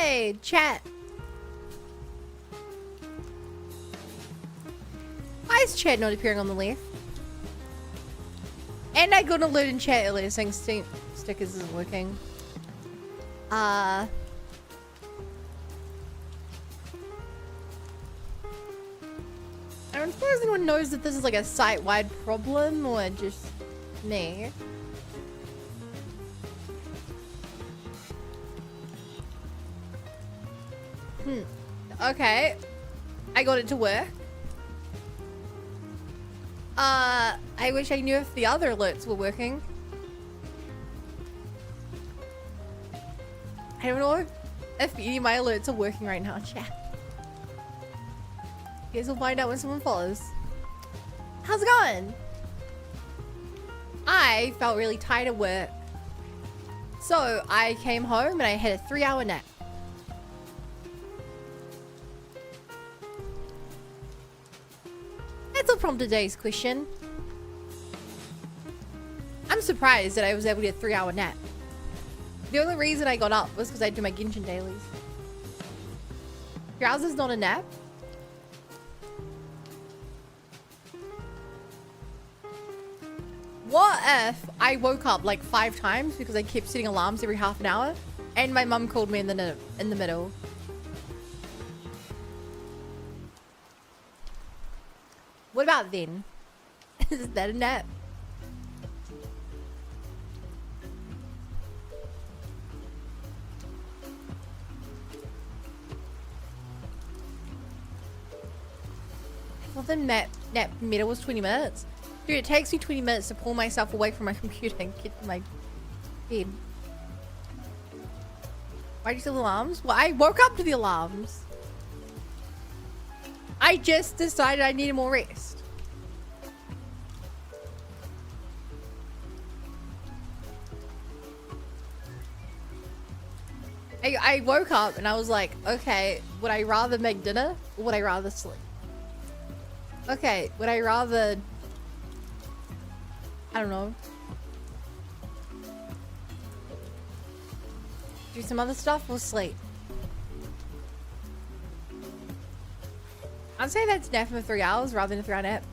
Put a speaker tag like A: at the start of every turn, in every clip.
A: Hey, chat. Why is chat not appearing on the left? And I got an alert in chat earlier saying Steam stickers isn't working. I don't suppose anyone knows that this is like a site-wide problem or just me. Okay. I got it to work. I wish I knew if the other alerts were working. I don't know if any of my alerts are working right now, chat. You guys will find out when someone follows. How's it going? I felt really tired at work. So I came home and I had a 3-hour nap. That's all from today's question. I'm surprised that I was able to get a 3-hour nap. The only reason I got up was because I do my Genshin dailies. 3 hours is not a nap. What if I woke up like 5 times because I kept setting alarms every half an hour and my mum called me in the middle? What about then? Is that a nap? Well, the nap meter was 20 minutes. Dude, it takes me 20 minutes to pull myself away from my computer and get to my bed. Why do you still alarms? Well, I woke up to the alarms. I just decided I needed more rest. I woke up and I was like, okay, would I rather make dinner or would I rather sleep? Okay, would I rather, I don't know, do some other stuff or sleep? I'd say that's nap for 3 hours rather than a 3 hour nap.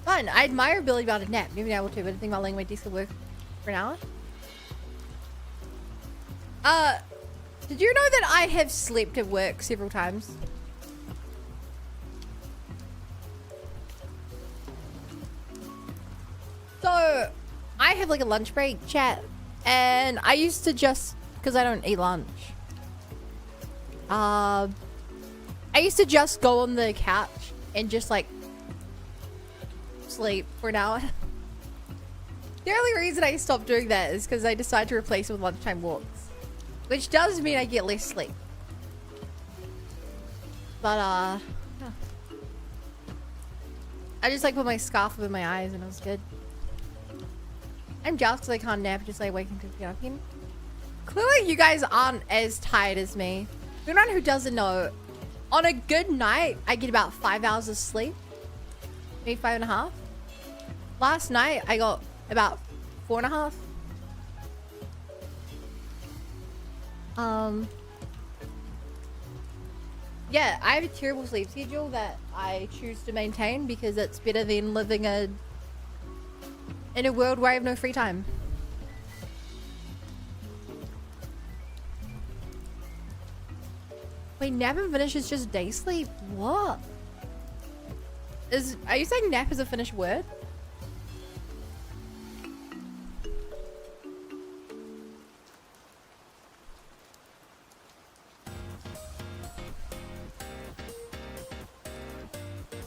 A: Fun. I admire ability about a nap. Maybe I will too, but I think about laying my desk at work for an hour. Did you know that I have slept at work several times? So, I have like a lunch break chat, and I used to just, because I don't eat lunch, I used to just go on the couch and just like sleep for an hour. The only reason I stopped doing that is because I decided to replace it with lunchtime walks, which does mean I get less sleep. But I just like put my scarf over my eyes and it was good. I'm jealous because I can't nap, just like waking to get up again. Clearly you guys aren't as tired as me. For anyone who doesn't know, on a good night, I get about 5 hours of sleep. Maybe 5.5. Last night, I got about 4.5. Yeah, I have a terrible sleep schedule that I choose to maintain because it's better than living in a world where I have no free time. Wait, nap and finish is just day sleep? What? Are you saying nap is a finished word?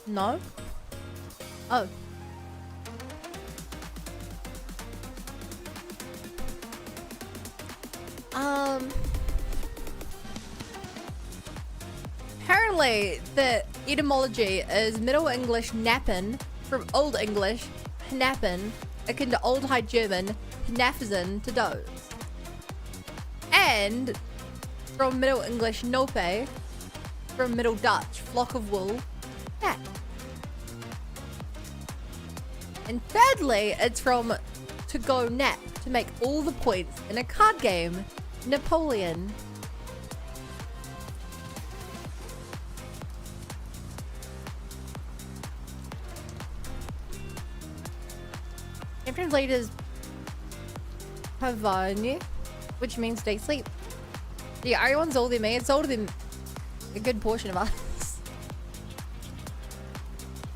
A: No? Oh. Apparently, the etymology is Middle English nappen from Old English nappen, akin to Old High German naffzen to doze, and from Middle English nope, from Middle Dutch flock of wool, nap. And thirdly, it's from to go nap, to make all the points in a card game, Napoleon. Name translated as Pavane, which means stay asleep. Yeah, RE1's older than me. It's older than a good portion of us.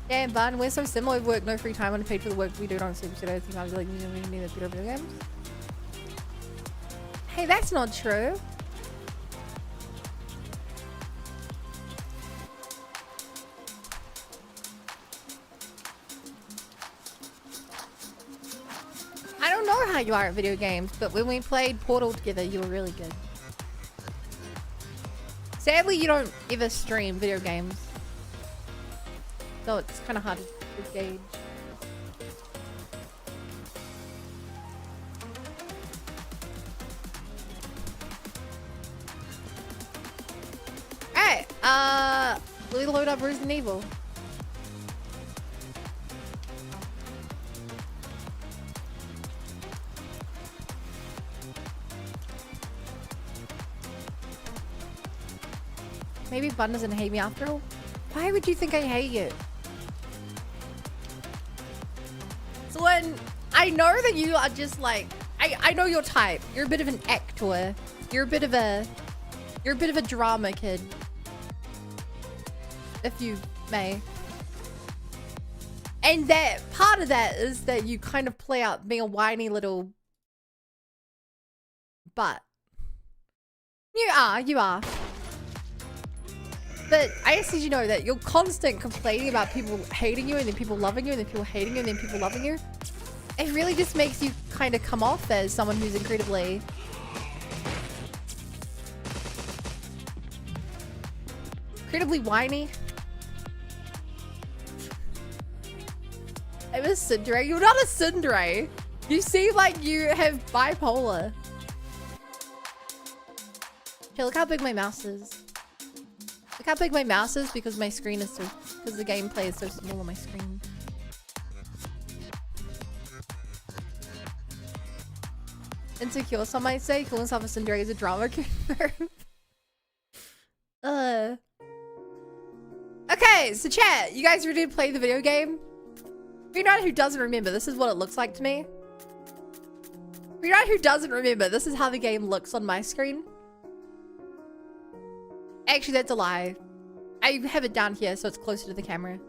A: Damn, Bun, we're so similar. We work no free time, unpaid for the work we do. Don't sleep, so I think I was like, you need video games. Hey, that's not true. I don't know how you are at video games, but when we played Portal together, you were really good. Sadly, you don't ever stream video games, so it's kind of hard to gauge. Hey, will we load up Resident Evil? Maybe Bun doesn't hate me after all. Why would you think I hate you? So when I know that you are just like, I know your type. You're a bit of an actor. You're a bit of a drama kid, if you may. And that part of that is that you kind of play out being a whiny little butt. You are. But I just need you to know that you're constant complaining about people hating you and then people loving you and then people hating you and then people loving you. It really just makes you kind of come off as someone who's incredibly whiny. I'm a tsundere. You're not a tsundere. You seem like you have bipolar. Okay, look how big my mouse is. Look how big my mouse is because my screen is so... Because the gameplay is so small on my screen. Insecure, some might say. Calling himself a Cinderella is a drama confirmed. Okay, so chat, you guys ready to play the video game? For anyone who doesn't remember, this is what it looks like to me. For anyone who doesn't remember, this is how the game looks on my screen. Actually, that's a lie. I have it down here so it's closer to the camera.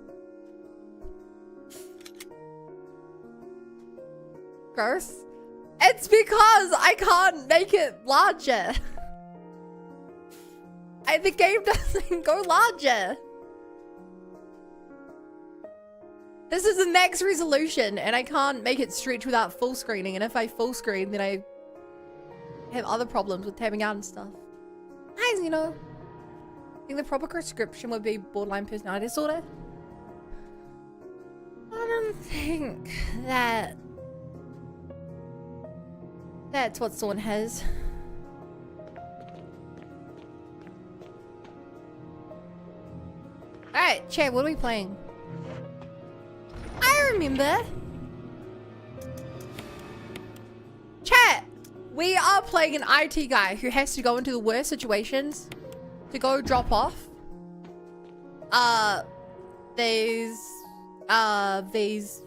A: Gross. It's because I can't make it larger. The game doesn't go larger. This is the max resolution and I can't make it stretch without full screening. And if I full screen, then I have other problems with tabbing out and stuff. Hi, Zeno. I think the proper prescription would be borderline personality disorder. I don't think that that's what someone has. Alright, chat, what are we playing? I remember. Chat, we are playing an IT guy who has to go into the worst situations to go drop off these CDs.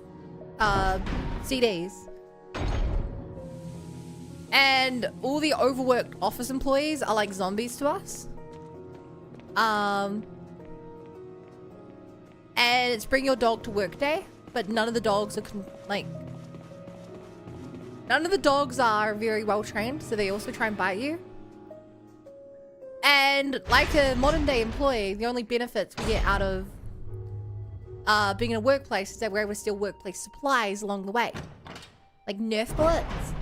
A: And all the overworked office employees are like zombies to us. And it's bring your dog to work day, but none of the dogs are none of the dogs are very well trained, so they also try and bite you. And like a modern day employee, the only benefits we get out of being in a workplace is that we're able to steal workplace supplies along the way. Like Nerf bullets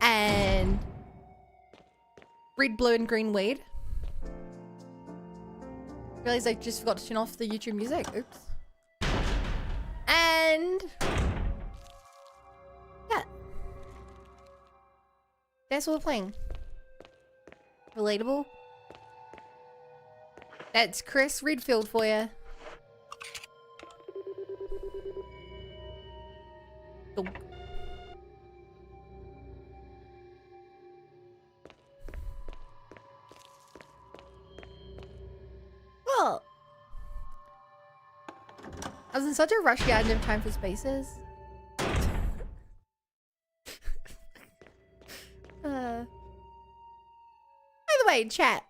A: and red, blue, and green weed. Realized I just forgot to turn off the YouTube music. Oops. And yeah, that's what we're playing. Relatable. That's Chris Redfield for you. Well, I was in such a rush, I didn't have time for spaces. By the way, chat.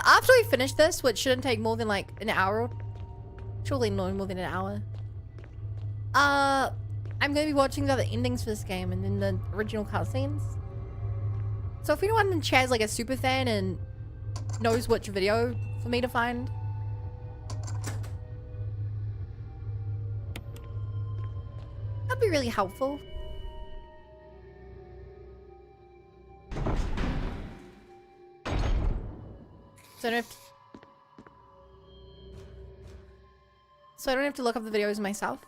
A: After we finish this, which shouldn't take more than like an hour, surely no more than an hour. I'm gonna be watching the other endings for this game and then the original cutscenes. So if anyone in chat is like a super fan and knows which video for me to find, that'd be really helpful. So I don't have to look up the videos myself.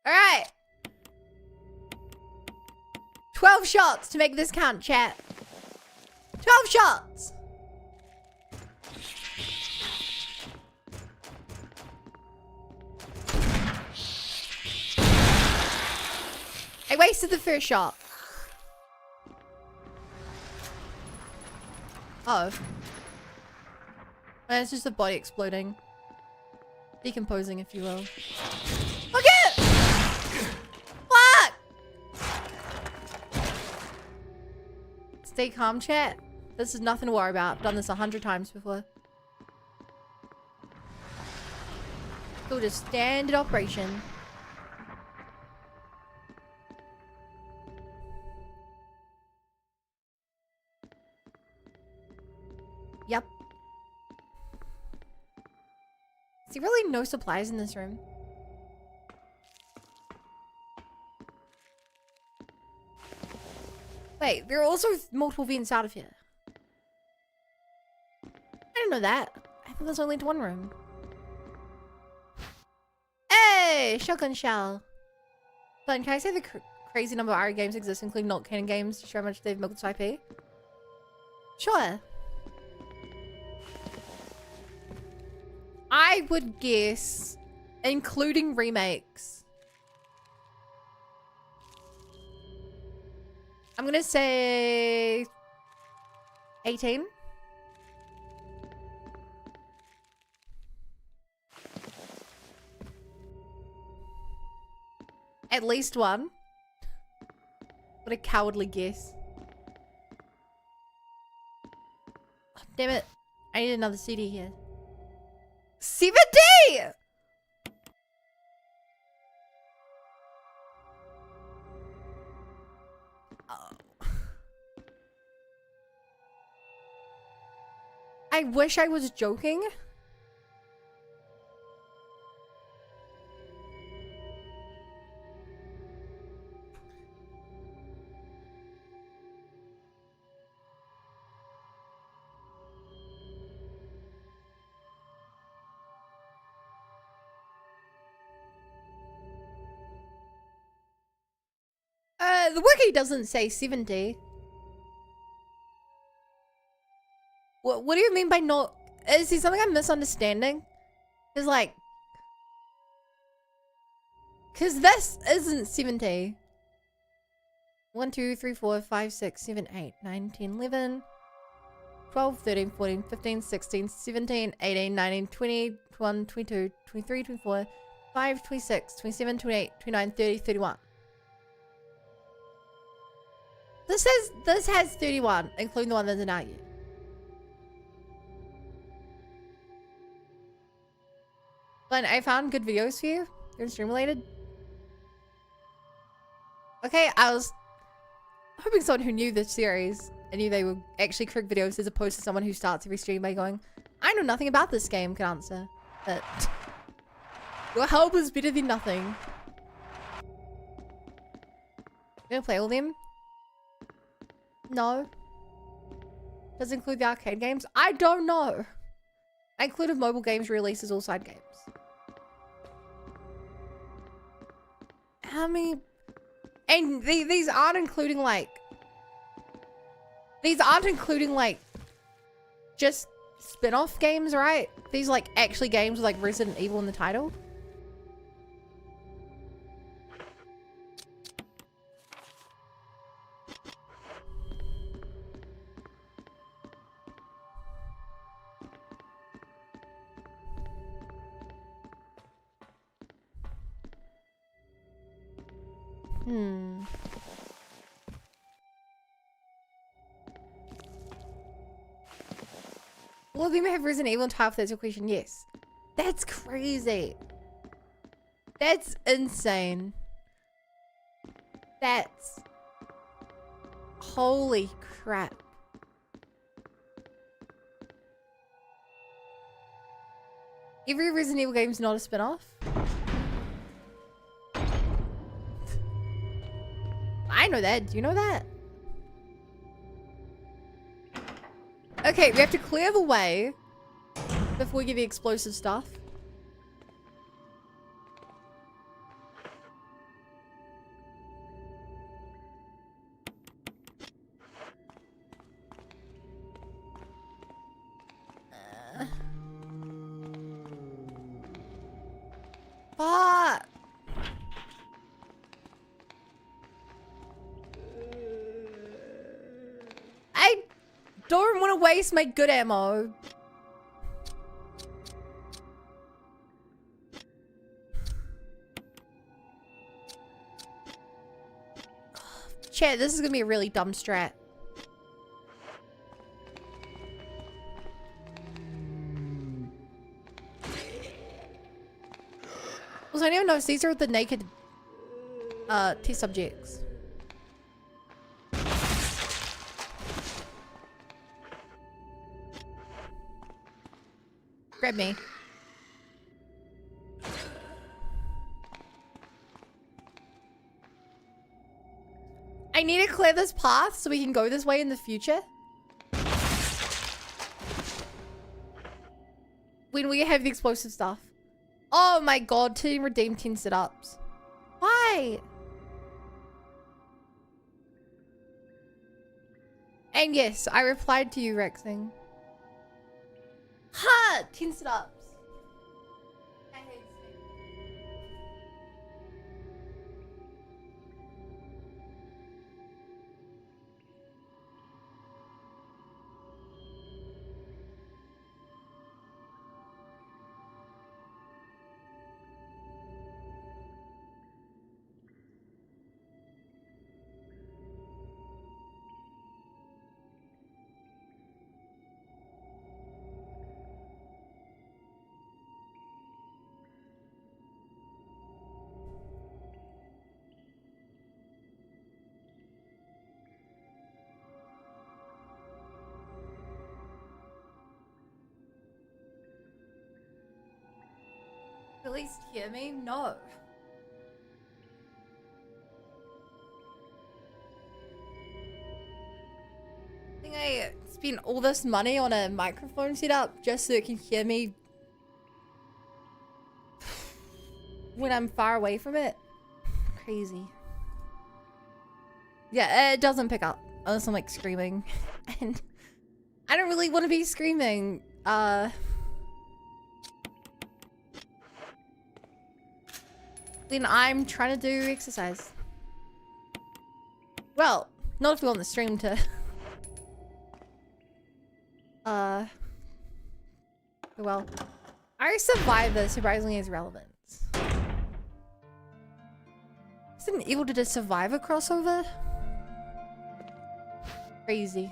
A: Alright. 12 shots to make this count, chat. 12 shots. I wasted the first shot. Oh. It's just the body exploding. Decomposing, if you will. Look at it! What? Stay calm, chat. This is nothing to worry about. I've done this 100 times before. So just standard operation. Yep. Is there really no supplies in this room? Wait, there are also multiple vents out of here. I didn't know that. I thought there's only one room. Hey, shotgun shell. But can I say the crazy number of RE games exist, including not canon games, to show how much they've milked this IP? Sure. I would guess, including remakes, I'm gonna say 18. At least one. What a cowardly guess. Oh, damn it. I need another CD here. 70! Oh. I wish I was joking. The wiki doesn't say 70. What do you mean by not? Is there something I'm misunderstanding? Cause like, cause this isn't 70. 1, 2, 3, 4, 5, 6, 7, 8, 9, 10, 11, 12, 13, 14, 15, 16, 17, 18, 19, 20, 21, 22, 23, 24, 25, 26, 27, 28, 29, 30, 31. This has 31, including the one that's not yet. But I found good videos for you. They're stream related. Okay, I was hoping someone who knew the series and knew they were actually correct videos as opposed to someone who starts every stream by going, I know nothing about this game, could answer. But your help is better than nothing. You gonna play all them? No. Does it include the arcade games? I don't know. I included mobile games releases all side games. How many? And these aren't including like... These aren't including like... Just spin-off games, right? These like actually games with like Resident Evil in the title. Well, they may have Resident Evil in title, if that's your question. Yes. That's crazy. That's insane. That's... Holy crap. Every Resident Evil game is not a spin-off. I know that. Do you know that? Okay, we have to clear the way before we give the explosive stuff. Fuck! I don't want to waste my good ammo. Chat, this is gonna be a really dumb strat. Also, I don't know if these are the naked test subjects. Grab me. I need to clear this path so we can go this way in the future. When we have the explosive stuff. Oh my god, to redeem 10 sit-ups. Why? And yes, I replied to you, Rexing. Ha! 10 sit-ups. At least hear me? No. I think I spent all this money on a microphone setup just so it can hear me when I'm far away from it. Crazy. Yeah, it doesn't pick up unless I'm like screaming. And I don't really want to be screaming. Then I'm trying to do exercise. Well, not if we want the stream to. Well, our survivor surprisingly has relevance. Isn't Evil Dead a Survivor crossover? Crazy.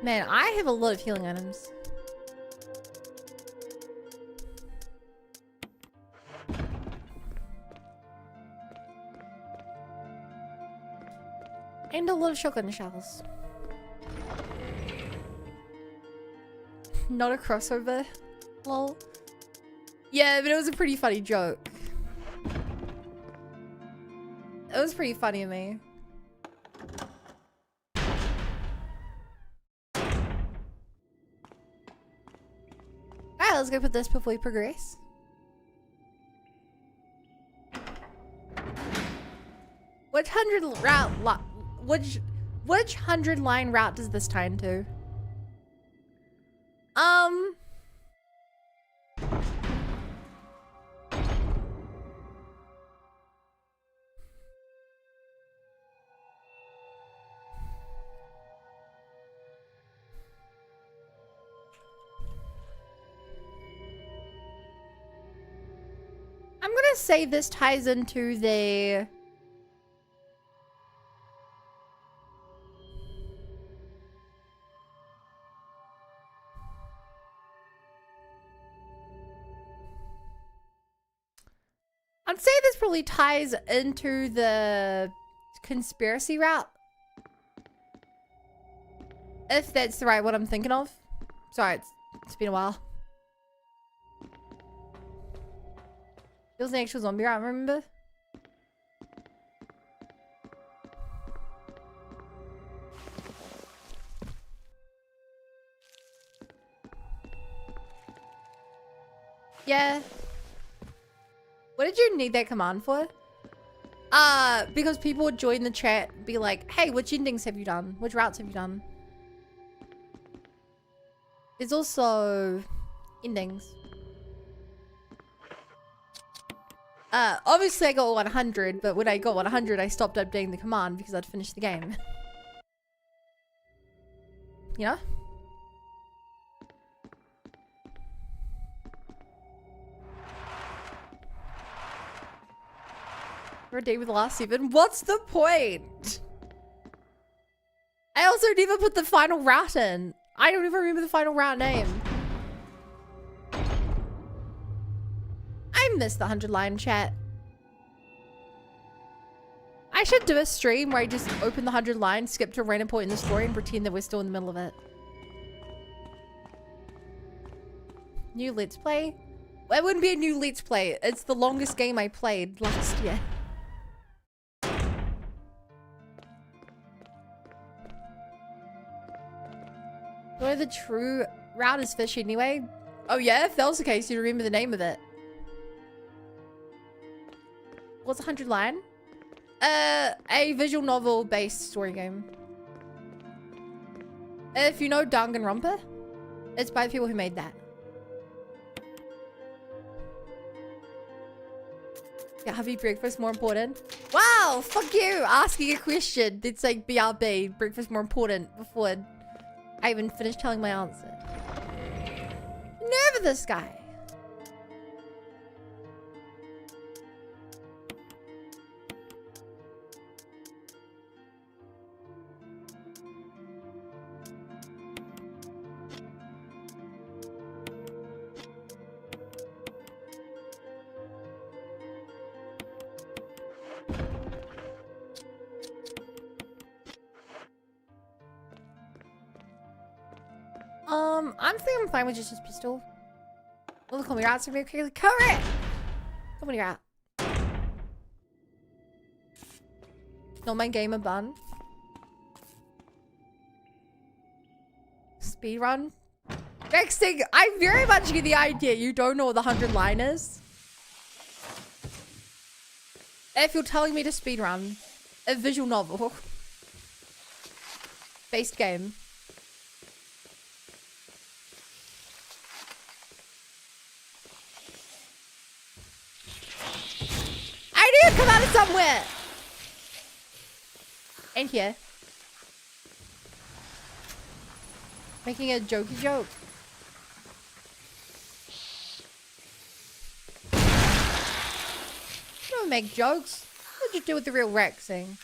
A: Man, I have a lot of healing items. And a lot of shotgun shells. Not a crossover. Lol. Yeah, but it was a pretty funny joke. It was pretty funny of me. Alright, let's go put this before we progress. Which 100 line route does this tie into? I'm gonna say this ties into the I'd say this probably ties into the conspiracy route. If that's the right one I'm thinking of. Sorry, it's been a while. It was an actual zombie route, remember? Yeah. What did you need that command for? Because people would join the chat, be like, hey, which endings have you done? Which routes have you done? There's also endings. Obviously I got 100, but when I got 100, I stopped updating the command because I'd finished the game. You know? We're a day with the last 7. What's the point? I also never put the final route in. I don't even remember the final route name. I missed the 100 line chat. I should do a stream where I just open the 100 line, skip to a random point in the story, and pretend that we're still in the middle of it. New Let's Play? Well, it wouldn't be a new Let's Play. It's the longest game I played last year. What are the true route is fish anyway? Oh yeah, if that was the case, you'd remember the name of it. What's 100 line? A visual novel based story game. If you know Danganronpa, it's by the people who made that. Yeah, have you breakfast more important? Wow, fuck you, asking a question that's like BRB, breakfast more important, before I even finished telling my answer. Nerve of this guy. I'm thinking I'm fine with just his pistol. Well, call me out, so maybe quickly cover it! Come on, you're out. Not my gamer bun. Speedrun? Next thing, I very much get the idea you don't know what the 100 line is. If you're telling me to speedrun a visual novel based game. I knew it'd come out of somewhere! In here. Making a jokey joke. Don't make jokes. What'd you do with the real Rex thing?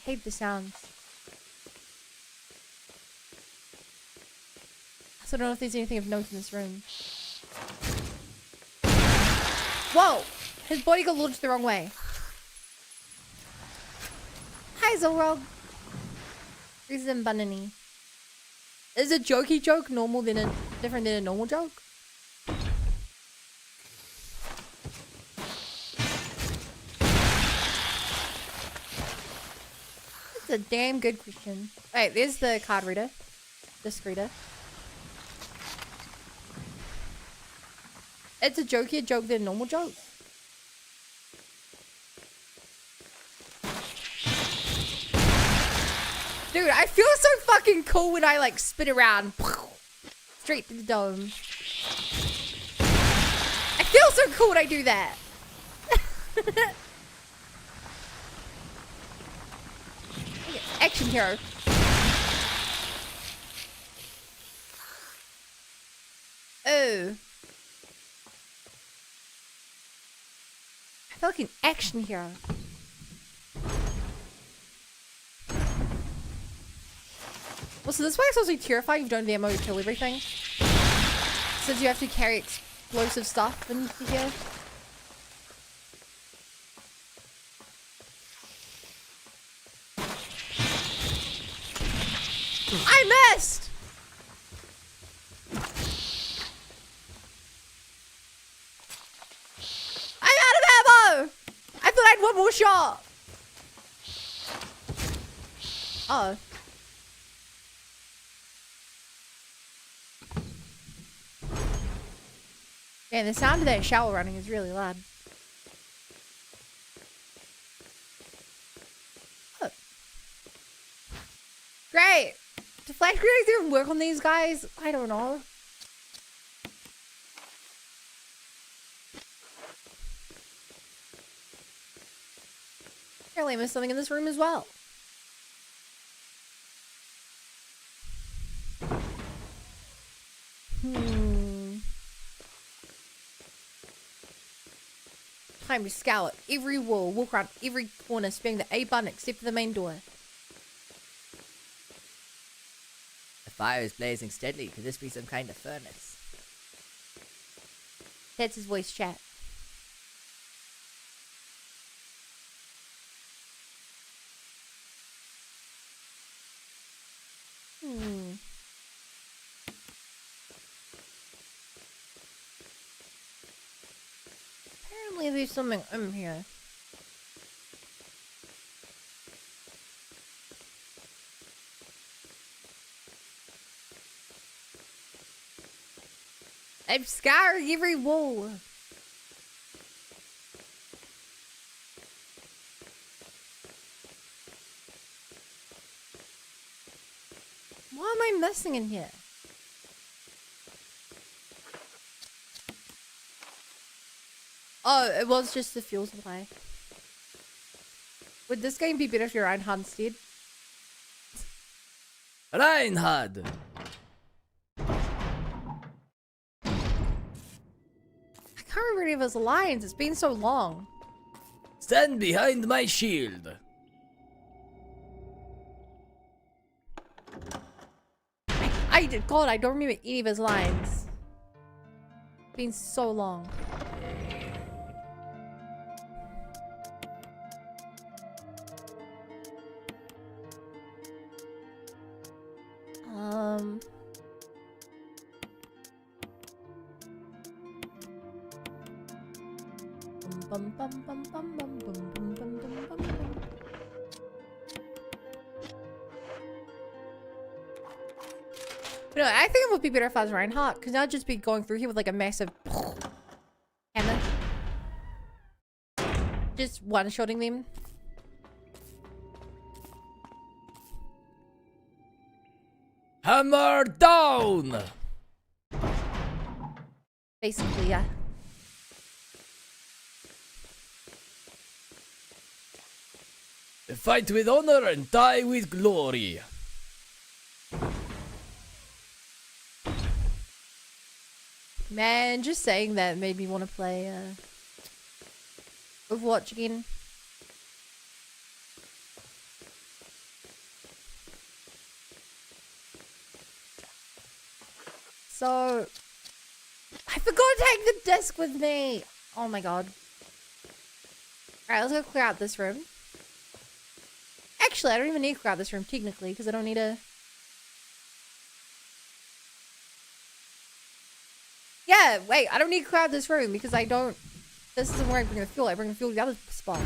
A: Hate the sounds. I also don't know if there's anything of note in this room. Whoa! His body got launched the wrong way. Hi, Zolrog. Reason Banani. Is a jokey joke different than a normal joke? That's a damn good question. Wait, there's the card reader. Disc reader. It's a jokier joke than a normal joke. Dude, I feel so fucking cool when I like spin around. Straight to the dome. I feel so cool when I do that. Action hero. Oh. I feel like an action hero. Well, so this way is also terrifying if you don't have the ammo to kill everything. Since you have to carry explosive stuff into here. I missed! I'm out of ammo! I thought I had one more shot! Uh-oh. Man, the sound of that shower running is really loud. Oh. Great! Do flash grenades even work on these guys? I don't know. Apparently I missed something in this room as well. Time to scour every wall, walk around every corner, spamming the A button except for the main door. fire is blazing steadily. Could this be some kind of furnace? That's his voice chat. Apparently there's something in here. I'm scouring every wall. What am I missing in here? Oh, it was just the fuel supply. Would this game be better if you're Reinhard instead?
B: Reinhard!
A: I can't remember any of his lines. It's been so long.
B: Stand behind my shield.
A: God, I don't remember any of his lines. It's been so long. Bum, bum, bum, bum, bum, bum, bum, bum, bum, bum, bum. You know, I think it would be better if I was Reinhardt, because I'd just be going through here with like a massive hammer. Just one-shotting them.
B: Hammer down!
A: Basically, yeah.
B: Fight with honor and die with glory.
A: Man, just saying that made me want to play Overwatch again. So, I forgot to take the disc with me. Oh my god. Alright, let's go clear out this room. Actually, I don't even need to clear out this room technically because I don't need a... Yeah, wait, I don't need to clear out this room because I don't... This isn't where I bring the fuel. I bring the fuel to the other spot.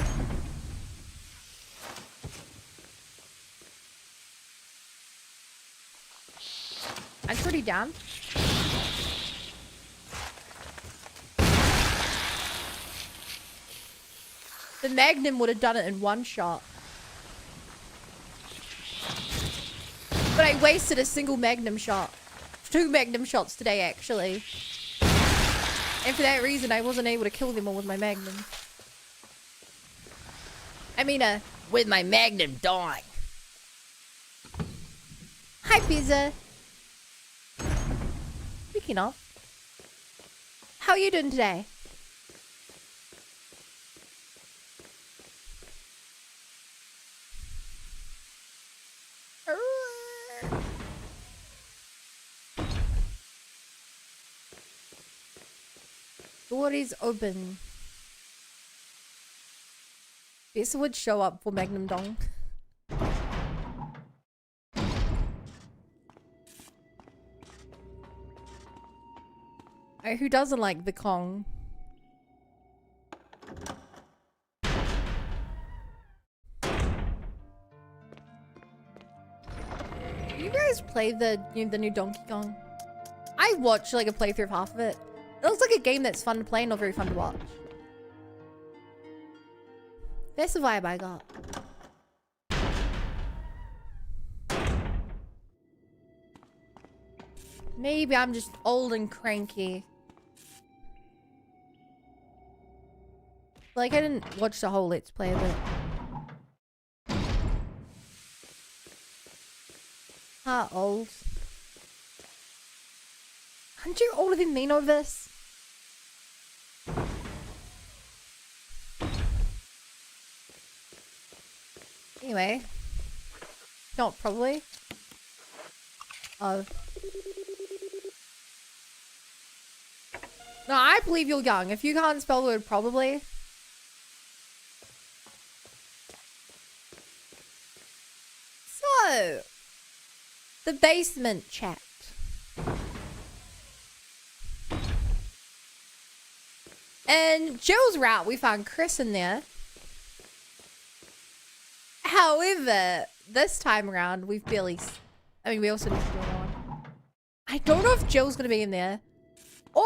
A: I'm pretty down. The Magnum would have done it in one shot. But I wasted a single Magnum shot. 2 Magnum shots today, actually. And for that reason, I wasn't able to kill them all with my Magnum. I mean, with my Magnum dying. Hi, Pizza. Speaking of, how are you doing today? Door is open. This would show up for Magnum Dong. Who doesn't like the Kong? You guys play the new Donkey Kong? I watched like a playthrough of half of it. It looks like a game that's fun to play and not very fun to watch. That's the vibe I got. Maybe I'm just old and cranky. Like, I didn't watch the whole Let's Play of it. How old? Aren't you older than me, Novice? Anyway. Not probably. Oh. No, I believe you're young. If you can't spell the word probably. So, the basement chat. And Jill's route, we found Chris in there. However, this time around, we've barely... I mean, we also need to do another one. I don't know if Jill's going to be in there. Or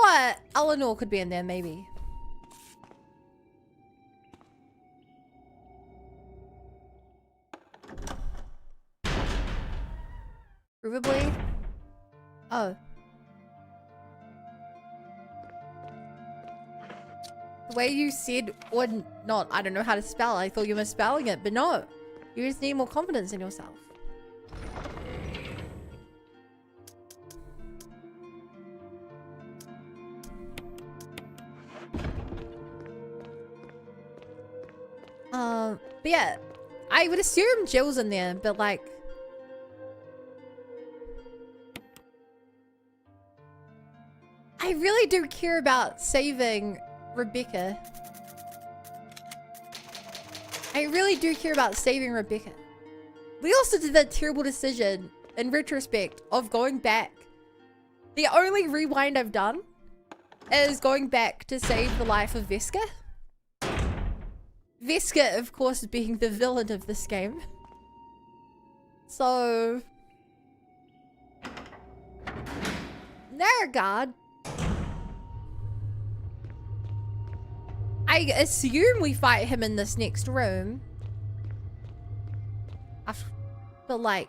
A: Eleanor could be in there, maybe. Provably. Oh. The way you said or not, I don't know how to spell. I thought you were spelling it, but no. You just need more confidence in yourself. But yeah, I would assume Jill's in there, but like... I really do care about saving Rebecca. I really do care about saving Rebecca. We also did that terrible decision, in retrospect, of going back. The only rewind I've done is going back to save the life of Veska. Veska, of course, being the villain of this game. So... in that regard, I assume we fight him in this next room. But like...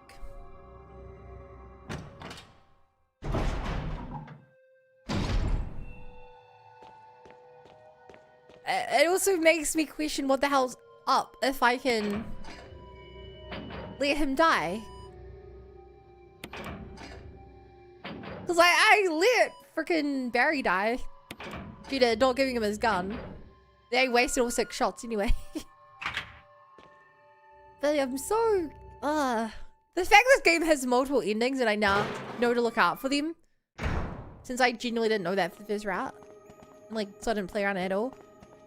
A: it also makes me question what the hell's up if I can let him die. Because I let freaking Barry die due to not giving him his gun. They wasted all 6 shots anyway. But I'm so... the fact this game has multiple endings and I now know to look out for them. Since I genuinely didn't know that for the first route. Like, so I didn't play around at all.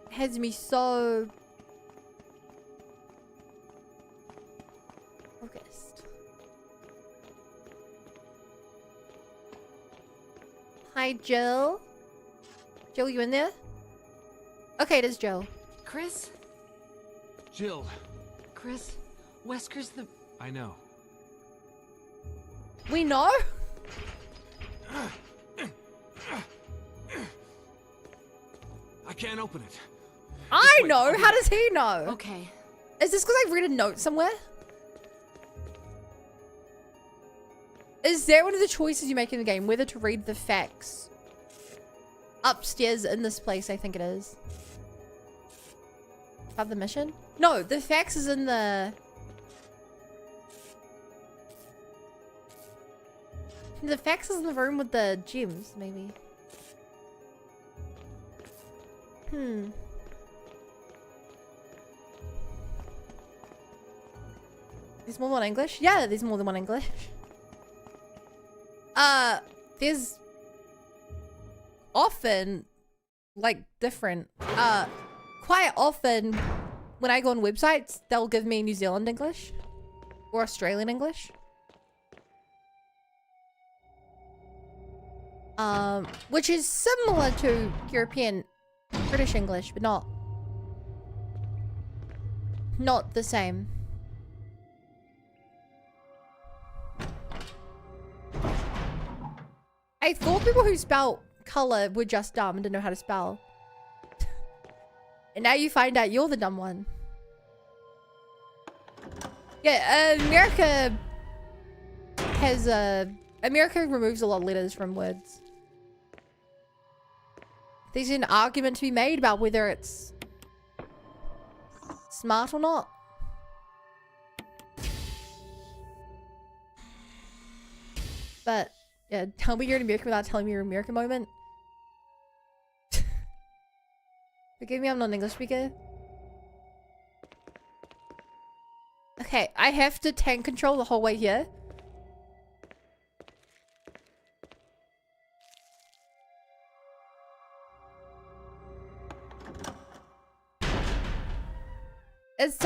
A: Has me so focused. Hi, Jill. Jill, you in there? Okay, it is Jill.
C: Chris?
D: Jill.
C: Chris? Wesker's the...
D: I know.
A: We know?
D: I can't open it.
A: I
D: wait,
A: know. How does he know?
C: Okay.
A: Is this because I've read a note somewhere? Is that one of the choices you make in the game? Whether to read the facts upstairs in this place, I think it is. About the mission? No, the fax is in the... the fax is in the room with the gems, maybe. There's more than one English? Yeah, there's more than one English. There's often like different quite often when I go on websites they'll give me New Zealand English or Australian English, which is similar to European British English but not the same. I thought people who spell color were just dumb and didn't know how to spell. And now you find out you're the dumb one. Yeah, America has America removes a lot of letters from words. There's an argument to be made about whether it's smart or not. But yeah, tell me you're an American without telling me you're an American moment. Forgive me, I'm not an English speaker. Okay, I have to tank control the whole way here.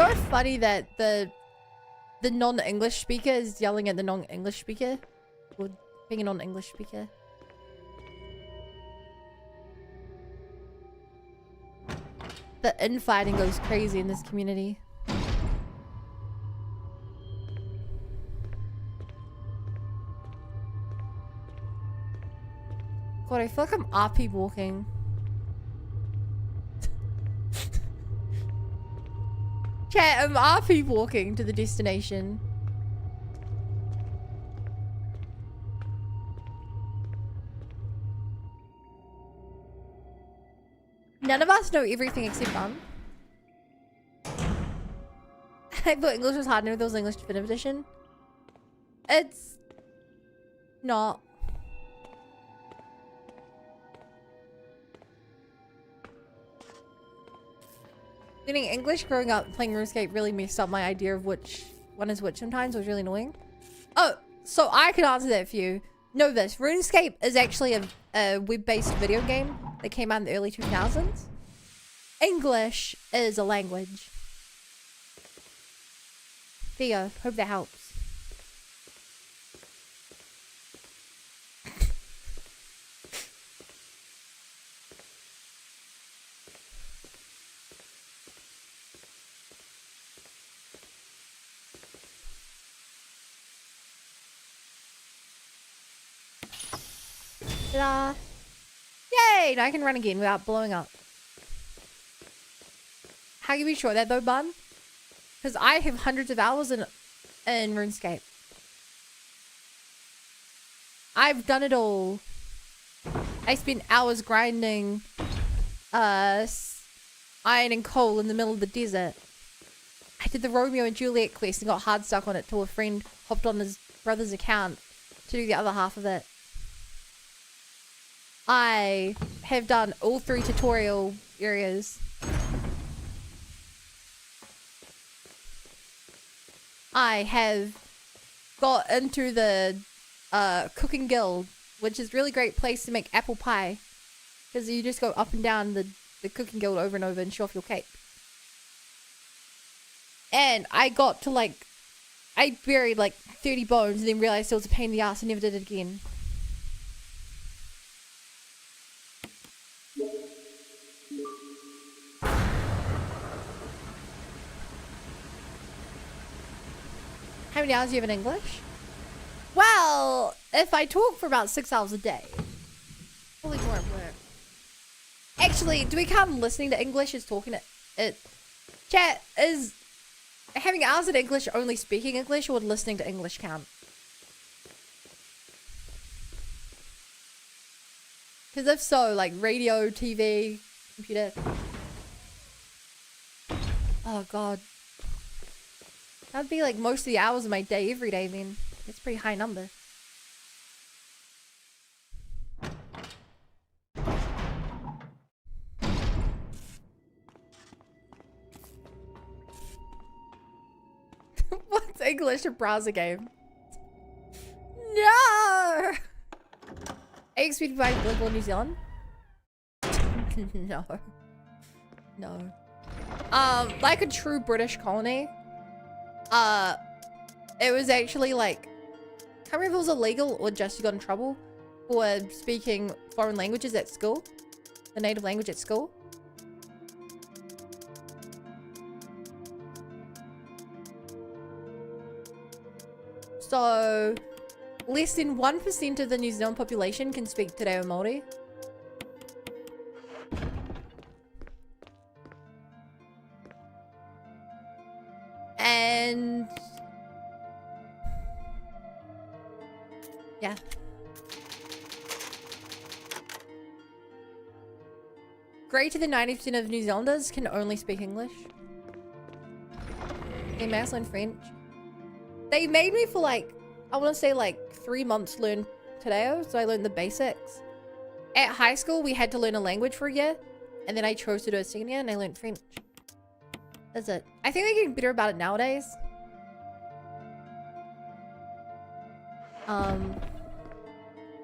A: so funny that the non-English speaker is yelling at the non-English speaker. Or being a non-English speaker. The infighting goes crazy in this community. God, I feel like I'm RP walking. Chat, I'm RP walking to the destination. None of us know everything except Mum. I thought English was hard. I knew there was English Definitive Edition. It's not. Learning English growing up playing RuneScape really messed up my idea of which one is which sometimes. It was really annoying. Oh, so I can answer that for you. Know this. RuneScape is actually a web-based video game that came out in the early 2000s. English is a language. Theo, hope that helps. Ta-da! Yay! Now I can run again without blowing up. How can you be sure of that though, Bun? Because I have hundreds of hours in RuneScape. I've done it all. I spent hours grinding iron and coal in the middle of the desert. I did the Romeo and Juliet quest and got hard stuck on it till a friend hopped on his brother's account to do the other half of it. I have done all 3 tutorial areas. I have got into the cooking guild, which is a really great place to make apple pie. Because you just go up and down the cooking guild over and over and show off your cake. And I got to like, I buried like 30 bones and then realized it was a pain in the ass and never did it again. How many hours do you have in English? Well, if I talk for about 6 hours a day. Probably more at work. Actually, do we count listening to English as talking it? Chat, is having hours in English only speaking English, or would listening to English count? Because if so, like radio, TV, computer. Oh god. That'd be like most of the hours of my day every day then. That's a pretty high number. What's English, a browser game? No! Are you expected by Global New Zealand? No. No. Like a true British colony. It was actually like, I can't remember if it was illegal or just you got in trouble for speaking foreign languages at school, the native language at school. So, less than 1% of the New Zealand population can speak Te Reo Māori. And yeah. Greater than 90% of New Zealanders can only speak English. They must learn French. They made me for like, I want to say like 3 months learn Te Reo, so I learned the basics. At high school, we had to learn a language for a year, and then I chose to do a second year, and I learned French. That's it. I think they're getting better about it nowadays.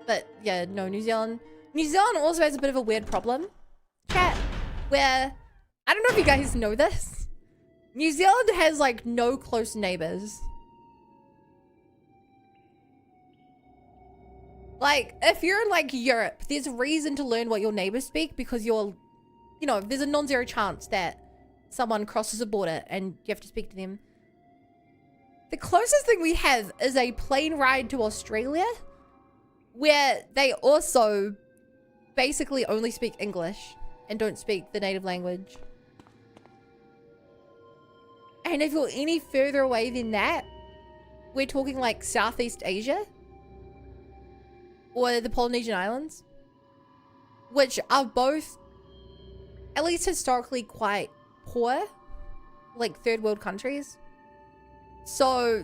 A: But yeah, no, New Zealand also has a bit of a weird problem, chat, where, I don't know if you guys know this, New Zealand has like no close neighbors. Like, if you're in like Europe, there's a reason to learn what your neighbors speak because you're, you know, there's a non-zero chance that someone crosses a border and you have to speak to them. The closest thing we have is a plane ride to Australia where they also basically only speak English and don't speak the native language. And if you're any further away than that, we're talking like Southeast Asia or the Polynesian Islands, which are both, at least historically, quite poor, like third world countries. So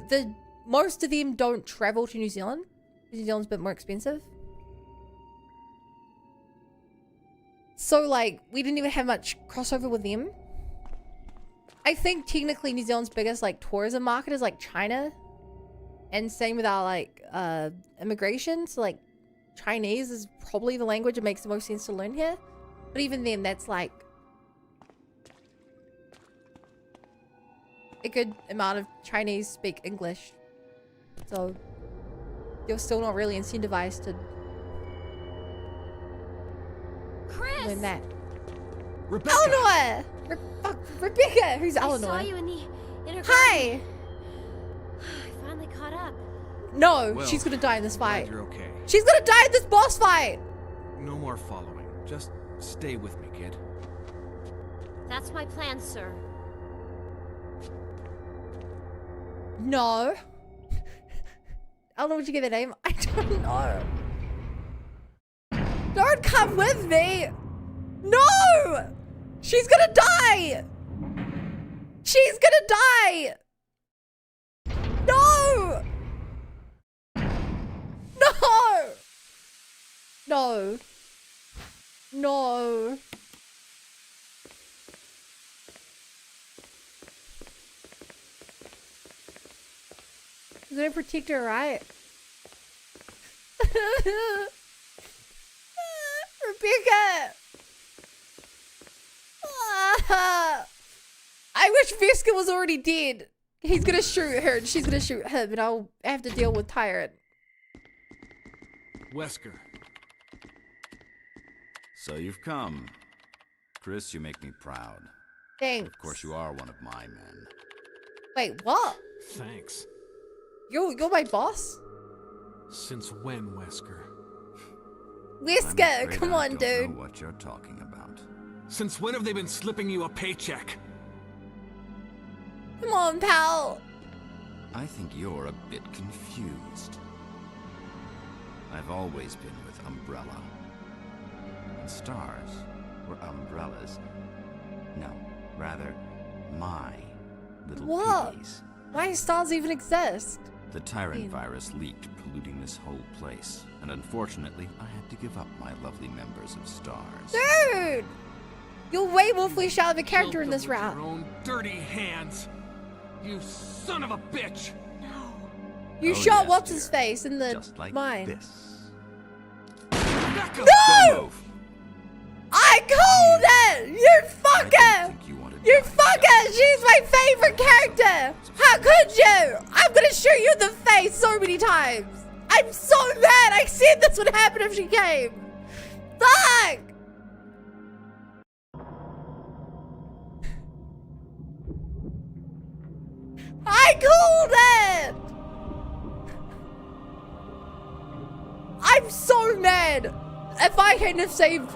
A: most of them don't travel to New Zealand. New Zealand's a bit more expensive. So like, we didn't even have much crossover with them. I think technically New Zealand's biggest like tourism market is like China. And same with our like immigration. So like Chinese is probably the language that makes the most sense to learn here. But even then, that's like a good amount of Chinese speak English. So you're still not really incentivized to
C: Chris!
A: learn that.
D: Rebecca!
A: Eleanor! Rebecca! Who's Eleanor?
E: I saw you in the inner
A: Hi!
E: I finally caught up.
A: No,
D: Well,
A: she's gonna die in this
D: glad
A: fight.
D: you're okay.
A: She's gonna die in this boss fight!
D: No more following. Just stay with me, kid.
E: That's my plan, sir.
A: No. Eleanor, would you get that name? I don't know. Don't come with me! No! She's gonna die! She's gonna die! No! No! No. No. He's gonna protect her, right? Rebecca! I wish Veska was already dead. He's gonna shoot her and she's gonna shoot him and I'll have to deal with Tyrant.
D: Wesker.
F: So you've come. Chris, you make me proud.
A: Thanks.
F: Of course, you are one of my men.
A: Wait, what?
D: Thanks.
A: You're my boss?
D: Since when, Wesker?
F: I'm
A: Wesker,
F: afraid
A: come
F: I
A: on,
F: don't
A: dude.
F: know what you're talking about.
D: Since when have they been slipping you a paycheck?
A: Come on, pal.
F: I think you're a bit confused. I've always been with Umbrella. And stars were Umbrella's. No, rather, my little
A: What?
F: piggies.
A: Why stars even exist?
F: The Tyrant virus leaked, polluting this whole place. And unfortunately, I had to give up my lovely members of Stars.
A: Dude! You're way more fleshed out of a character
D: Killed
A: in
D: them
A: this
D: with
A: route.
D: your own dirty hands. You son of a bitch!
A: You
F: Oh,
A: shot
F: yes,
A: what's his
F: dear.
A: face in the
F: Just like
A: mine.
F: this.
D: Rebecca!
A: No!
F: Don't move.
A: I called it! You
F: I don't
A: fucker!
F: think you wanted
A: You
F: to die.
A: fucker! She's my favorite character! How could you? I'm gonna shoot you in the face so many times! I'm so mad! I said this would happen if she came! Fuck! I called it! I'm so mad! If I hadn't have saved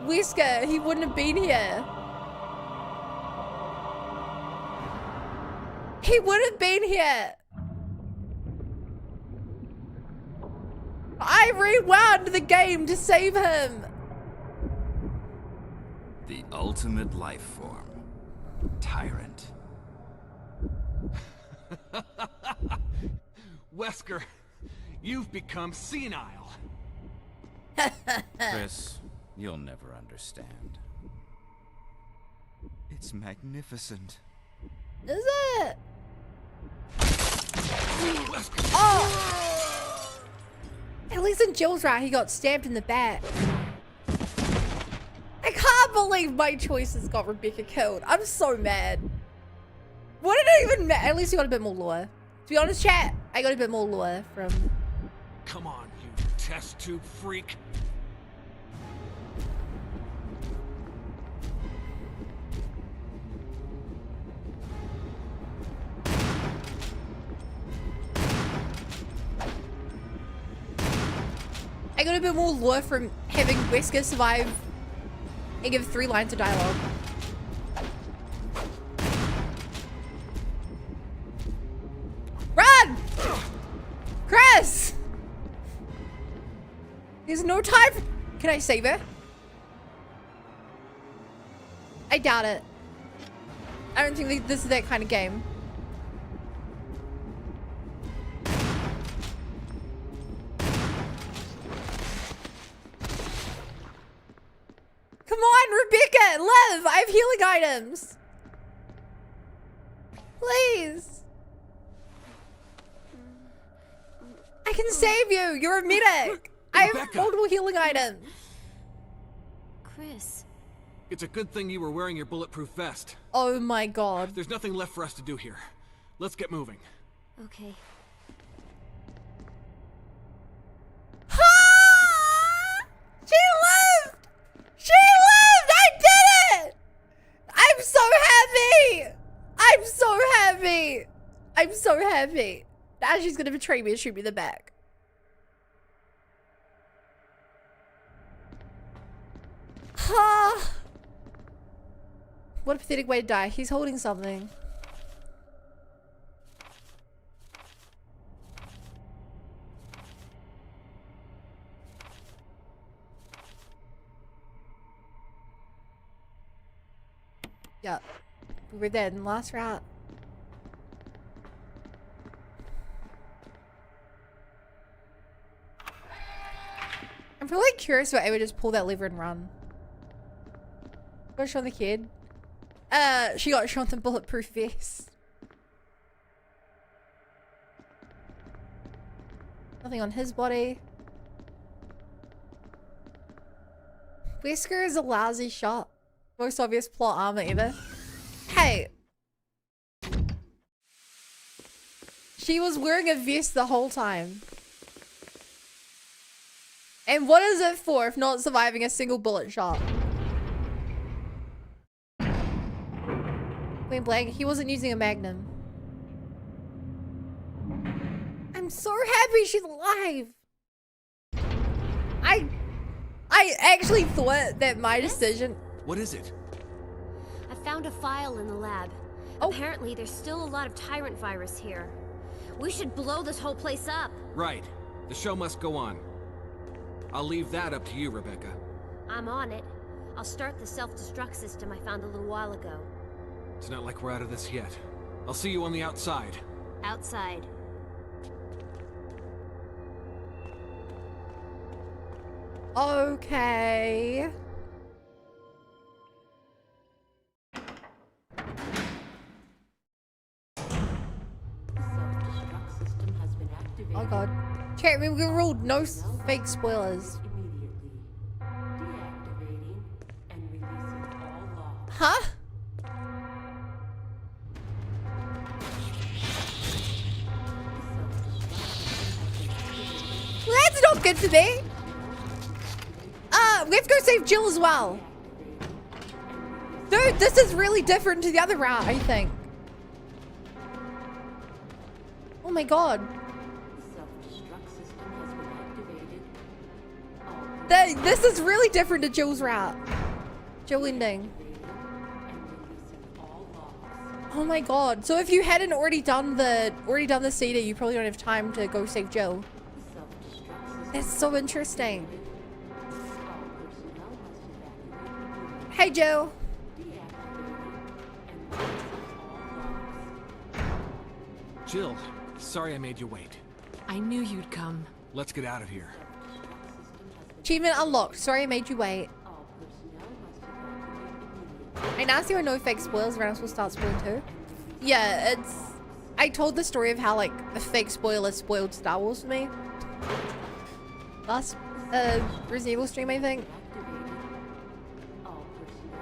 A: Wesker, he wouldn't have been here. He would have been here. I rewound the game to save him.
F: The ultimate life form. Tyrant.
D: Wesker, you've become senile.
F: Chris, you'll never understand. It's magnificent.
A: Is it?
D: Wesker!
A: Oh! At least in Jill's route, he got stabbed in the back. I can't believe my choices got Rebecca killed. I'm so mad. even at least you got a bit more lore. To be honest, chat, I got a bit more lore from.
D: Come on, you test tube freak.
A: I got a bit more lore from having Wesker survive and give 3 lines of dialogue. Run! Chris! There's no time for... Can I save her? I doubt it. I don't think this is that kind of game. Come on, Rebecca! Live! I have healing items! Please! I can save you! You're a medic! I have
D: Rebecca!
A: multiple healing items!
E: Chris.
D: It's a good thing you were wearing your bulletproof vest.
A: Oh my god.
D: There's nothing left for us to do here. Let's get moving.
E: Okay.
A: Ah! She lived! She lived! I did it! I'm so happy! I'm so happy! I'm so happy. Now she's gonna betray me and shoot me in the back. Ah! What a pathetic way to die. He's holding something. Yep. We were dead in the last route. I'm really curious if I would just pull that lever and run. Go show the kid. She got shot in bulletproof vest. Nothing on his body. Wesker is a lousy shot. Most obvious plot armor ever. Hey. She was wearing a vest the whole time. And what is it for if not surviving a single bullet shot? Point blank, he wasn't using a magnum. I'm so happy she's alive. I actually thought that my decision...
D: What is it?
E: I found a file in the lab.
A: Oh.
E: Apparently, there's still a lot of tyrant virus here. We should blow this whole place up.
D: Right. The show must go on. I'll leave that up to you, Rebecca.
E: I'm on it. I'll start the self-destruct system I found a little while ago.
D: It's not like we're out of this yet. I'll see you on the outside.
E: Outside.
A: Okay. Oh god. Chat, we ruled no fake spoilers. Huh? Well, that's not good for me. We have to go save Jill as well. Dude, this is really different to the other route, I think. Oh my god. This is really different to Jill's route. Jill ending. Oh my god. So if you hadn't already done the cedar, you probably don't have time to go save Jill. That's so interesting. Hey, Joe.
D: Jill, sorry I made you wait.
C: I knew you'd come.
D: Let's get out of here.
A: Achievement unlocked. Sorry I made you wait. I now see why no fake spoilers around will start spoiling too. Yeah, it's... I told the story of how, like, a fake spoiler spoiled Star Wars for me. Last Resident Evil stream, I think.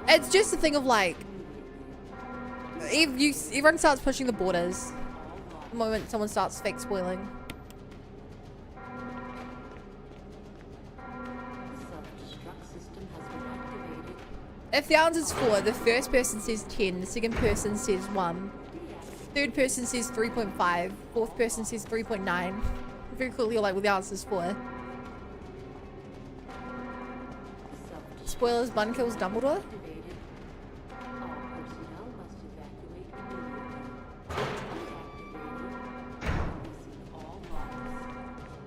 A: It's just a thing of, like... Everyone starts pushing the borders the moment someone starts fake spoiling. If the answer is 4, the first person says 10, the second person says 1, third person says 3.5, fourth person says 3.9. Very clearly, like, well, the answer is 4. Spoilers: Bun kills Dumbledore.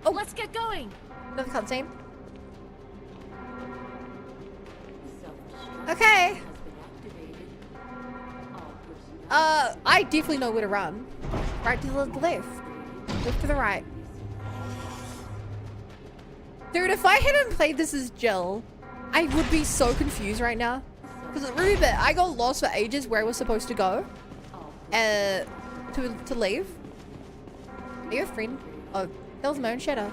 E: Oh, let's get going.
A: Another cutscene. Okay. I definitely know where to run. Right to the left. Left to the right. Dude, if I hadn't played this as Jill, I would be so confused right now. Because remember, I got lost for ages where I was supposed to go. To leave. Are you a friend? Oh, that was my own shadow.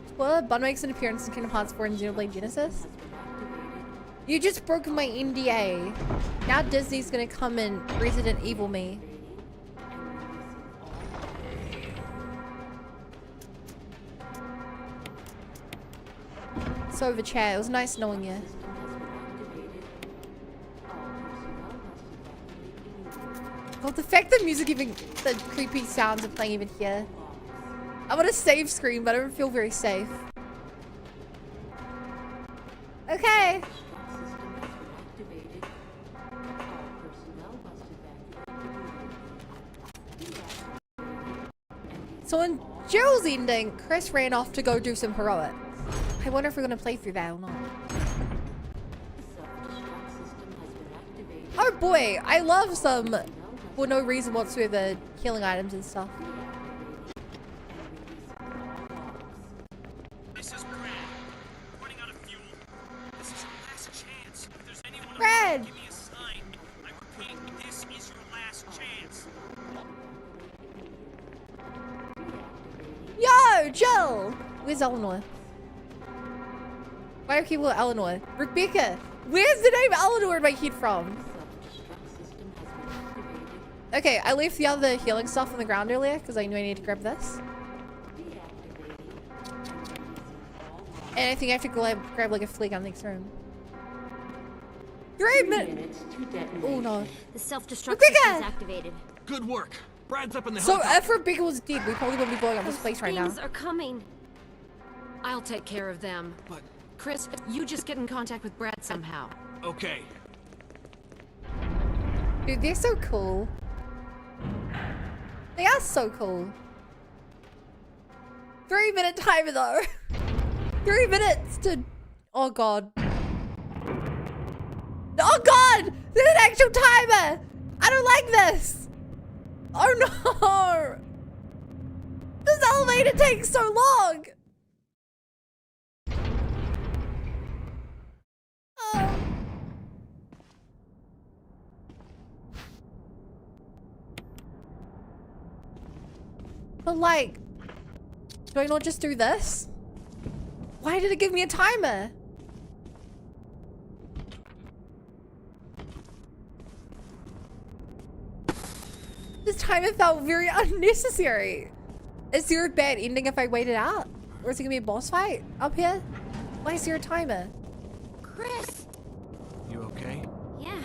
A: Spoiler: Bun makes an appearance in Kingdom Hearts 4 and Xenoblade Genesis. You just broke my NDA. Now Disney's gonna come and Resident Evil me. So over chat, it was nice knowing you. God, the fact that music even, the creepy sounds are playing even here. I want to save screen, but I don't feel very safe. Okay. So in Jill's ending, Chris ran off to go do some heroics. I wonder if we're gonna play through that or not. Oh boy, I love some, for no reason whatsoever, healing items and stuff.
G: This is Brad. Running out of fuel. This is your last chance. If there's anyone
A: Brad!
G: around, give me a sign. I repeat, this is your last chance.
A: Yo, Jill! Where's Eleanor? Why do I keep with Eleanor? Rebecca! Where's the name Eleanor in my head from? Okay, I left the other healing stuff on the ground earlier because I knew I needed to grab this. And I think I have to grab like a fleek on the next room. 3 minutes! Oh no.
E: The self-destruct
A: Rebecca!
E: system is activated.
D: Good work. Brad's up in the
A: So
D: helicopter.
A: if Rebecca was dead, we probably wouldn't be blowing up this place right now.
E: Things are coming.
C: I'll take care of them.
D: But,
C: Chris, you just get in contact with Brad somehow.
D: okay.
A: Dude, they're so cool. They are so cool. 3 minute timer though. 3 minutes to... Oh god. Oh god! There's an actual timer! I don't like this! Oh no! This elevator takes so long! Oh. But like, do I not just do this? Why did it give me a timer? This timer felt very unnecessary. Is there a bad ending if I wait it out? Or is it gonna be a boss fight up here? Why is there a timer?
E: Chris!
D: You okay?
E: Yeah.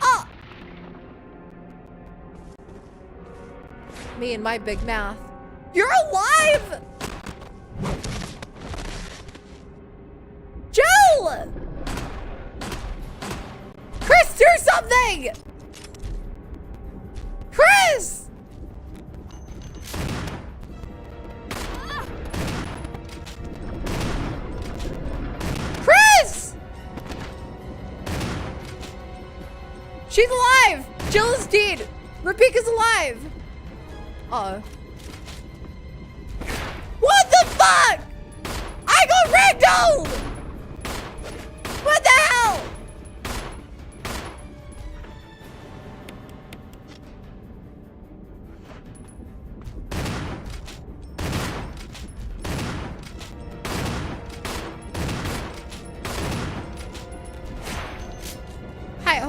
A: Oh! Me and my big mouth. You're alive! Jill! Chris, do something! Chris! Chris! She's alive! Jill is dead! Rebecca's alive! Uh-oh. What the fuck? I got ragdolled! What the hell?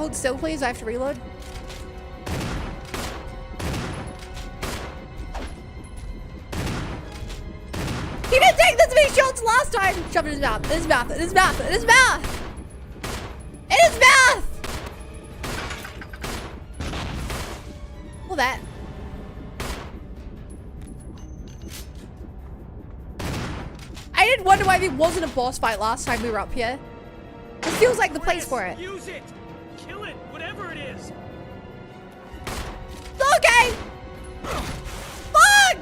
A: hold still, please? I have to reload. He didn't take this many shots last time! Shove it in his mouth, in his mouth, in his mouth, in his mouth! In his mouth! Well, that. I did wonder why there wasn't a boss fight last time we were up here. This feels like the place for it.
G: Use it! Kill it, whatever it is!
A: Okay! Fuck!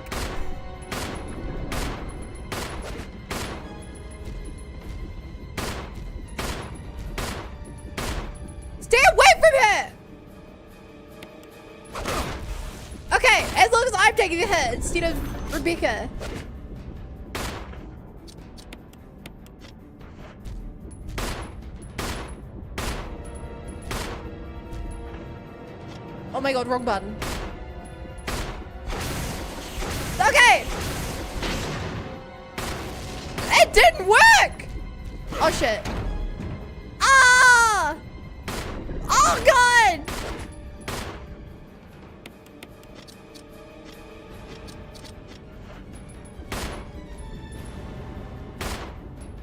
A: Stay away from her! Okay, as long as I'm taking the hit instead of Rebecca. Oh my god, wrong button. Okay! It didn't work! Oh shit. Ah! Oh god!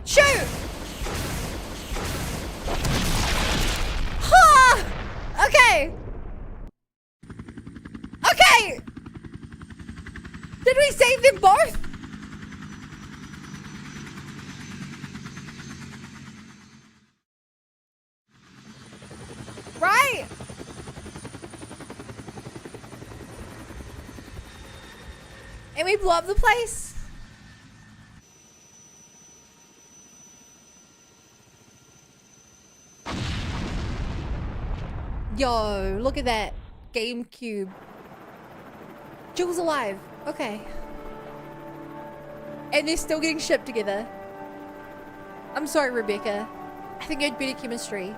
A: Shoot! Ha! Okay. Okay! Did we save them both? Right? And we blew up the place? Yo, look at that. GameCube. Jill's alive. Okay. And they're still getting shipped together. I'm sorry, Rebecca. I think you had better chemistry.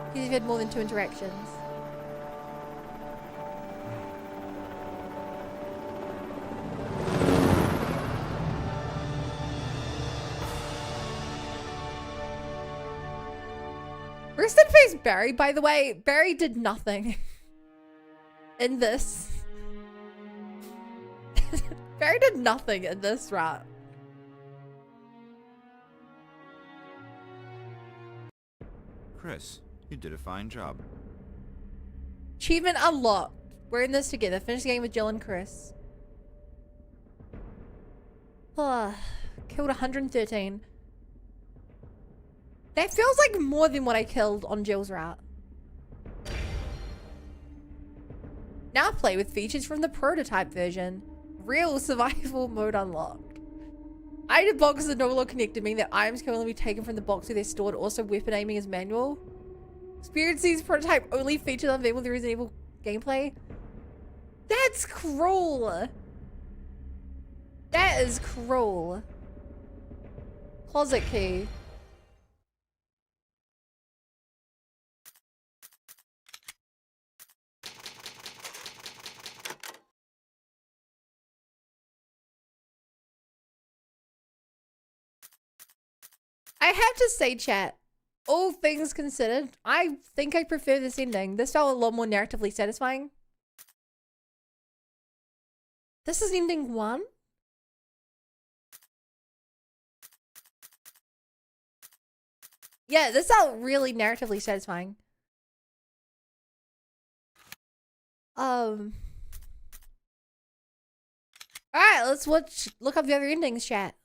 A: Because you've had more than 2 interactions. Rest in peace, Barry. By the way, Barry did nothing in this. Barry did nothing in this route.
F: Chris, you did a fine job.
A: Achievement unlocked. We're in this together. Finish the game with Jill and Chris. Killed 113. That feels like more than what I killed on Jill's route. Now play with features from the prototype version. Real survival mode unlocked. Item boxes are no longer connected, meaning that items can only be taken from the box where they're stored. Also, weapon aiming is manual. Experience these prototype only features unavailable with the Resident Evil gameplay. That's cruel. That is cruel. Closet key. I have to say, chat, all things considered, I think I prefer this ending. This felt a lot more narratively satisfying. This is ending 1? Yeah, this felt really narratively satisfying. Alright, let's look up the other endings, chat.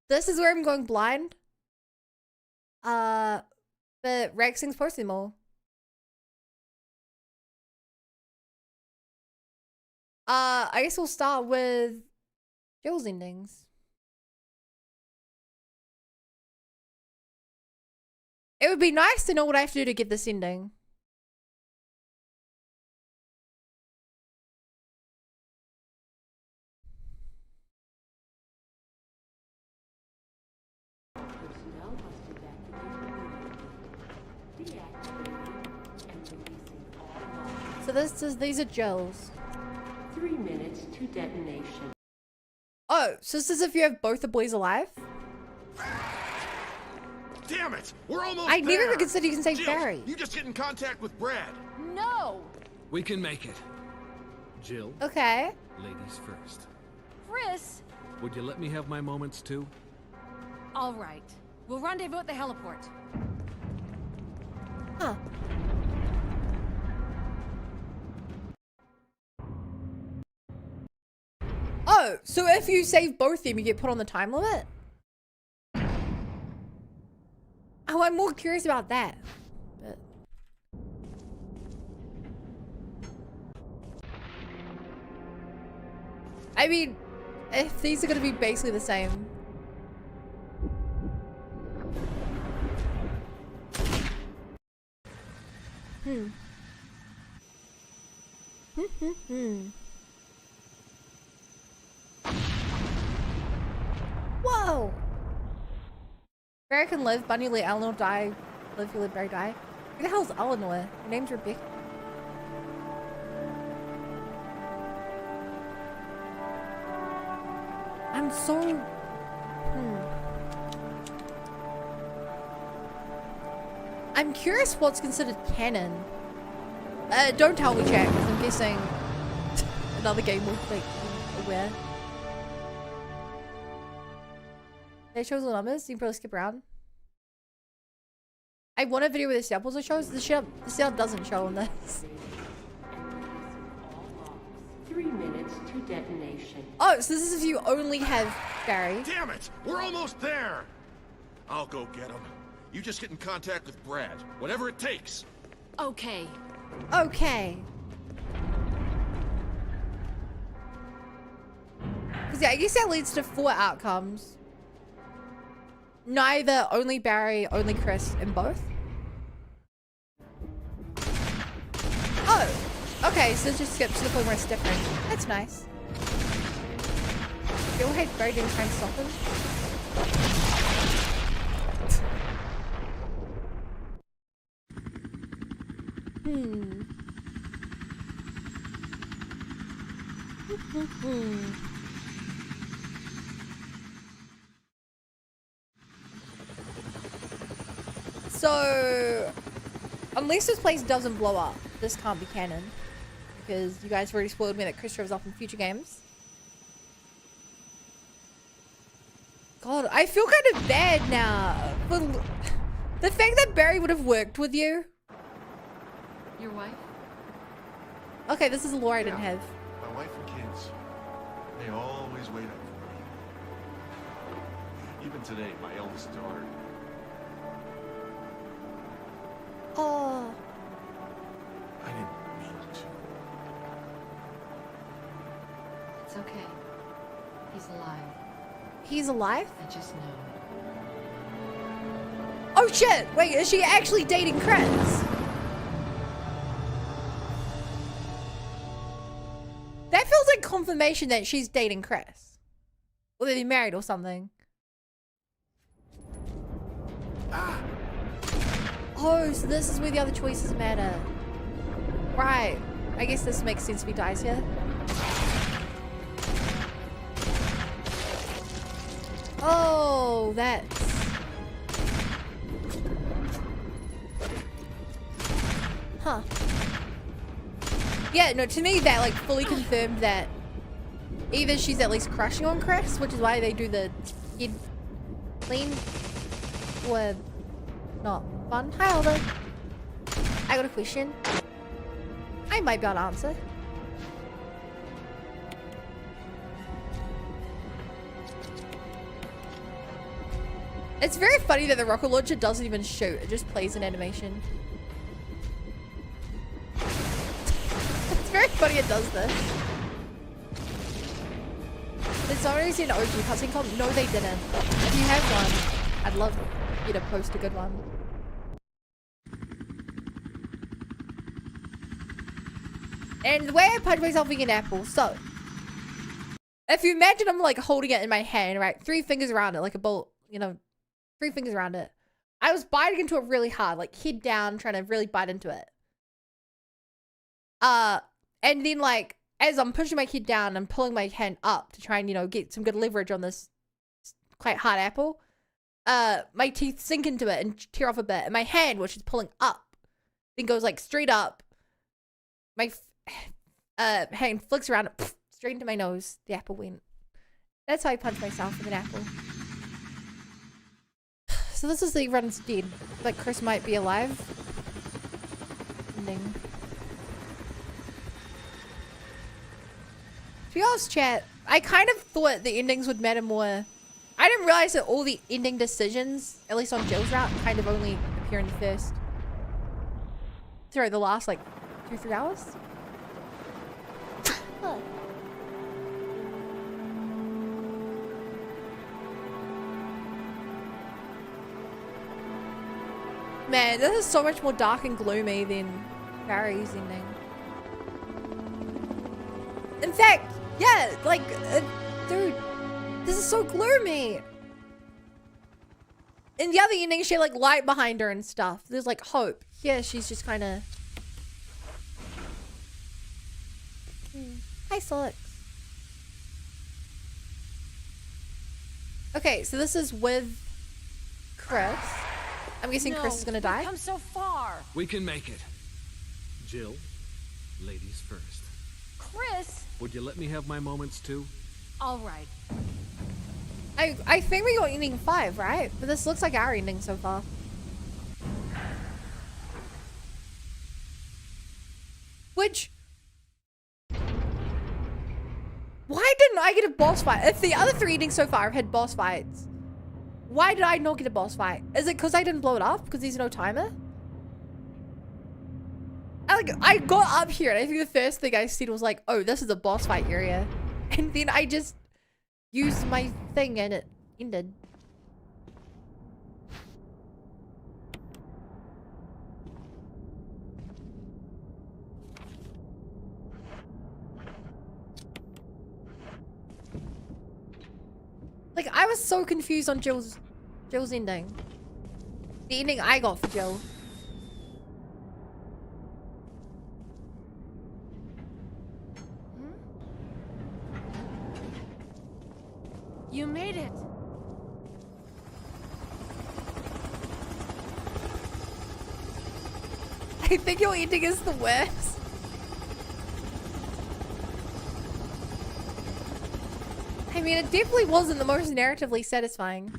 A: This is where I'm going blind. But Rexing's posting more. I guess we'll start with Jill's endings. It would be nice to know what I have to do to get this ending. So these are Jill's.
H: 3 minutes to detonation.
A: Oh, so this is if you have both the boys alive?
I: Damn it! We're almost
A: I
I: there!
A: never even considered you can say
I: Jill,
A: Barry.
I: You just get in contact with Brad.
C: No!
D: We can make it. Jill,
A: Okay.
D: ladies first.
C: Chris!
D: Would you let me have my moments too?
C: All right. We'll rendezvous at the heliport.
A: Huh. Oh, so if you save both of them, you get put on the time limit? Oh, I'm more curious about that. But... I mean, if these are going to be basically the same. Whoa! Barry can live, Bunny let Eleanor die. Live, you let Barry die. Who the hell's Eleanor? Her name's Rebecca. I'm so... I'm curious what's considered canon. Don't tell me, chat, because I'm guessing another game will make me aware. They shows the numbers, you can probably skip around. I want a video where the samples are shows. The setup doesn't show on this.
H: 3 minutes to detonation.
A: Oh, so this is if you only have Barry.
I: Damn it! We're almost there! I'll go get him. You just get in contact with Brad. Whatever it takes.
C: Okay.
A: Okay. Because yeah, I guess that leads to 4 outcomes. Neither, only Barry, only Chris, and both. Oh, okay, so it just skips to the point where it's different. That's nice. You all hate Barry doing trying to stop him. So, unless this place doesn't blow up, this can't be canon. Because you guys already spoiled me that Chris shows up in future games. God, I feel kind of bad now. But the fact that Barry would have worked with you.
C: Your wife?
A: Okay, this is a lore I didn't have.
I: My wife and kids. They always wait up for me. Even today, my eldest daughter.
A: Oh.
I: I didn't mean to.
C: It's okay. He's alive.
A: He's alive?
C: I just know.
A: Oh shit! Wait, is she actually dating Chris? That feels like confirmation that she's dating Chris. Or they're married or something. Oh, so this is where the other choices matter. Right. I guess this makes sense if he dies here. Oh, that's... Huh. Yeah, no, to me that like fully confirmed that either she's at least crushing on Chris, which is why they do the head clean, or not fun. Hi, Alden. I got a question. I might be able to answer. It's very funny that the rocket launcher doesn't even shoot, it just plays an animation. It's very funny it does this. Did somebody see an OG cutscene comp? No, they didn't. If you have one, I'd love you to post a good one. And the way I punch myself being an apple, so if you imagine I'm like holding it in my hand, right? 3 fingers around it, like a bolt, you know, 3 fingers around it. I was biting into it really hard, like head down, trying to really bite into it. And then like, as I'm pushing my head down, I'm pulling my hand up to try and, you know, get some good leverage on this quite hard apple. my teeth sink into it and tear off a bit. And my hand, which is pulling up, then goes like straight up. My hand flicks around, straight into my nose. The apple went. That's how I punch myself with an apple. So this is the runs dead. Like Chris might be alive. Ending. To be honest, chat, I kind of thought the endings would matter more. I didn't realize that all the ending decisions, at least on Jill's route, kind of only appear in the first. Sorry, the last like 2-3 hours. Man, this is so much more dark and gloomy than Barry's ending. In fact, yeah, like, dude, this is so gloomy. In the other ending, she had like light behind her and stuff. There's like hope. Yeah, she's just kind of. Hi, Solix. Okay, so this is with Chris. I'm guessing Chris is gonna die.
C: We've come so far.
D: We can make it. Jill, ladies first.
C: Chris.
D: Would you let me have my moments too?
C: All right.
A: I think we got ending 5, right? But this looks like our ending so far. Which... Why didn't I get a boss fight? If the other 3 endings so far have had boss fights, why did I not get a boss fight? Is it because I didn't blow it up? Because there's no timer? I got up here and I think the first thing I said was like, oh, this is a boss fight area. And then I just used my thing and it ended. Like, I was so confused on Jill's ending. The ending I got for Jill.
C: You made it.
A: I think your ending is the worst. I mean, it definitely wasn't the most narratively satisfying.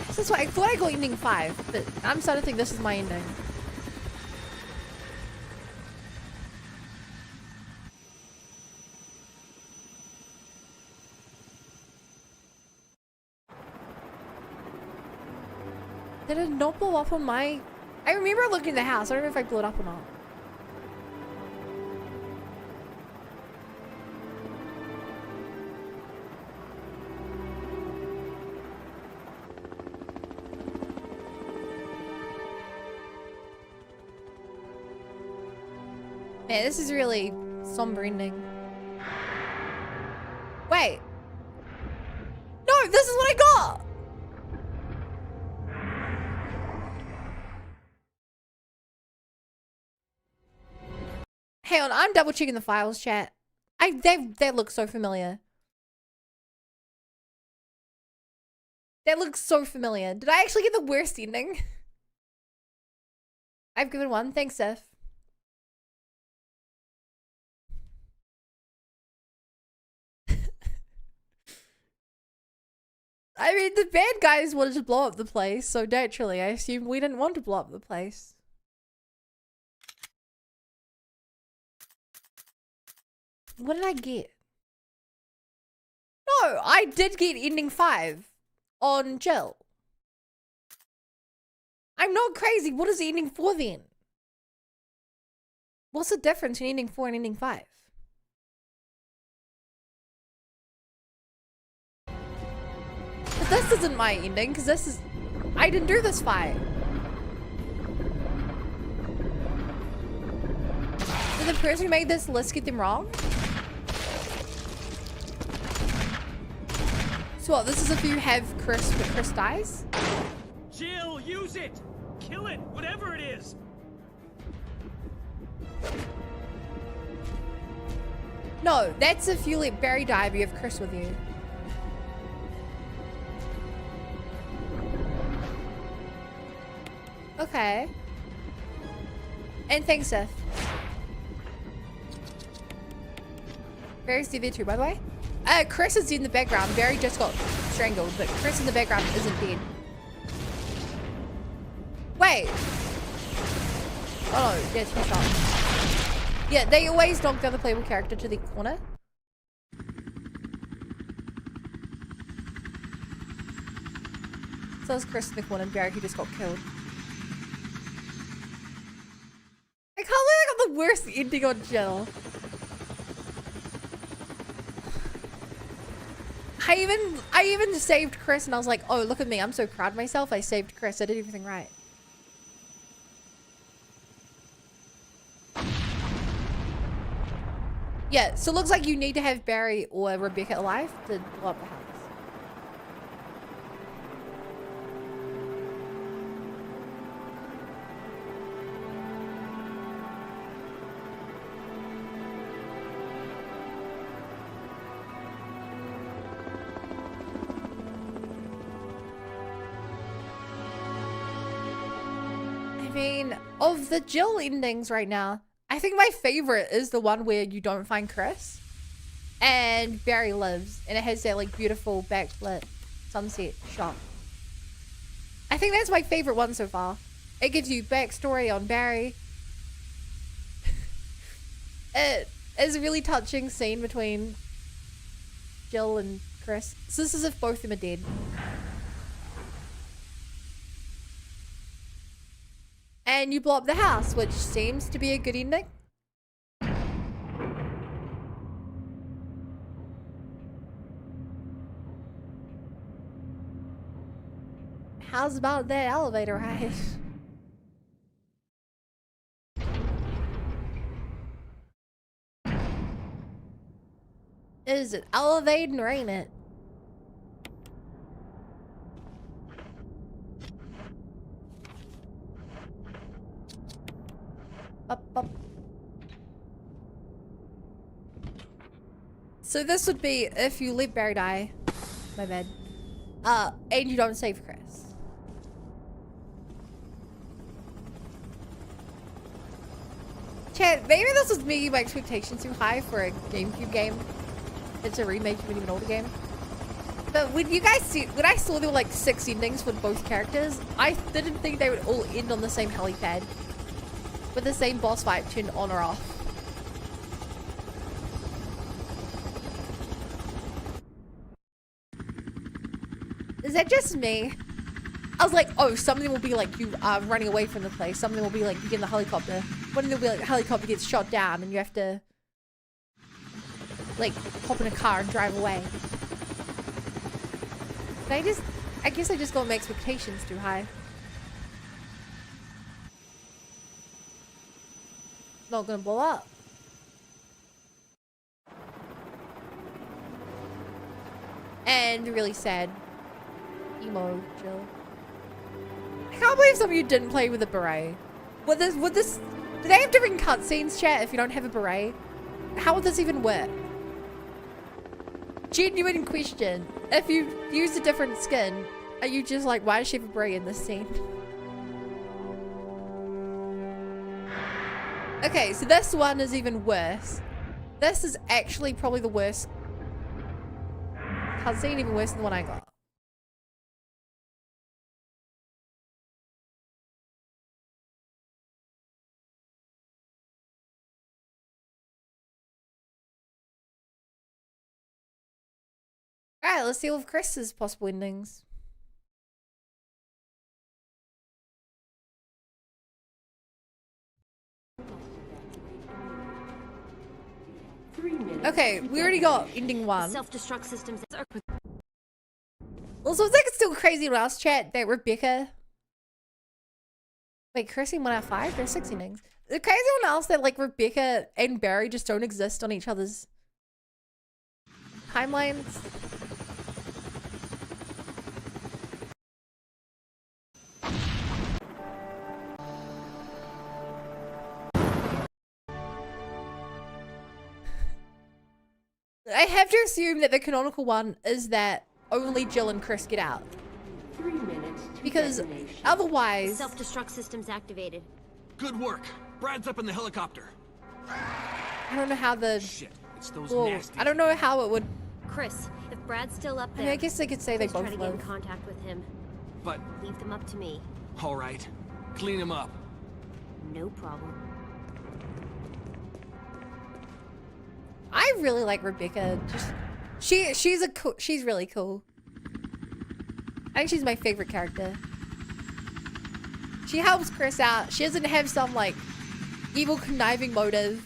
A: This is why I thought I got ending 5, but I'm starting to think this is my ending. Did it not blow up on my... I remember looking at the house. I don't know if I blew it up or not. Man, this is really somber ending. Wait. No, this is what I got! Hang on, I'm double checking the files, chat. They look so familiar. That looks so familiar. Did I actually get the worst ending? I've given 1. Thanks, Seth. I mean, the bad guys wanted to blow up the place, so naturally, I assume we didn't want to blow up the place. What did I get? No, I did get ending 5 on Jill. I'm not crazy. What is ending 4 then? What's the difference in ending 4 and ending 5? But this isn't my ending, because this is... I didn't do this fight. Did the person who made this list get them wrong? So what, this is if you have Chris, but Chris dies?
G: Jill, use it! Kill it, whatever it is.
A: No, that's if you let Barry die, but you have Chris with you. Okay. And thanks, Seth. Barry's dead too, by the way. Chris is in the background. Barry just got strangled, but Chris in the background isn't dead. Wait. Oh no, yes, he shot. Yeah, they always knock the other playable character to the corner. So it's Chris in the corner and Barry who just got killed. I can't believe I got the worst ending on Jill. I even saved Chris and I was like, oh, look at me. I'm so proud of myself. I saved Chris. I did everything right. Yeah, so it looks like you need to have Barry or Rebecca alive to blow up the house. I mean, of the Jill endings right now, I think my favorite is the one where you don't find Chris and Barry lives and it has that like beautiful backlit sunset shot. I think that's my favorite one so far. It gives you backstory on Barry. It is a really touching scene between Jill and Chris. So this is if both of them are dead. And you blow up the house, which seems to be a good ending. How's about that elevator ride? Is it elevating or ain't it? Up. So this would be if you let Barry die. My bad. And you don't save Chris. Chat, maybe this was making my expectations too high for a GameCube game. It's a remake of an even older game. But when you guys see, when I saw there were like 6 endings for both characters, I didn't think they would all end on the same helipad. With the same boss fight turned on or off. Is that just me? I was like, oh, some of them will be like you running away from the place. Some of them will be like you get in the helicopter. One of them will be like the helicopter gets shot down and you have to like hop in a car and drive away. But I guess I just got my expectations too high. Not gonna blow up. And really sad. Emo Jill. I can't believe some of you didn't play with a beret. Would this do they have different cutscenes, chat, if you don't have a beret? How would this even work? Genuine question. If you use a different skin, are you just like, why does she have a beret in this scene? Okay, so this one is even worse. This is actually probably the worst cutscene, even worse than the one I got. Alright, let's see all of Chris's possible endings. Okay, we already got ending 1.
E: Self-destruct systems are...
A: Also, it's like it's still crazy when I was chat that Rebecca... Wait, cursing 1 out of 5? There's 6 endings. The crazy one else that like Rebecca and Barry just don't exist on each other's timelines. I have to assume that the canonical one is that only Jill and Chris get out.
H: 3 minutes to
A: Because
H: detonation.
A: otherwise,
E: Self-destruct system's activated.
D: Good work. Brad's up in the helicopter.
A: I don't know how the...
D: Shit, it's those
A: Well,
D: nasty.
A: I don't know how it would...
E: Chris, if Brad's still up
A: I
E: there,
A: mean, I guess they could say they
E: please try
A: both
E: to get in
A: live.
E: contact with him.
D: But,
E: Leave them up to me.
D: all right. Clean him up.
E: No problem.
A: I really like Rebecca. Just she's really cool. I think she's my favorite character. She helps Chris out. She doesn't have some like evil conniving motive.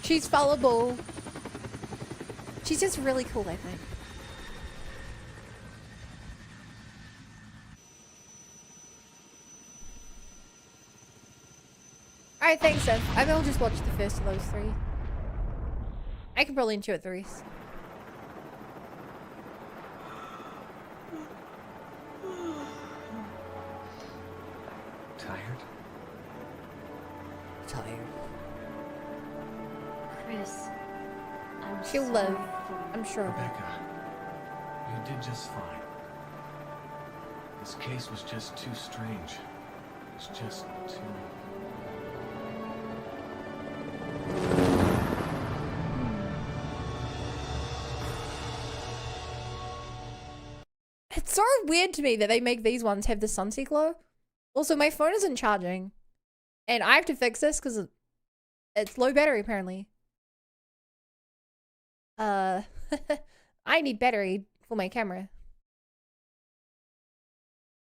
A: She's fallible. She's just really cool, I think. Alright, thanks, Seth. I will just watch the first of those 3. I can probably enjoy it the rest.
I: Tired?
A: Tired.
E: Chris, I'm
A: She'll
E: sorry
A: live,
E: for-
A: I'm sure.
I: Rebecca, you did just fine. This case was just too strange. It's just too...
A: It's so weird to me that they make these ones have the sunset glow. Also, my phone isn't charging. And I have to fix this because it's low battery, apparently. I need battery for my camera.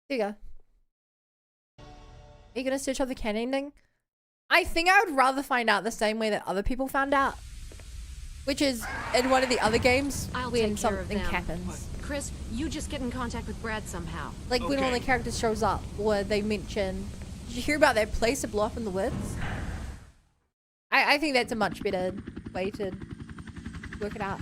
A: There you go. Are you gonna search up the canon ending? I think I would rather find out the same way that other people found out. Which is in one of the other games
C: I'll
A: when
C: take care of
A: something
C: them.
A: happens.
C: Chris, you just get in contact with Brad somehow.
A: Like when one of the
D: Okay.
A: characters shows up or they mention... Did you hear about that place to blow up in the woods? I think that's a much better way to work it out.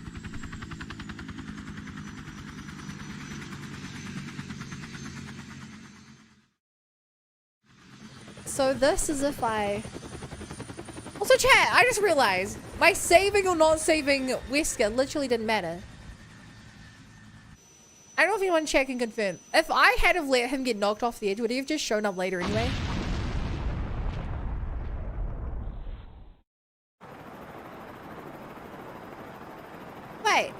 A: So this is if I... Also chat, I just realized my saving or not saving Wesker literally didn't matter. I don't know if anyone chat can confirm. If I had have let him get knocked off the edge, would he have just shown up later anyway? Wait.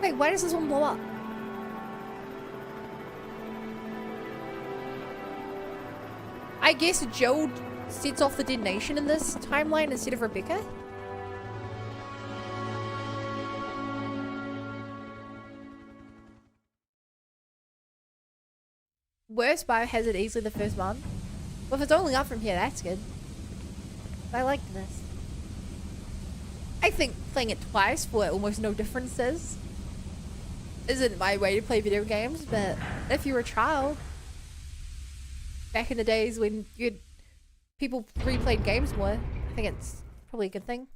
A: Wait, why does this one blow up? I guess Joe sets off the detonation in this timeline instead of Rebecca? Worst Biohazard easily the first one. Well, if it's only up from here, that's good. I liked this. I think playing it twice for almost no differences isn't my way to play video games, but if you were a child, back in the days when people replayed games more, I think it's probably a good thing.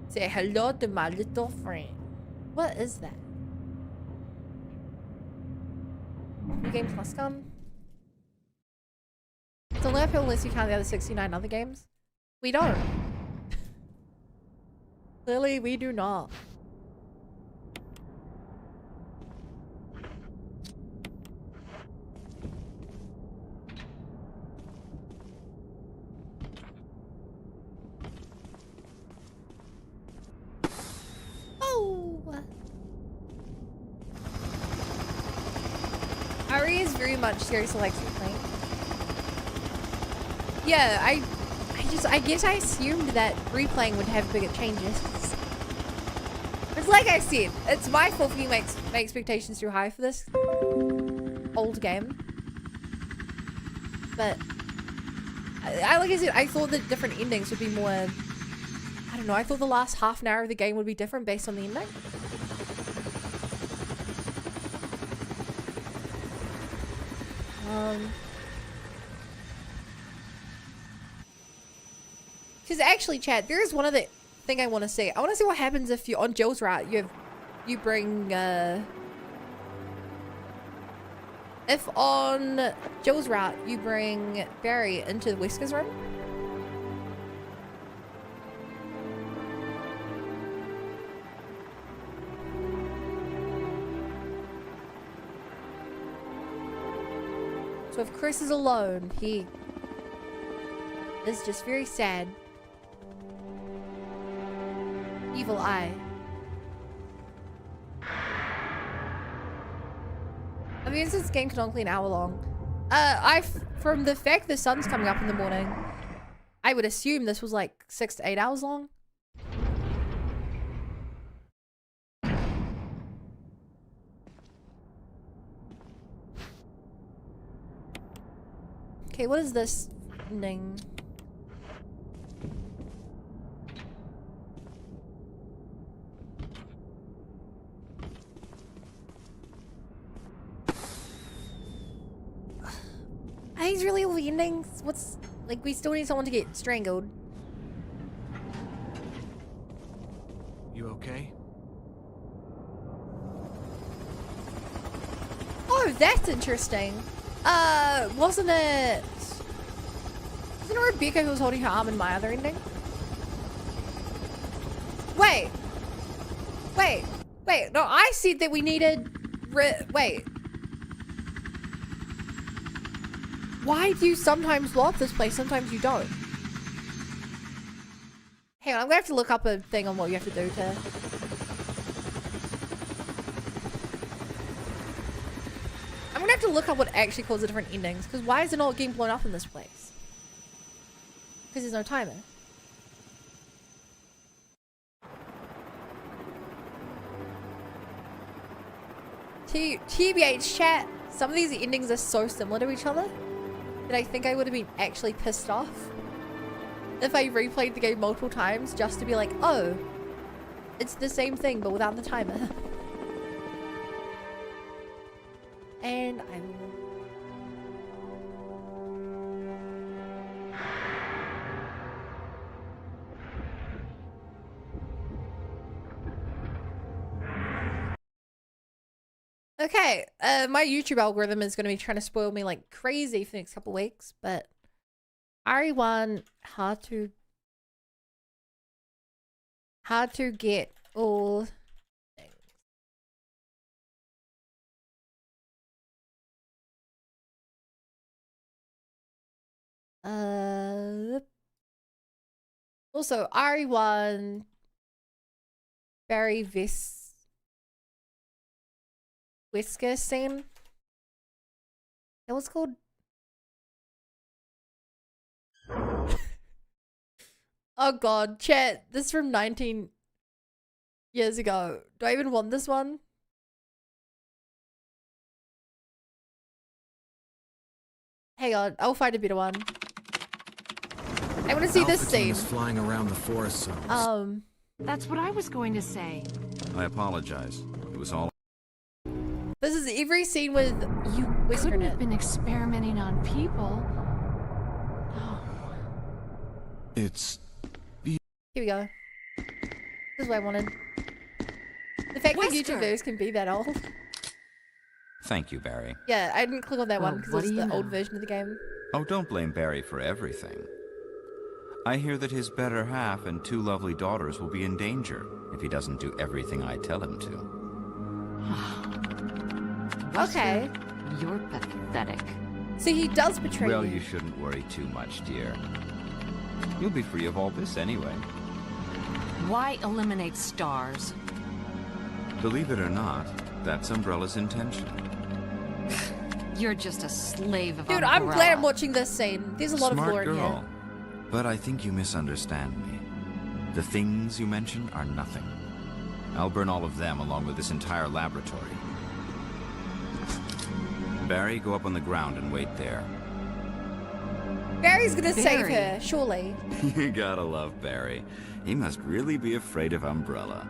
A: Say hello to my little friend. What is that? New games must come. It's only uphill unless you count the other 69 other games. We don't. Clearly, we do not. Oh! RE is very much seriously likes replaying. Yeah, I guess I assumed that replaying would have bigger changes. It's like I said, it's my fault for being my expectations too high for this old game. But like I said, I thought that different endings would be more, I don't know, I thought the last half an hour of the game would be different based on the ending. Because actually, chat, there is one other thing I want to see. I want to see what happens if you're on Jill's route. You bring If on Jill's route you bring Barry into Wesker's room. So if Chris is alone, he is just very sad. Evil eye. I mean, since this game canonically an hour long. From the fact the sun's coming up in the morning, I would assume this was like 6 to 8 hours long. Okay, what is this ending? Are these really all the endings? What's like we still need someone to get strangled.
D: You okay?
A: Oh, that's interesting. Wasn't it Rebecca who was holding her arm in my other ending? Wait. No, I said that we needed wait. Why do you sometimes blow up this place, sometimes you don't? Hang on, I'm gonna have to look up a thing on what you have to do to... I'm gonna have to look up what actually causes the different endings, because why is it not getting blown up in this place? Because there's no timer. TBH chat, some of these endings are so similar to each other that I think I would have been actually pissed off if I replayed the game multiple times just to be like, oh, it's the same thing but without the timer. And I will... Okay, my YouTube algorithm is going to be trying to spoil me like crazy for the next couple weeks, but RE1, hard to get all things. Also RE1, Barry Wesker scene. That was called. Oh god, chat. This is from 19 years ago. Do I even want this one? Hang on, I'll find a better one. I want to see this scene.
D: Is flying around the forest zones.
C: That's what I was going to say.
F: I apologize. It was all...
A: This is every scene with
C: You
A: Whisker
C: couldn't
A: in
C: have
A: it.
C: been experimenting on people. No.
F: It's...
A: Here we go. This is what I wanted. The fact that
C: Whisker!
A: YouTube videos can be that old.
F: Thank you, Barry.
A: Yeah, I didn't click on that
C: Well,
A: one because
C: what
A: it's
C: do
A: the
C: you
A: old
C: know?
A: version of the game.
F: Oh, don't blame Barry for everything. I hear that his better half and 2 lovely daughters will be in danger if he doesn't do everything I tell him to.
A: Okay.
C: You're pathetic.
A: So he does betray
F: Well,
A: you.
F: you shouldn't worry too much, dear. You'll be free of all this anyway.
C: Why eliminate stars?
F: Believe it or not, that's Umbrella's intention.
C: You're just a slave of
A: Dude, I'm glad I'm
C: Umbrella.
A: watching this scene. There's a lot
F: Smart
A: of lore in
F: girl.
A: here.
F: But I think you misunderstand me. The things you mentioned are nothing. I'll burn all of them along with this entire laboratory. Barry, go up on the ground and wait there.
A: Barry's gonna save
C: Barry.
A: her, surely.
F: You gotta love Barry. He must really be afraid of Umbrella.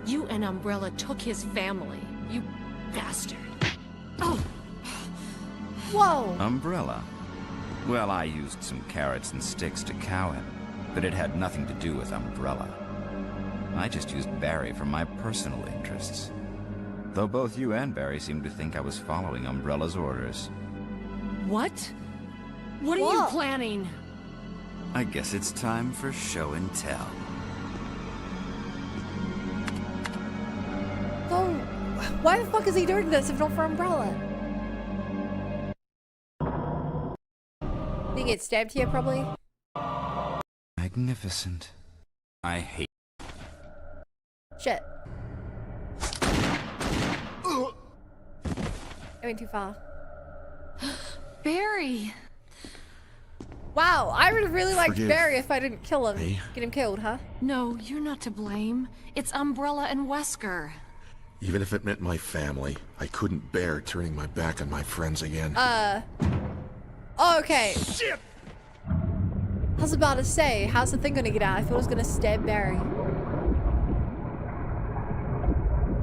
C: You and Umbrella took his family. You bastard. Oh,
A: Whoa.
F: Umbrella? Well, I used some carrots and sticks to cow him, but it had nothing to do with Umbrella. I just used Barry for my personal interests. Though both you and Barry seem to think I was following Umbrella's orders.
C: What? What are you planning?
F: I guess it's time for show and tell.
A: So, why the fuck is he doing this if not for Umbrella? Did he get stabbed here, probably?
F: Magnificent. I hate.
A: Shit. I went too far.
C: Barry!
A: Wow, I would have really liked
I: Forgive
A: Barry if I didn't kill him.
I: me.
A: Get him killed, huh?
C: No, you're not to blame. It's Umbrella and Wesker.
I: Even if it meant my family, I couldn't bear turning my back on my friends again.
A: Oh, okay.
I: Shit!
A: I was about to say, how's the thing gonna get out? I thought it was gonna stab Barry.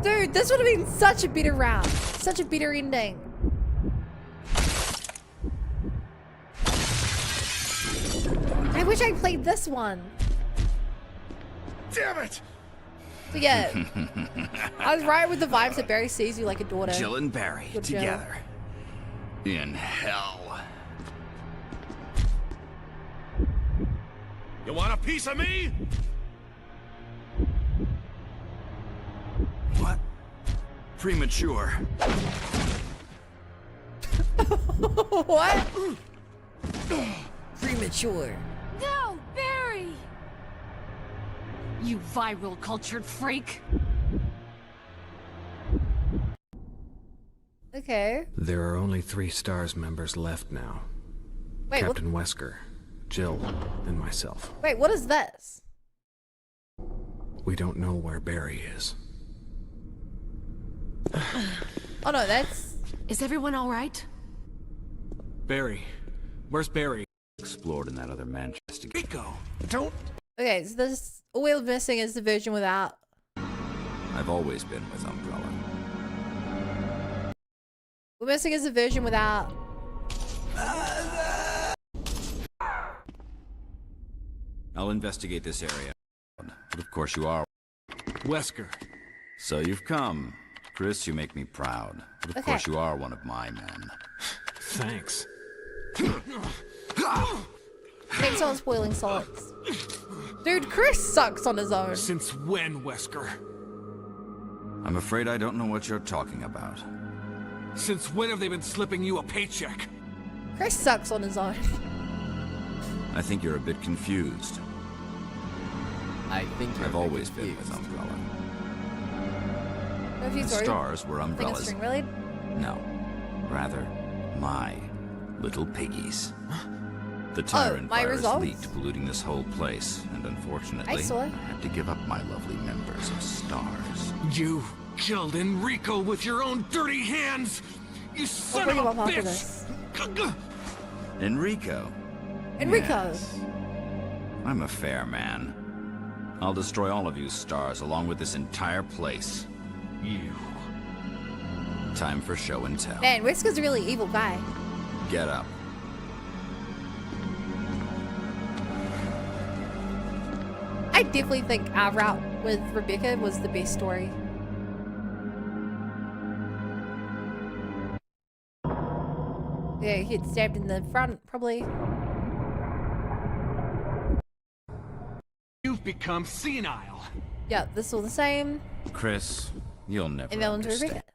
A: Dude, this would have been such a bitter round. Such a bitter ending. I wish I played this one.
I: Damn it!
A: So yeah, I was right with the vibes that Barry sees you like a daughter.
F: Jill and Barry
A: Good Jill.
F: together. In hell.
I: You want a piece of me?
F: What? Premature.
A: What? Premature.
C: No, Barry! You viral cultured freak!
A: Okay.
D: There are only 3 STARS members left now.
A: Wait,
D: Captain Wesker, Jill, and myself.
A: wait, what is this?
D: We don't know where Barry is.
A: Oh no, that's...
C: Is everyone alright?
D: Barry. Where's Barry?
F: Explored in that other Manchester.
D: Rico! Don't...
A: Okay, so this... All we're missing is the version without...
F: I've always been with Umbrella.
A: We're missing is the version without...
F: I'll investigate this area. But of course you are.
D: Wesker.
F: So you've come. Chris, you make me proud. But of
A: Okay.
F: course you are one of my men.
D: Thanks.
A: Thanks on spoiling solids. Dude, Chris sucks on his own.
D: Since when, Wesker?
F: I'm afraid I don't know what you're talking about.
D: Since when have they been slipping you a paycheck?
A: Chris sucks on his own.
F: I think you're a bit confused.
B: I think you're
F: I've always been
B: confused.
F: with Umbrella.
A: No, if you
F: The
A: sorry.
F: stars were
A: Thing of
F: Umbrella's.
A: string related?
F: No. Rather, my little piggies. The tyrant
A: my
F: virus
A: results?
F: leaked, polluting this whole place, and unfortunately,
A: I saw it.
F: had to give up my lovely members of stars.
D: You killed Enrico with your own dirty hands! You
A: We'll
D: son
A: bring him
D: of
A: up
D: a
A: after
D: bitch!
A: this.
F: Enrico.
A: Enrico!
F: Yes. I'm a fair man. I'll destroy all of you stars along with this entire place.
D: You.
F: Time for show and tell.
A: Man, Wesker's a really evil guy.
F: Get up.
A: I definitely think our route with Rebecca was the best story. Yeah, he'd stabbed in the front, probably.
D: You've become senile.
A: Yeah, this is all the same.
F: Chris, you'll never
A: And that one's
F: understand.
A: Rebecca.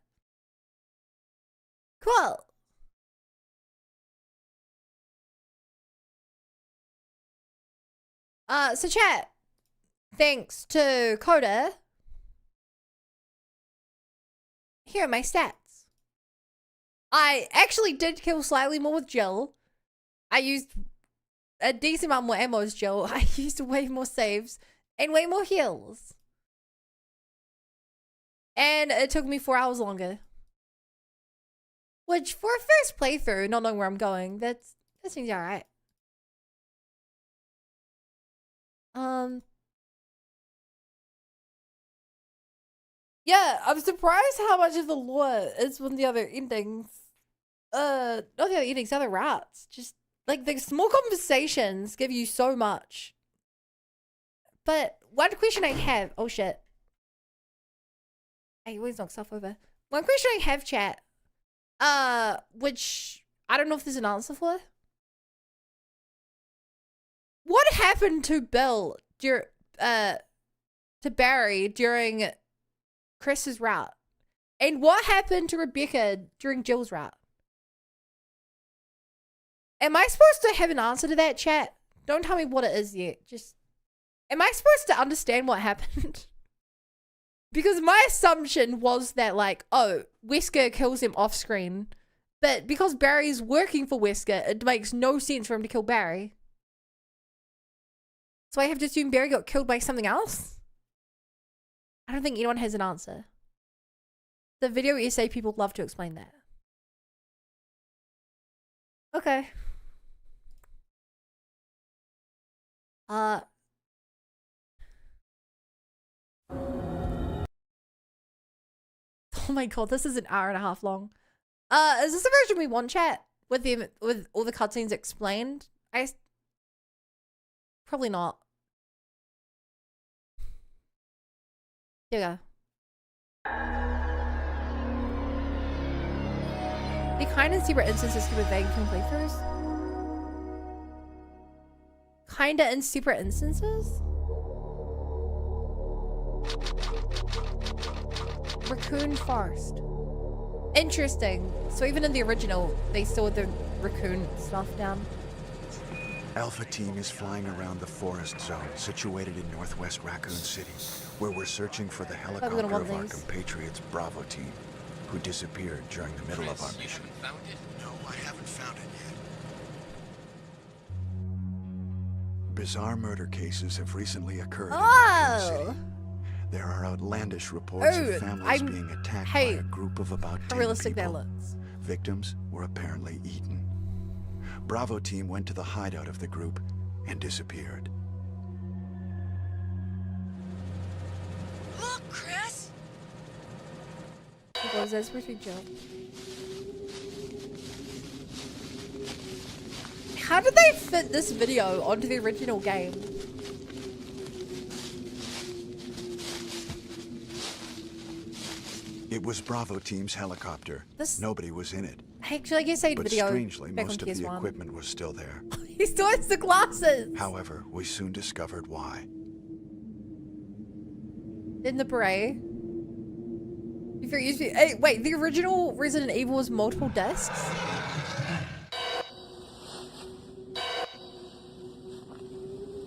A: Cool. So chat. Thanks to Coda. Here are my stats. I actually did kill slightly more with Jill. I used a decent amount more ammo as Jill. I used way more saves and way more heals. And it took me 4 hours longer. Which, for a first playthrough, not knowing where I'm going, that seems alright. Yeah, I'm surprised how much of the lore is from the other endings. Not the other endings, the other routes. Just, like, the small conversations give you so much. But one question I have... Oh, shit. I always knock stuff over. One question I have, chat, which I don't know if there's an answer for. What happened to Bill to Barry during Chris's route? And what happened to Rebecca during Jill's route? Am I supposed to have an answer to that, chat? Don't tell me what it is yet. Just, am I supposed to understand what happened? Because my assumption was that, like, oh, Wesker kills him off screen. But because Barry's working for Wesker, it makes no sense for him to kill Barry. So I have to assume Barry got killed by something else? I don't think anyone has an answer. The video essay people love to explain that. Okay. Oh my god, this is an hour and a half long. Is this the version we want, chat? With all the cutscenes explained? Probably not. Here we go. The kind and secret instances can be vague from playthroughs. Kinda in separate instances? Raccoon Forest. Interesting. So even in the original, they still had the raccoon stuff down.
J: Alpha Team is flying around the forest zone situated in northwest Raccoon City, where we're searching for the helicopter of our compatriots Bravo Team, who disappeared during the middle of our mission. No, I haven't found it yet. Bizarre murder cases have recently occurred in Raccoon City. There are outlandish reports of families being attacked by a group of about 10 people. Victims were apparently eaten. Bravo Team went to the hideout of the group and disappeared.
C: Look, Chris!
A: Was that supposed to be Jill? How did they fit this video onto the original game?
J: It was Bravo Team's helicopter. Nobody was in it.
A: Actually, I guess I had video.
J: But strangely,
A: back
J: most
A: on
J: of the
A: PS1.
J: equipment was still there.
A: He still has the glasses.
J: However, we soon discovered why.
A: In the beret. If you're used to, hey, wait, the original Resident Evil was multiple discs?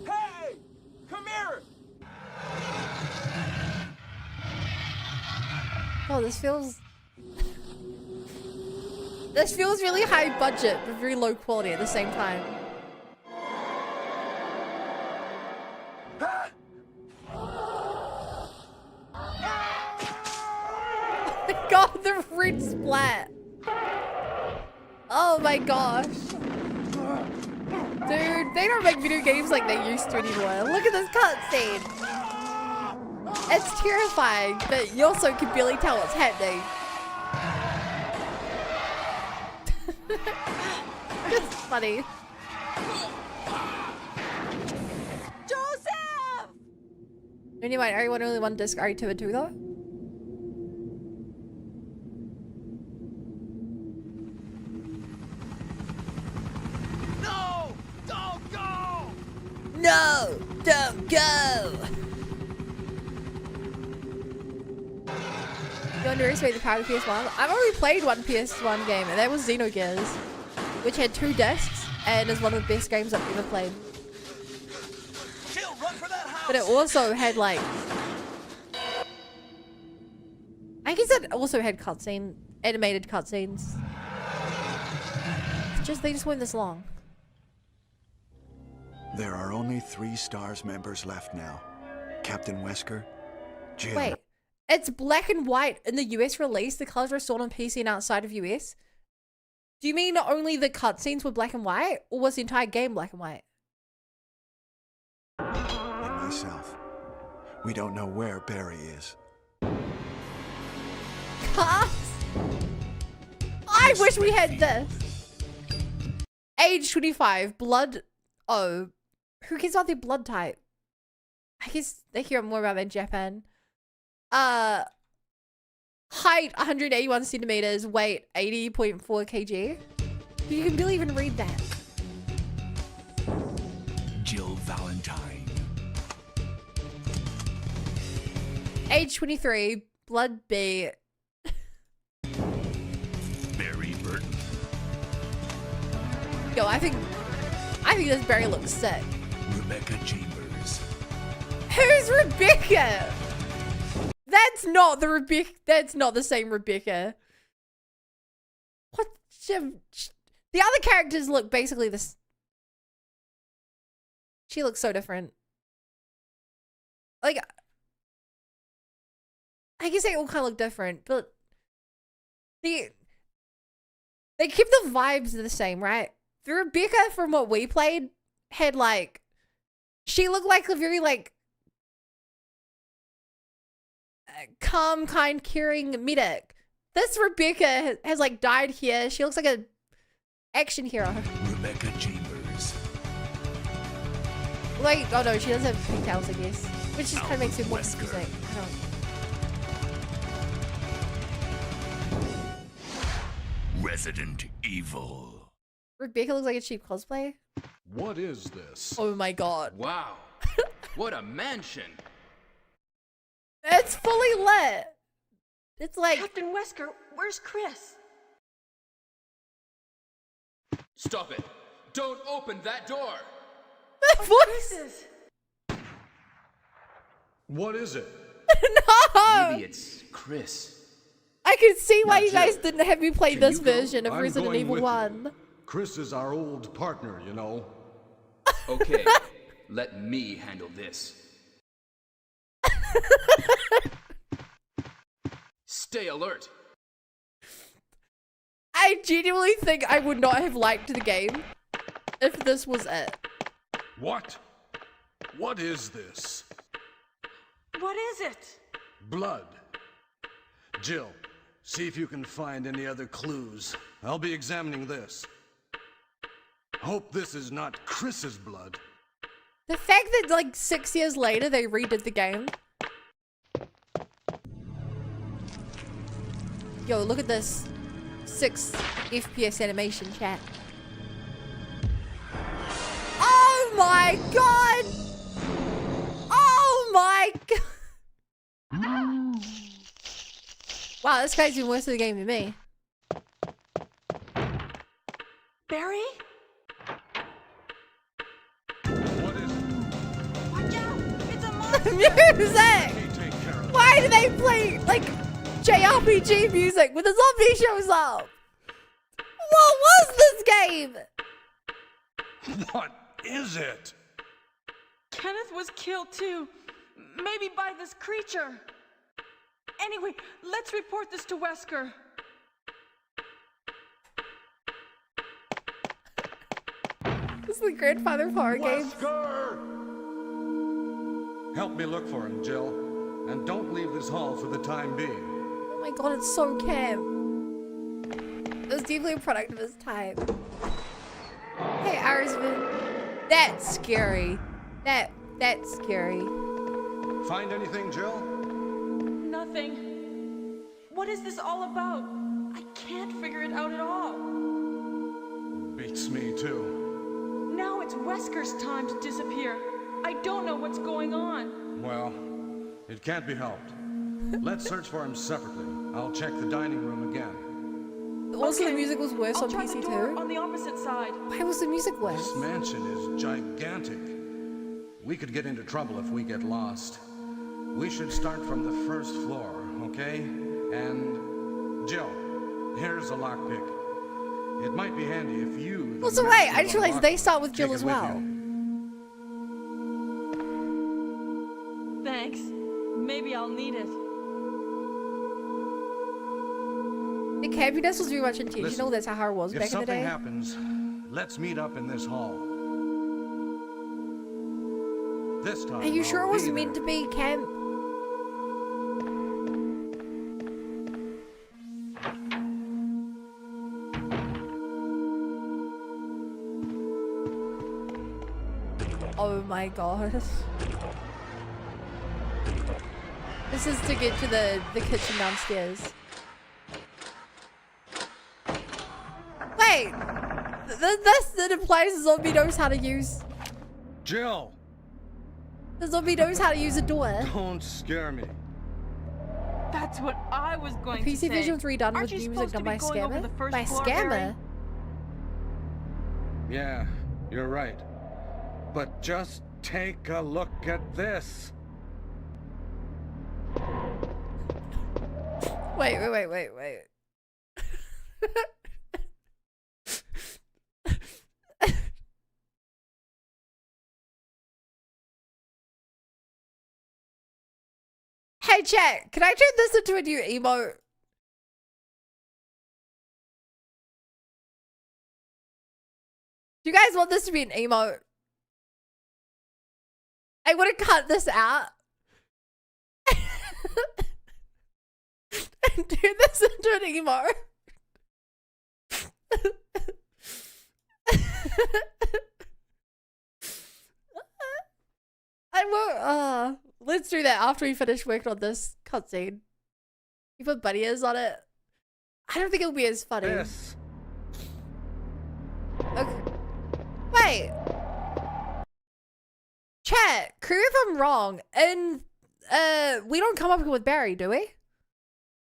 G: Hey! Come here!
A: Oh, this feels... This feels really high budget, but very low quality at the same time. Oh my god, the red splat! Oh my gosh. Dude, they don't make video games like they used to anymore. Look at this cutscene! It's terrifying, but you also can barely tell what's happening. It's funny.
C: Joseph!
A: Anyway, RE1 only one disc, RE2 and 2 though?
G: No! Don't go!
A: No! Don't go! You underestimate the power of PS1? I've already played one PS1 game, and that was Xenogears, which had 2 discs, and is one of the best games I've ever played.
G: Jill, run for that house!
A: But it also had, like... I guess it also had animated cutscenes. They just weren't this long.
J: There are only 3 STARS members left now. Captain Wesker, Jill...
A: Wait. It's black and white in the US release. The colors were stored on PC and outside of US. Do you mean only the cutscenes were black and white? Or was the entire game black and white?
J: And myself. We don't know where Barry is.
A: I wish we had this. Age 25. Blood O. Who cares about their blood type? I guess they care more about that in Japan. Height 181 centimeters, weight 80.4 kg. You can barely even read that.
K: Jill Valentine.
A: Age 23, blood B.
K: Barry Burton.
A: Yo, I think this Barry looks sick.
K: Rebecca Chambers.
A: Who's Rebecca? That's not the Rebecca. That's not the same Rebecca. What? The other characters look basically this. She looks so different. Like, I guess they all kind of look different, but they keep the vibes the same, right? The Rebecca from what we played had like, she looked like a very like calm, kind, caring medic. This Rebecca has like died here. She looks like a action hero.
K: Rebecca Chambers.
A: Like, oh no, she does have pigtails, I guess, which just kind of makes it more confusing. I don't.
K: Resident Evil.
A: Rebecca looks like a cheap cosplay.
L: What is this?
A: Oh my god.
B: Wow. What a mansion.
A: It's fully lit. It's like
C: Captain Wesker, where's Chris?
B: Stop it. Don't open that door.
A: the voices.
L: What is it?
A: No.
B: Maybe it's Chris.
A: I can see why
L: Now,
A: you guys
L: Jill,
A: didn't have me play
L: can
A: this
L: you go?
A: version of
L: I'm
A: Resident
L: going
A: Evil
L: with you.
A: 1.
L: Chris is our old partner, you know.
B: Okay, let me handle this. Stay alert.
A: I genuinely think I would not have liked the game if this was it.
L: What? What is this?
C: What is it?
L: Blood. Jill, see if you can find any other clues. I'll be examining this. Hope this is not Chris's blood.
A: The fact that like 6 years later they redid the game. Yo, look at this 6 FPS animation, chat. Oh my god! Oh my god! Wow, this guy's been worse at the game than me.
C: Barry?
L: What is it?
C: Watch out! It's a monster!
A: Music!
L: Let me take care of it.
A: Why do they play like JRPG music when the zombie shows up? What was this game?
L: What is it?
C: Kenneth was killed too. Maybe by this creature. Anyway, let's report this to Wesker.
A: This is the grandfather of horror games.
L: Wesker! Help me look for him, Jill. And don't leave this hall for the time being.
A: Oh my god, it's so camp. It was deeply a product of his time. Hey, Arsman. That's scary. That's scary.
L: Find anything, Jill?
C: Nothing. What is this all about? I can't figure it out at all.
L: Beats me too.
C: Now it's Wesker's time to disappear. I don't know what's going on.
L: Well, it can't be helped. Let's search for him separately. I'll check the dining room again.
A: Also,
C: Okay.
A: the music was worse
C: I'll
A: on
C: try the
A: PC
C: door
A: too.
C: on the opposite side.
A: Why was the music worse?
L: This mansion is gigantic. We could get into trouble if we get lost. We should start from the first floor, okay? And Jill, here's a lockpick. It might be handy if you.
A: Well, so wait, I just realized they start with Jill as well.
C: Thanks. Maybe I'll need it.
A: The campiness was very much intentional.
L: Listen,
A: That's how horror was
L: If
A: back in the
L: something
A: day.
L: happens, let's meet up in this hall. This time.
A: Are you
L: I'll
A: sure it was
L: be
A: meant
L: there.
A: to be camp? Oh my gosh. This is to get to the kitchen downstairs. Wait! That implies the zombie knows how to use...
L: Jill!
A: The zombie knows how to use a door.
L: Don't scare me.
C: That's what I was going
A: The
C: to say.
A: PC Vision's redone
C: Aren't
A: with
C: you
A: music
C: supposed
A: done
C: to
A: by
C: be going over
A: Scammer?
C: the first
A: By
C: floor,
A: Scammer?
C: Barry?
L: Yeah, you're right. But just take a look at this.
A: Wait. Hey chat, can I turn this into a new emote? Do you guys want this to be an emote? I want to cut this out. And turn this into an emote. I won't, let's do that after we finish working on this cutscene. You put bunny ears on it. I don't think it'll be as funny.
L: Yes.
A: Okay. Wait. Chat, correct me if I'm wrong. And we don't come up here with Barry, do we?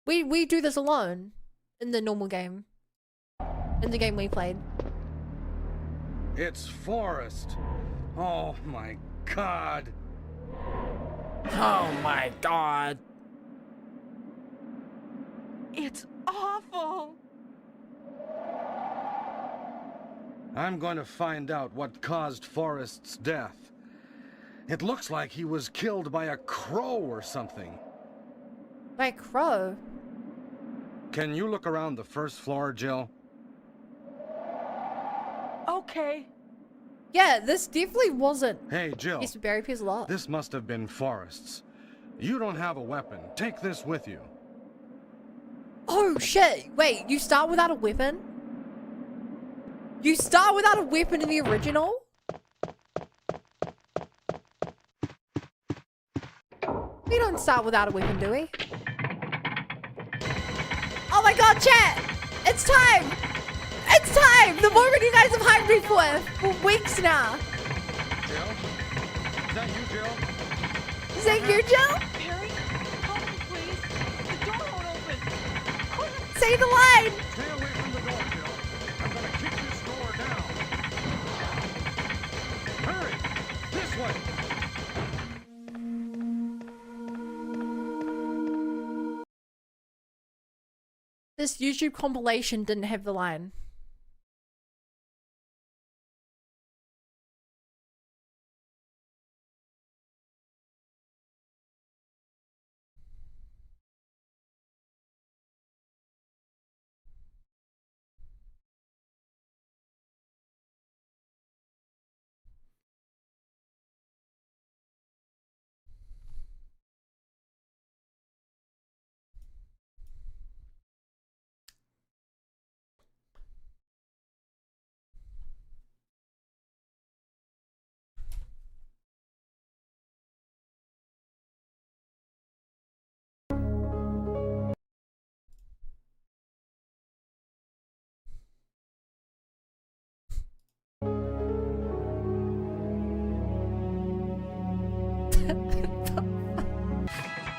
A: We do this alone in the normal game. In the game we played.
L: It's Forrest. Oh my God.
D: Oh my God.
C: It's awful.
L: I'm going to find out what caused Forrest's death. It looks like he was killed by a crow or something.
A: By a crow?
L: Can you look around the first floor, Jill?
C: Okay.
A: Yeah, this definitely wasn't.
L: Hey, Jill.
A: Used to Barry Pierce a lot.
L: This must have been Forrest's. You don't have a weapon. Take this with you.
A: Oh shit! Wait, you start without a weapon? You start without a weapon in the original? We don't start without a weapon, do we? Oh my god, chat! It's time! It's time! The moment you guys have hyped me for weeks now.
L: Jill? Is that you, Jill?
A: Is that you, Jill?
C: Barry, help me, please. The door won't open. Quick!
A: Say the line!
L: Stay away from the door, Jill. I'm gonna kick this door down. Hurry! This way!
A: This YouTube compilation didn't have the line.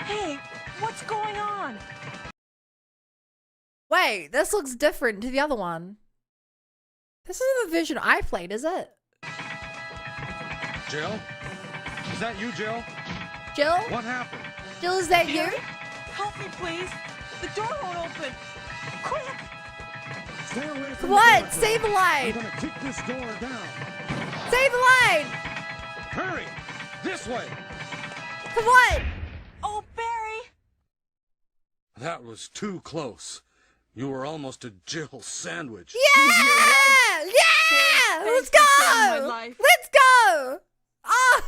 C: Hey, what's going on?
A: Wait, this looks different to the other one. This isn't the version I played, is it?
L: Jill? Is that you, Jill?
A: Jill?
L: What happened?
A: Jill, is that you?
C: Barry, help me, please. The door won't open. Quick!
L: Stay away from
A: Come
L: the
A: on,
L: door,
A: say
L: Jill.
A: the
L: I'm
A: line!
L: gonna kick this door down.
A: Say the line!
L: Hurry! This way!
A: Come on!
C: Oh, Barry!
L: That was too close. You were almost a Jill sandwich.
A: Yeah! Yeah!
C: Barry,
A: Let's
C: thanks for saving my
A: go!
C: life.
A: Let's go! Ah!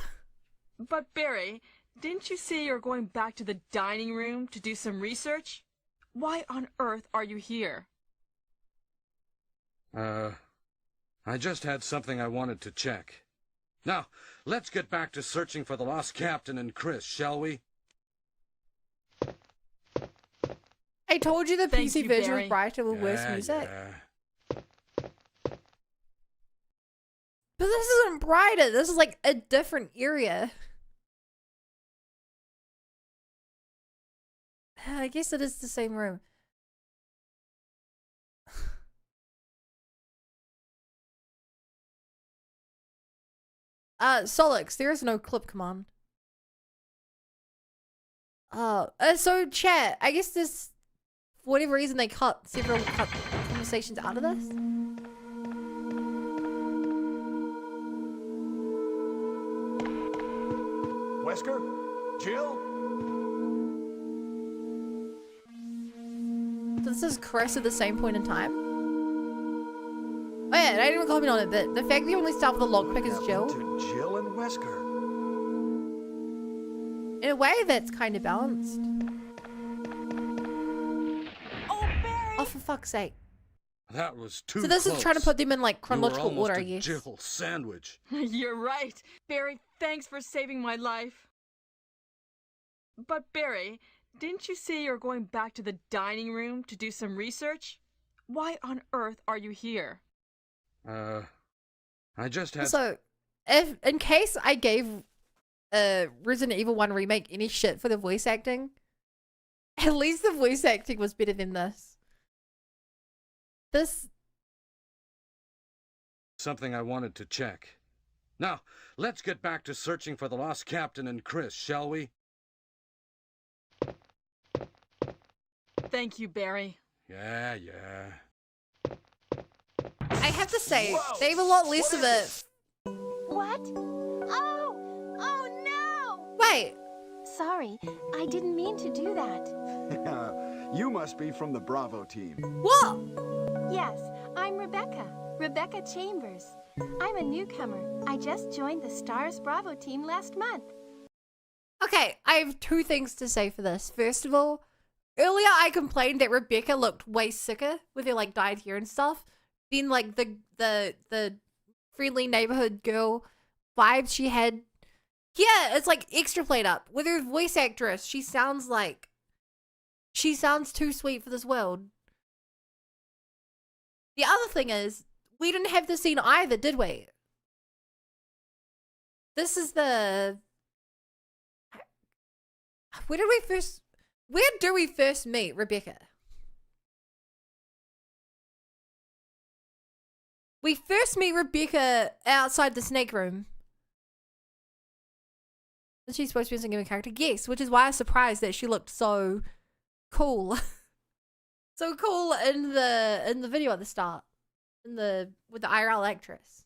C: But Barry, didn't you say you're going back to the dining room to do some research? Why on earth are you here?
L: I just had something I wanted to check. Now, let's get back to searching for the lost captain and Chris, shall we?
A: I told you the
C: Thank
A: PC
C: you,
A: version
C: Barry.
A: was brighter with worse
L: Yeah,
A: music.
L: yeah.
A: brighter. This is like a different area. I guess it is the same room. Solix, there is no clip command. So chat, I guess this, for whatever reason, they cut several conversations out of this.
I: Wesker? Jill?
A: So this is Chris at the same point in time. Oh yeah, I didn't even comment on it, but the fact that you only start with a lockpick is Jill.
J: To Jill and Wesker.
A: In a way, that's kind of balanced.
C: Oh, Barry!
A: Oh, for fuck's sake.
L: That was too
A: So this
L: close.
A: is trying to put them in like
L: You were
A: chronological
L: almost
A: order, I
L: a
A: guess.
L: Jill sandwich.
C: You're right. Barry, thanks for saving my life. But Barry, didn't you say you're going back to the dining room to do some research? Why on earth are you here?
L: I just had...
A: So, if in case I gave Resident Evil 1 Remake any shit for the voice acting, at least the voice acting was better than this.
L: Something I wanted to check. Now, let's get back to searching for the lost captain and Chris, shall we?
C: Thank you, Barry.
L: Yeah.
A: I have to say, they have a lot less of it.
M: What? Oh no!
A: Wait.
M: Sorry, I didn't mean to do that.
J: You must be from the Bravo team.
A: What?
M: Yes, I'm Rebecca. Rebecca Chambers. I'm a newcomer. I just joined the Stars Bravo team last month.
A: Okay, I have two things to say for this. First of all, earlier I complained that Rebecca looked way sicker with her like dyed hair and stuff. Then like the friendly neighborhood girl vibe she had. Yeah, it's like extra played up. With her voice actress, she sounds too sweet for this world. The other thing is, we didn't have the scene either, did we? This is the... Where do we first meet Rebecca? We first meet Rebecca outside the snake room. Is she supposed to be a single character? Yes, which is why I was surprised that she looked so cool. So cool in the video at the start. With the IRL actress.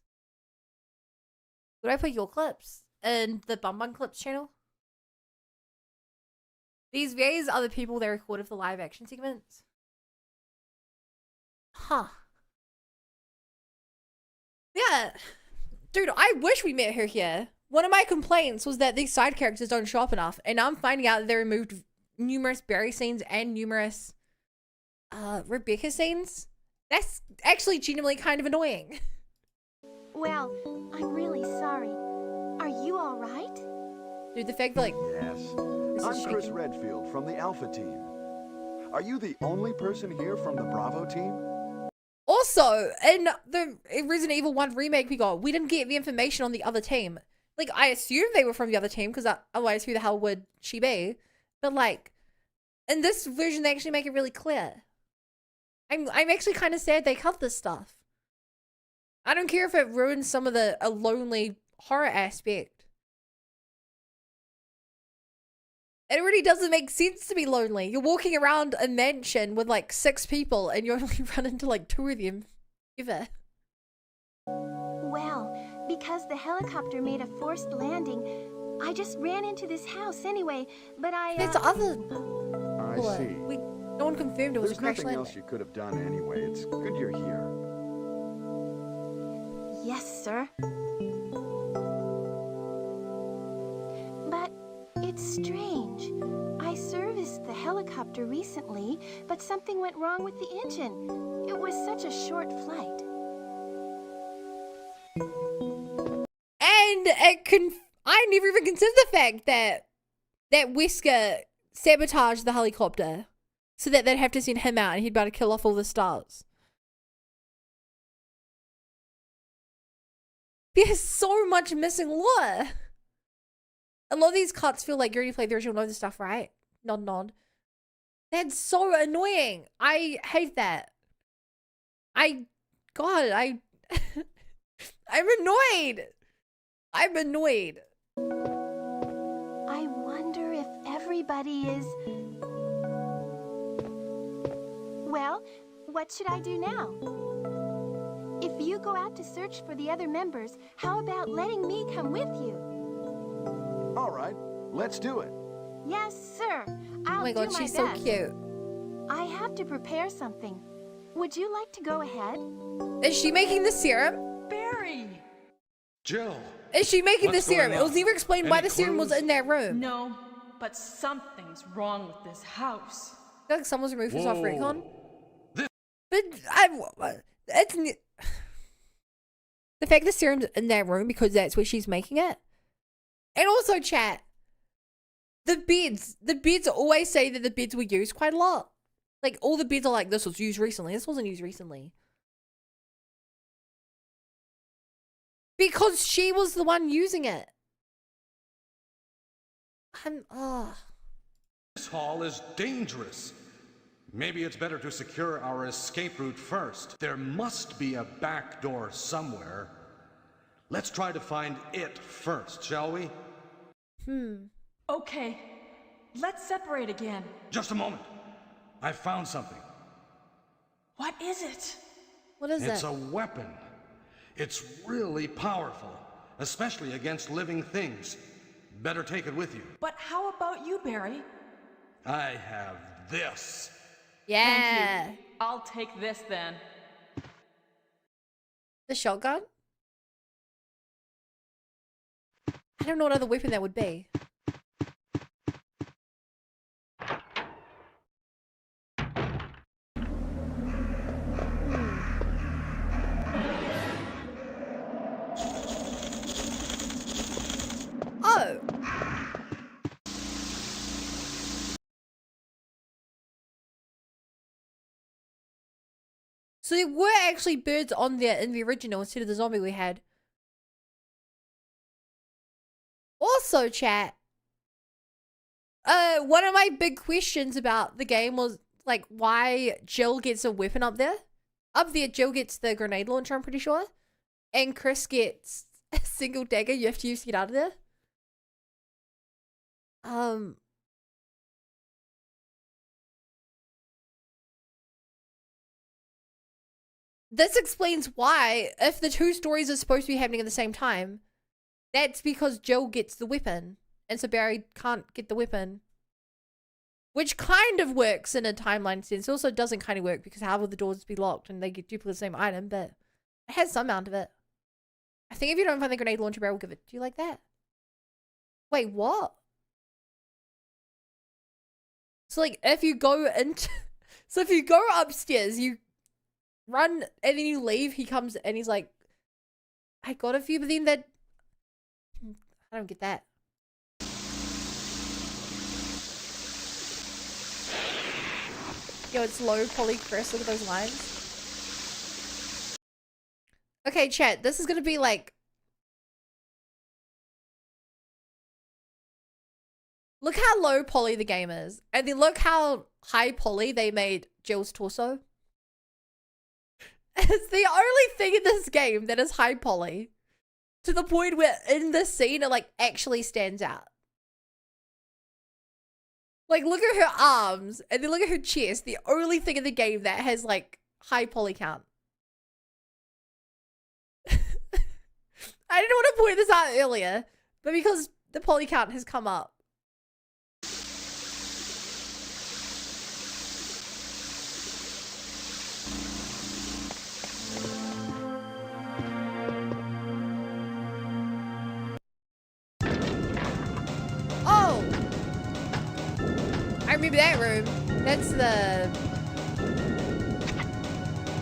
A: Would I put your clips in the Bum Bum Clips channel? These various other people they recorded for the live action segments. Huh. Yeah. Dude, I wish we met her here. One of my complaints was that these side characters don't show up enough, and now I'm finding out that they removed numerous Barry scenes and numerous Rebecca scenes. That's actually genuinely kind of annoying.
M: Well, I'm really sorry. Are you all right?
A: Dude, the fact that, like...
J: Yes. I'm
A: shaking.
J: Chris Redfield from the Alpha team. Are you the only person here from the Bravo team?
A: Also, in the Resident Evil 1 remake we didn't get the information on the other team. Like, I assumed they were from the other team, because otherwise who the hell would she be? But, like, in this version, they actually make it really clear. I'm actually kind of sad they cut this stuff. I don't care if it ruins some of a lonely horror aspect. It really doesn't make sense to be lonely. You're walking around a mansion with like 6 people and you only run into like 2 of them ever.
M: Well, because the helicopter made a forced landing, I just ran into this house anyway, but
A: That's other...
J: I see.
A: No one confirmed it was
J: There's
A: a crash
J: nothing
A: landing.
J: else you could have done anyway. It's good you're here.
M: Yes, sir. But it's strange. I serviced the helicopter recently, but something went wrong with the engine. It was such a short flight.
A: And I never even considered the fact that Wesker sabotaged the helicopter so that they'd have to send him out and he'd be able to kill off all the stars. There's so much missing lore. A lot of these cuts feel like you already played the original, know this stuff, right? Nod, nod. That's so annoying. I hate that. God, I'm annoyed. I'm annoyed.
M: I wonder if everybody is... Well, what should I do now? If you go out to search for the other members, how about letting me come with you?
J: All right, let's do it.
M: Yes, sir. I'll
A: Oh my God,
M: do
A: she's
M: my
A: so
M: best.
A: cute.
M: I have to prepare something. Would you like to go ahead?
A: Is she making the serum?
C: Barry!
L: Jill!
A: Is she making the
L: What's
A: serum?
L: going
A: It was
L: on?
A: never explained
L: Any
A: why the serum was
L: clues?
A: in that room.
C: No, but something's wrong with this house.
A: I feel like someone's removed this off
L: Whoa.
A: recon.
L: This-
A: But the fact the serum's in that room because that's where she's making it. And also, chat, the beds always say that the beds were used quite a lot. Like, all the beds are like, this was used recently. This wasn't used recently. Because she was the one using it.
L: This hall is dangerous. Maybe it's better to secure our escape route first. There must be a back door somewhere. Let's try to find it first, shall we?
C: Okay, let's separate again.
L: Just a moment. I found something.
C: What is it?
A: What is
L: It's
A: it?
L: a weapon. It's really powerful, especially against living things. Better take it with you.
C: But how about you, Barry?
L: I have this.
A: Yeah.
C: Thank you. I'll take this then.
A: The shotgun? I don't know what other weapon that would be. Oh. So there were actually birds on there in the original instead of the zombie we had. Also, chat, one of my big questions about the game was like why Jill gets a weapon up there. Up there, Jill gets the grenade launcher, I'm pretty sure. And Chris gets a single dagger you have to use to get out of there. This explains why, if the two stories are supposed to be happening at the same time, that's because Jill gets the weapon. And so Barry can't get the weapon. Which kind of works in a timeline sense. It also doesn't kind of work because how would the doors be locked and they get duplicate the same item, but it has some amount of it. I think if you don't find the grenade launcher, Barry will give it. Do you like that? Wait, what? So like if you go into so if you go upstairs, you run and then you leave, he comes and he's like, I got a few, but then that I don't get that. Yo, it's low poly Chris, look at those lines. Okay, chat, this is gonna be like, look how low poly the game is. And then look how high poly they made Jill's torso. It's the only thing in this game that is high poly. To the point where in this scene, it like actually stands out. Like, look at her arms and then look at her chest. The only thing in the game that has like high poly count. I didn't want to point this out earlier, but because the poly count has come up. Oh! I remember that room. That's the...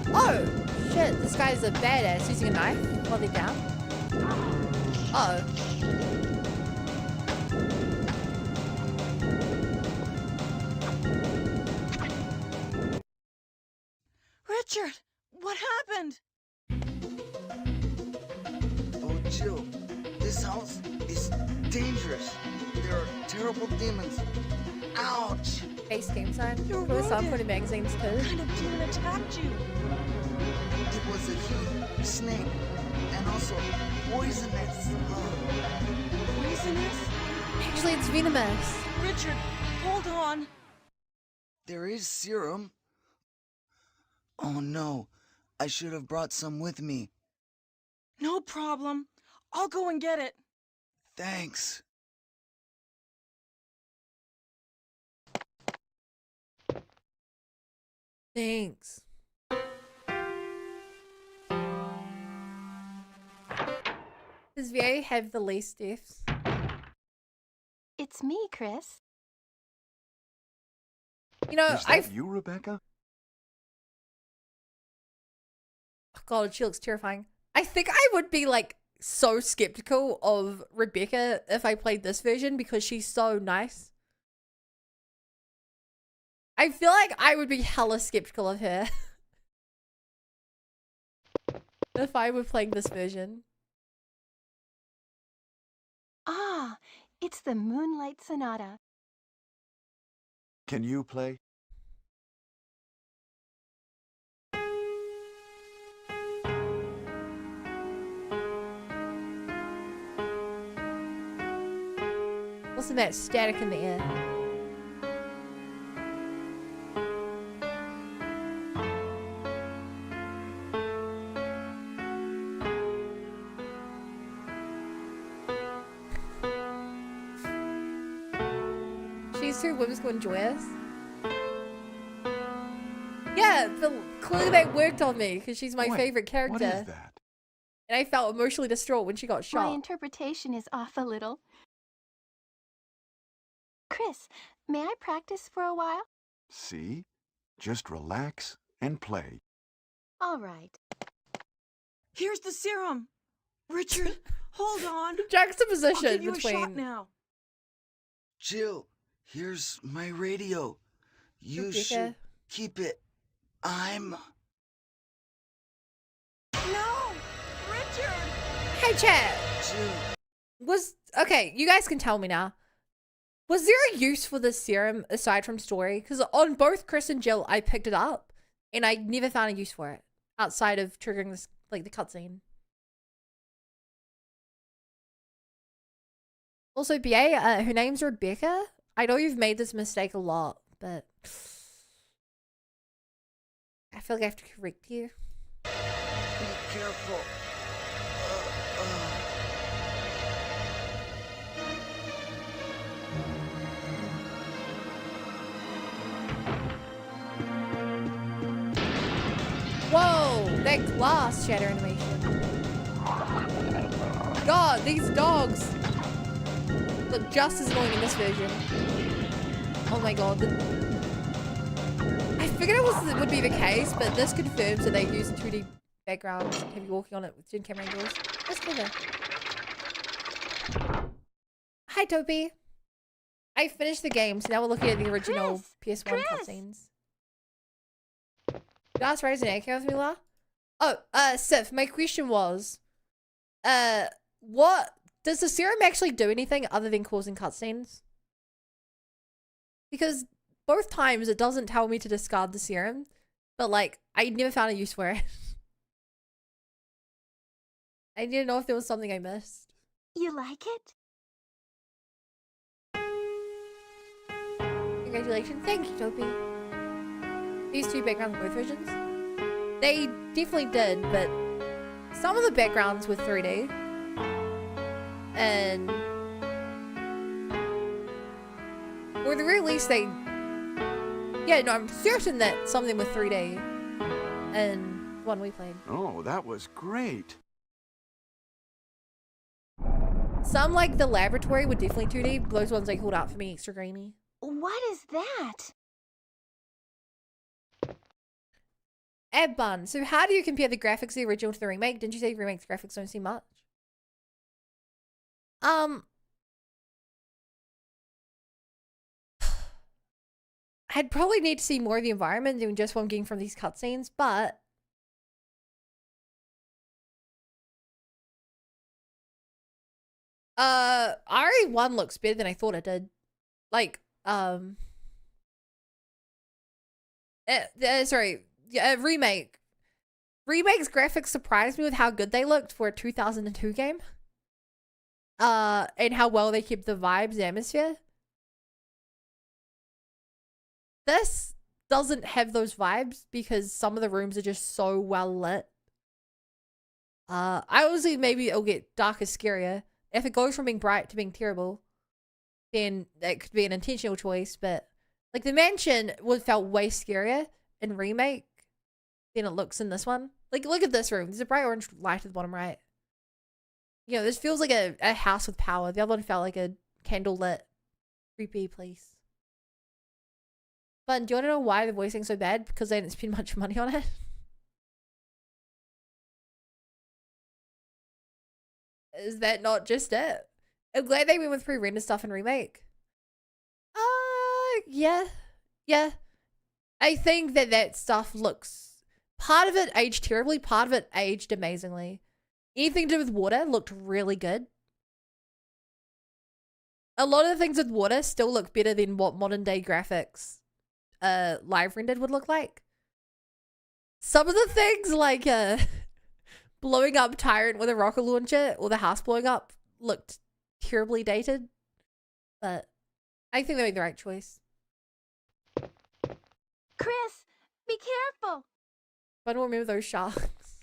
A: Oh! Shit, this guy's a badass using a knife while they're down. Uh-oh.
C: Richard, what happened?
J: Oh,
N: Jill, this house is dangerous. There are terrible demons. Ouch!
A: Base game sign. For some putting magazines too.
C: What kind of demon attacked you?
N: It was a huge snake, and also poisonous.
C: Poisonous?
A: Actually, it's venomous.
C: Richard, hold on.
N: There is serum. Oh no, I should have brought some with me.
C: No problem. I'll go and get it.
N: Thanks.
A: Thanks. Does VA have the least deaths?
M: It's me, Chris.
A: You know,
J: Is that you, Rebecca?
A: Oh God, she looks terrifying. I think I would be like so skeptical of Rebecca if I played this version because she's so nice. I feel like I would be hella skeptical of her if I were playing this version.
M: Ah, it's the Moonlight Sonata.
J: Can you play?
A: Listen to that static in the air. She's too whimsical and joyous. Yeah, but clearly that worked on me because she's my favorite character.
J: What is that?
A: And I felt emotionally distraught when she got shot.
M: My interpretation is off a little. Chris, may I practice for a while?
J: See? Just relax and play.
M: All right.
C: Here's the serum. Richard, hold on.
A: Juxtaposition
C: I'll give you
A: between
C: a shot now.
N: Jill, here's my radio. You
A: Rebecca.
N: should keep it. I'm...
C: No! Richard!
A: Hey, chat.
N: Jill.
A: Okay, you guys can tell me now. Was there a use for this serum aside from story? Because on both Chris and Jill, I picked it up, and I never found a use for it outside of triggering this, like the cutscene. Also, BA, her name's Rebecca. I know you've made this mistake a lot, but I feel like I have to correct you.
N: Be careful.
A: Whoa, that glass shatter animation. God, these dogs look just as annoying in this version. Oh my God. I figured it would be the case, but this confirms that they use 2D backgrounds and have you walking on it with gen camera angles. That's clever. Hi, Toby. I finished the game, so now we're looking at the original PS1 cutscenes. You asked Rose and Echo with me, La? Oh, Sif, my question was, what does the serum actually do anything other than causing cutscenes? Because both times it doesn't tell me to discard the serum, but like, I never found a use for it. I didn't know if there was something I missed.
M: You like it?
A: Congratulations. Thank you, Toby. These two backgrounds in both versions? They definitely did, but some of the backgrounds were 3D. And or at the very least they... Yeah, no, I'm certain that some of them were 3D. And one we played.
J: Oh, that was great.
A: Some, like the laboratory, were definitely 2D. Those ones they called out for me extra grainy.
M: What is that?
A: Ed Bun, so how do you compare the graphics of the original to the remake? Didn't you say the remake's graphics don't seem much? I'd probably need to see more of the environment than just what I'm getting from these cutscenes, but RE1 looks better than I thought it did. Like, remake. Remake's graphics surprised me with how good they looked for a 2002 game. And how well they kept the vibes and atmosphere. This doesn't have those vibes because some of the rooms are just so well lit. I honestly, maybe it'll get darker, scarier. If it goes from being bright to being terrible, then that could be an intentional choice. But like the mansion felt way scarier in remake than it looks in this one. Like look at this room. There's a bright orange light at the bottom right. You know, this feels like a house with power. The other one felt like a candlelit, creepy place. But do you want to know why the voicing's so bad? Because they didn't spend much money on it. Is that not just it? I'm glad they went with pre-rendered stuff in remake. Yeah. Yeah. I think that stuff looks... Part of it aged terribly, part of it aged amazingly. Anything to do with water looked really good. A lot of the things with water still look better than what modern day graphics live rendered would look like. Some of the things like blowing up Tyrant with a rocket launcher or the house blowing up looked terribly dated. But I think they made the right choice.
M: Chris, be careful.
A: I don't remember those sharks.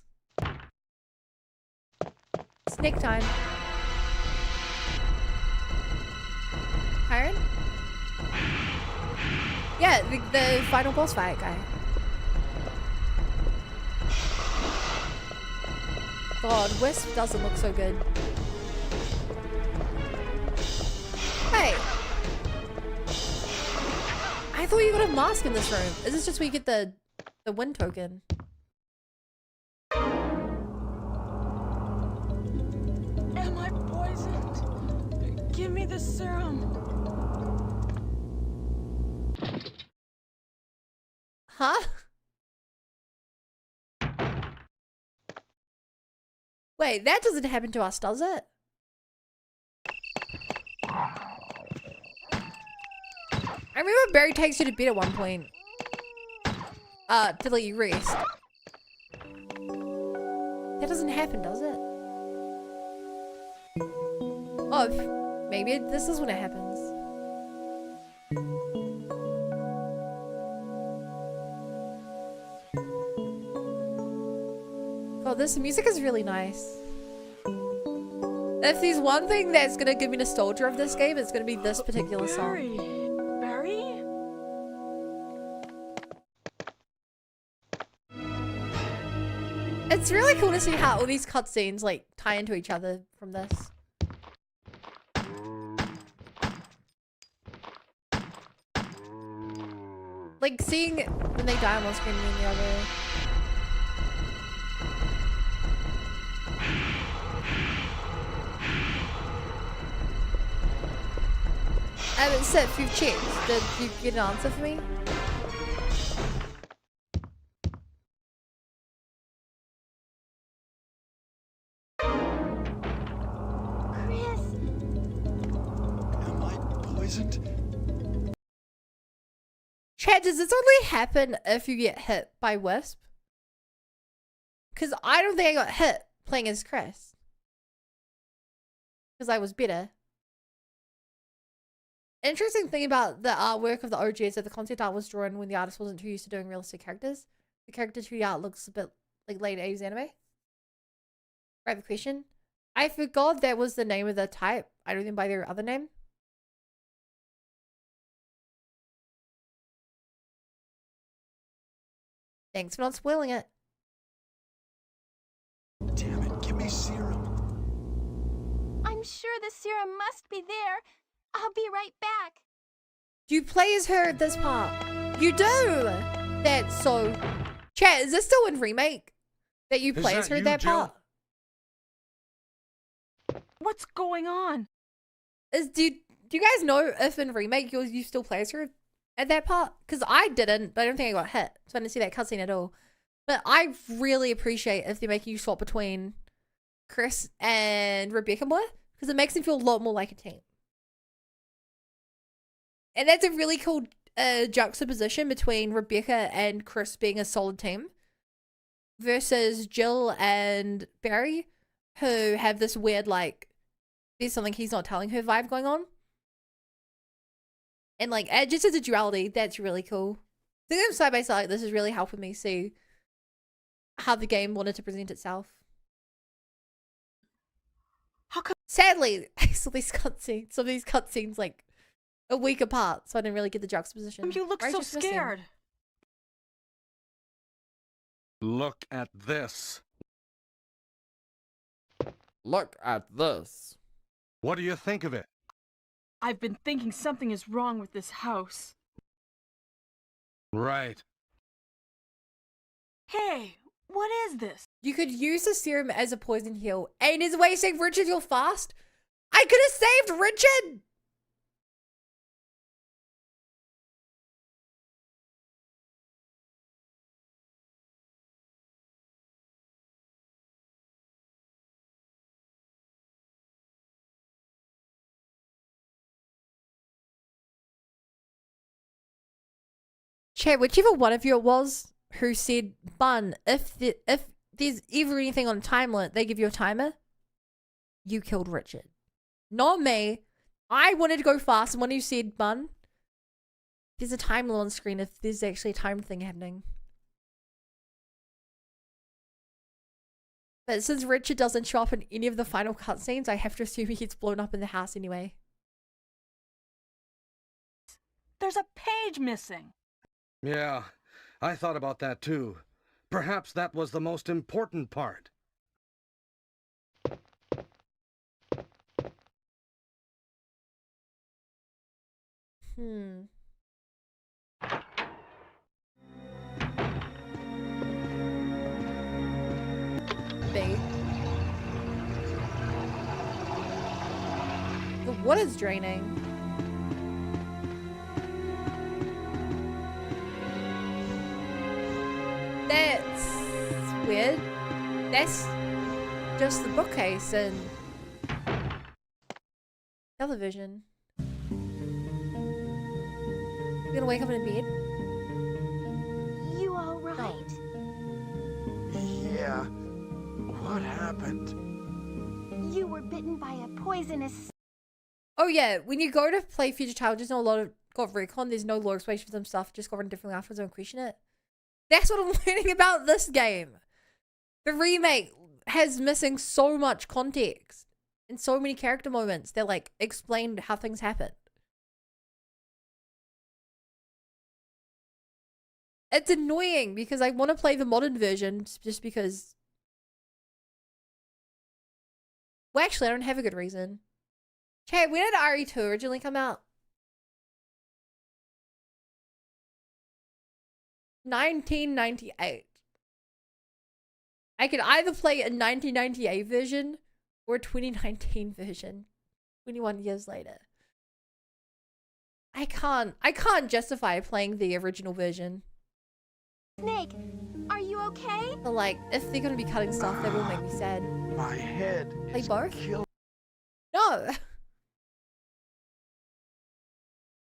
A: Snake time. Iron? Yeah, the final boss fight guy. God, Wisp doesn't look so good. Hey! I thought you got a mask in this room. Is this just where you get the wind token?
C: Am I poisoned? Give me the serum.
A: Huh? Wait, that doesn't happen to us, does it? I remember Barry takes you to bed at one point. To let you rest. That doesn't happen, does it? Oh, maybe this is when it happens. God, this music is really nice. If there's one thing that's gonna give me nostalgia of this game, it's gonna be this particular song.
C: Barry?
A: It's really cool to see how all these cutscenes like tie into each other from this. Like seeing when they die on one screen and then the other. Sif, you've checked. Did you get an answer for me?
M: Chris!
J: Am I poisoned?
A: Chad, does this only happen if you get hit by Wisp? Because I don't think I got hit playing as Chris. Because I was better. Interesting thing about the artwork of the OG is that the concept art was drawn when the artist wasn't too used to doing realistic characters. The character 2D art looks a bit like late 80s anime. Right, the question. I forgot that was the name of the type. I don't think by their other name. Thanks for not spoiling it.
J: Damn it, give me serum.
M: I'm sure the serum must be there. I'll be right back.
A: Do you play as her at this part? You do! That's so... Chat, is this still in remake? That you play as her at that part?
C: What's going on?
A: Do you guys know if in remake you still play as her at that part? Because I didn't, but I don't think I got hit. So I didn't see that cutscene at all. But I really appreciate if they're making you swap between Chris and Rebecca more. because it makes them feel a lot more like a team. And that's a really cool juxtaposition between Rebecca and Chris being a solid team versus Jill and Barry, who have this weird, like, there's something he's not telling her vibe going on. And, like, just as a duality, that's really cool. Seeing them side by side like this is really helping me see how the game wanted to present itself.
C: How come?
A: Sadly, I saw these cutscenes, some of these cutscenes, like, a week apart, so I didn't really get the juxtaposition.
C: You look so scared.
L: Look at this.
O: Look at this.
L: What do you think of it?
C: I've been thinking something is wrong with this house.
L: Right.
C: Hey, what is this?
A: You could use the serum as a poison heal. And is way save Richard real fast? I could have saved Richard! Chat, whichever one of you it was who said, Bun, if there's ever anything on a time limit, they give you a timer. You killed Richard. Not me. I wanted to go fast, and when you said, Bun, there's a time limit on screen if there's actually a time thing happening. But since Richard doesn't show up in any of the final cutscenes, I have to assume he gets blown up in the house anyway.
C: There's a page missing.
L: Yeah, I thought about that too. Perhaps that was the most important part.
A: B. The water's draining. That's weird. That's just the bookcase and television. You gonna wake up in bed?
M: You all right?
J: Yeah. What happened?
M: You were bitten by a poisonous...
A: Oh yeah, when you go to play Future Child, there's not a lot of recon, there's no lore explanation for some stuff, just go run differently afterwards and question it. That's what I'm learning about this game. The remake has missing so much context and so many character moments that like explain how things happened. It's annoying because I want to play the modern version just because... Well, actually, I don't have a good reason. Chat, when did RE2 originally come out? 1998. I could either play a 1998 version or a 2019 version. 21 years later. I can't justify playing the original version.
M: Snake, are you okay?
A: But like, if they're gonna be cutting stuff, that will make me sad.
J: My head
A: They
J: is
A: both?
J: killed.
A: No.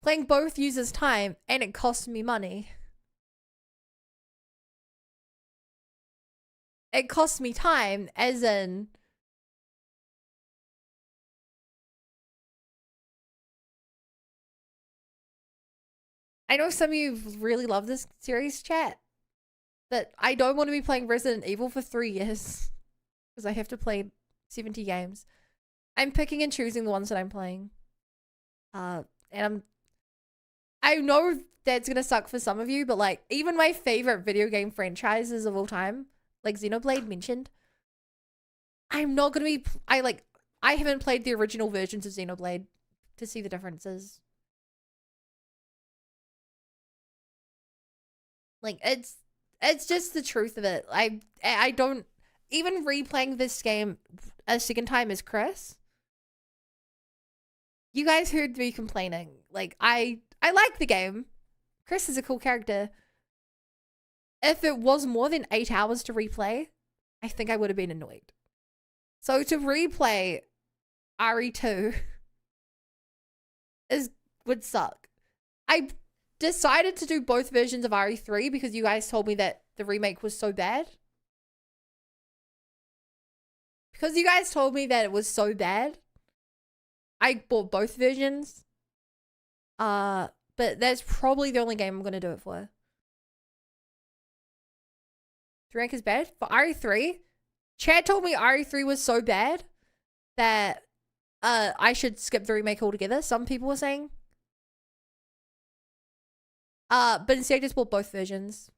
A: Playing both uses time and it costs me money. It costs me time, as in... I know some of you really love this series, chat, but I don't want to be playing Resident Evil for 3 years because I have to play 70 games. I'm picking and choosing the ones that I'm playing. And I know that's gonna suck for some of you, but like, even my favorite video game franchises of all time, like Xenoblade mentioned, I'm not gonna be, I haven't played the original versions of Xenoblade to see the differences. Like, it's just the truth of it. I don't, even replaying this game a second time as Chris, you guys heard me complaining. Like, I like the game. Chris is a cool character. If it was more than 8 hours to replay, I think I would have been annoyed. So to replay, RE2 would suck. I decided to do both versions of RE3 because you guys told me that the remake was so bad. Because you guys told me that it was so bad, I bought both versions. But that's probably the only game I'm gonna do it for. The rank is bad for RE3. Chad told me RE3 was so bad that I should skip the remake altogether. Some people were saying. But instead I just bought both versions.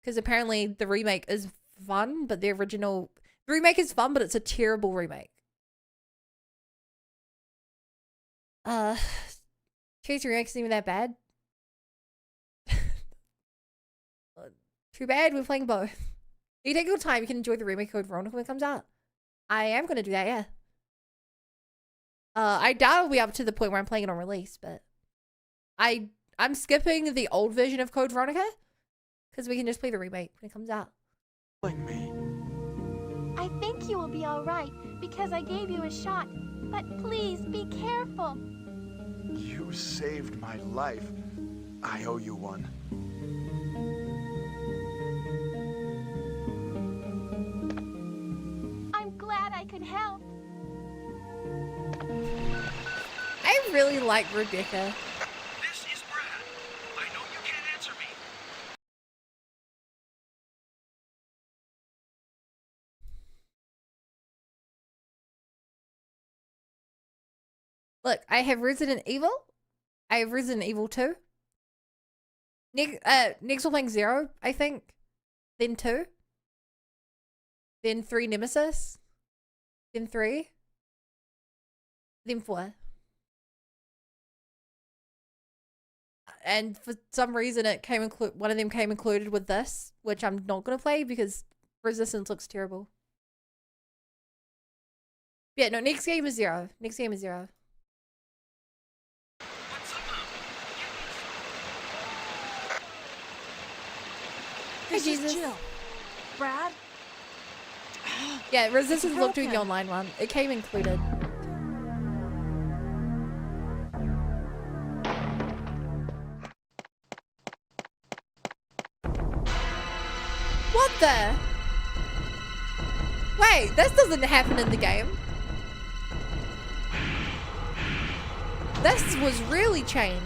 A: Because apparently the remake is fun, but the remake is fun, but it's a terrible remake. Chase remake isn't even that bad. Too bad, we're playing both. You take your time, you can enjoy the remake Code Veronica when it comes out. I am gonna do that, yeah. I doubt it'll be up to the point where I'm playing it on release, but I'm skipping the old version of Code Veronica because we can just play the remake when it comes out.
J: Like me.
M: I think you will be all right because I gave you a shot. But please be careful.
J: You saved my life. I owe you one.
M: I'm glad I could help.
A: I really like Rebecca.
G: This is Brad. I know you can't answer me.
A: Look, I have Resident Evil. I have Resident Evil 2. Next we're playing 0, I think. Then 2. Then 3 Nemesis. Then 3. Then 4. And for some reason it came one of them came included with this, which I'm not gonna play because Resistance looks terrible. Yeah, no, next game is 0. Next game is 0. Hey, Jesus.
C: Jill. Brad?
A: Yeah, Resistance looked doing the online one. It came included. What the? Wait, this doesn't happen in the game. This was really changed.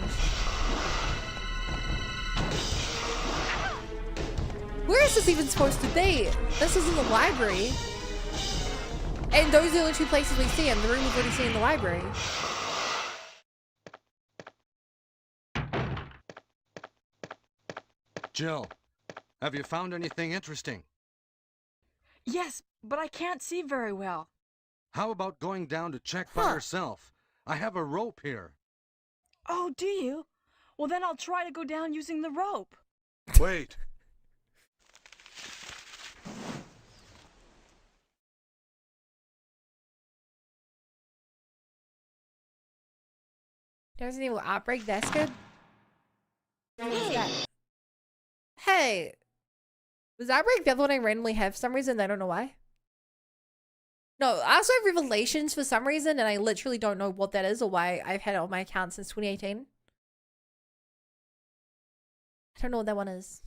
A: Where is this even supposed to be? This is in the library. And those are the only two places we see him. The room we've already seen in the library.
L: Jill, have you found anything interesting?
C: Yes, but I can't see very well.
L: How about going down to check by yourself? I have a rope here.
C: Oh, do you? Well, then I'll try to go down using the rope.
L: Wait.
A: Resident Evil Outbreak, that's good. What's that? Hey! Was Outbreak the other one I randomly have for some reason? I don't know why. No, I also have Revelations for some reason, and I literally don't know what that is or why I've had it on my account since 2018. I don't know what that one is.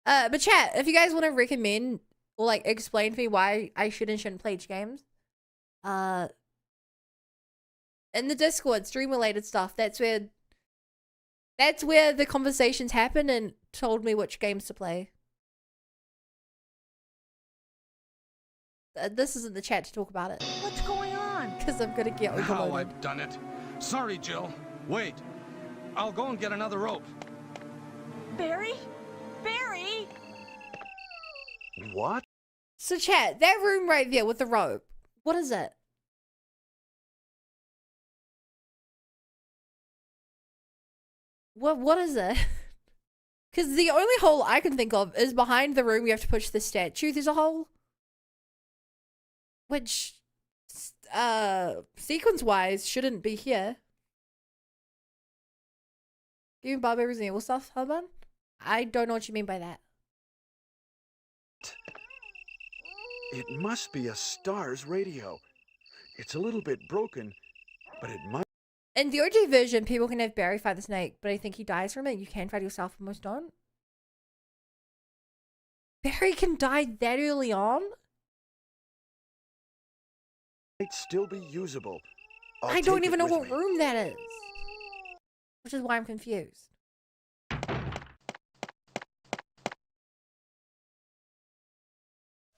A: But chat, if you guys want to recommend or like explain to me why I should and shouldn't play each games, in the Discord, stream related stuff, that's where the conversations happen and told me which games to play. This isn't the chat to talk about it.
C: What's going on?
A: Because I'm gonna get overloaded.
L: Now I've done it. Sorry, Jill. Wait. I'll go and get another rope.
C: Barry? Barry?
J: What?
A: So chat, that room right there with the rope, what is it? What is it? Because the only hole I can think of is behind the room you have to push the statue. There's a hole. Which, sequence-wise, shouldn't be here. Giving Bob Resident Evil stuff, Hubban? I don't know what you mean by that.
J: It must be a STARS radio. It's a little bit broken, but it might.
A: In the OG version, people can have Barry fight the snake, but I think he dies from it. You can fight yourself, but most don't. Barry can die that early on?
J: Might still be usable.
A: I don't even know what room that is. Which is why I'm confused.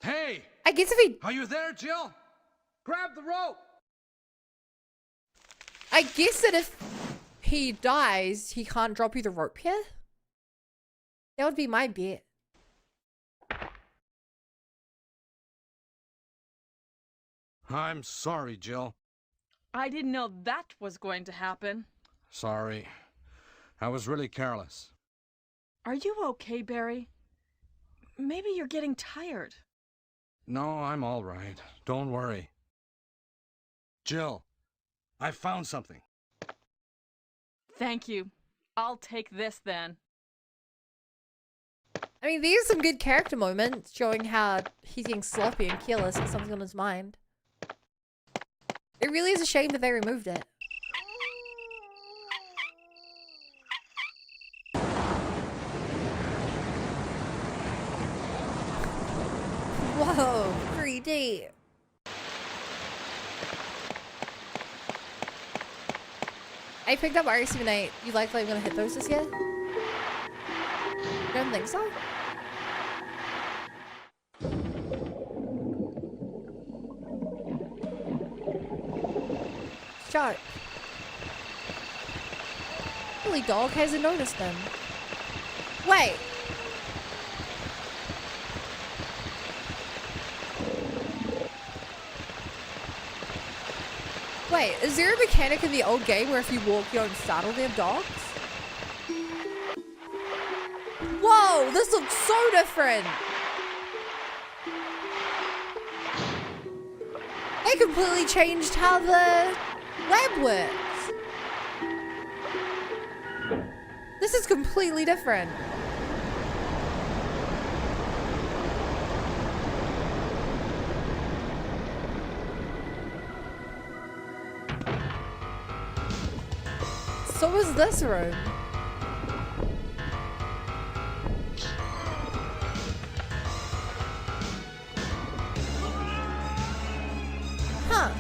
L: Hey!
A: I guess if he...
L: Are you there, Jill? Grab the rope!
A: I guess that if he dies, he can't drop you the rope here? That would be my bet.
L: I'm sorry, Jill.
C: I didn't know that was going to happen.
L: Sorry. I was really careless.
C: Are you okay, Barry? Maybe you're getting tired.
L: No, I'm all right. Don't worry. Jill, I found something.
C: Thank you. I'll take this then.
A: I mean, these are some good character moments showing how he's getting sloppy and careless with something on his mind. It really is a shame that they removed it. Whoa, 3D. I picked up RE1. You likely gonna hit those this year? You don't think so? Shark. Really, dog hasn't noticed them. Wait. Wait, is there a mechanic in the old game where if you walk, you don't startle them dogs? Whoa, this looks so different. They completely changed how the lab works. This is completely different. So is this room. Huh.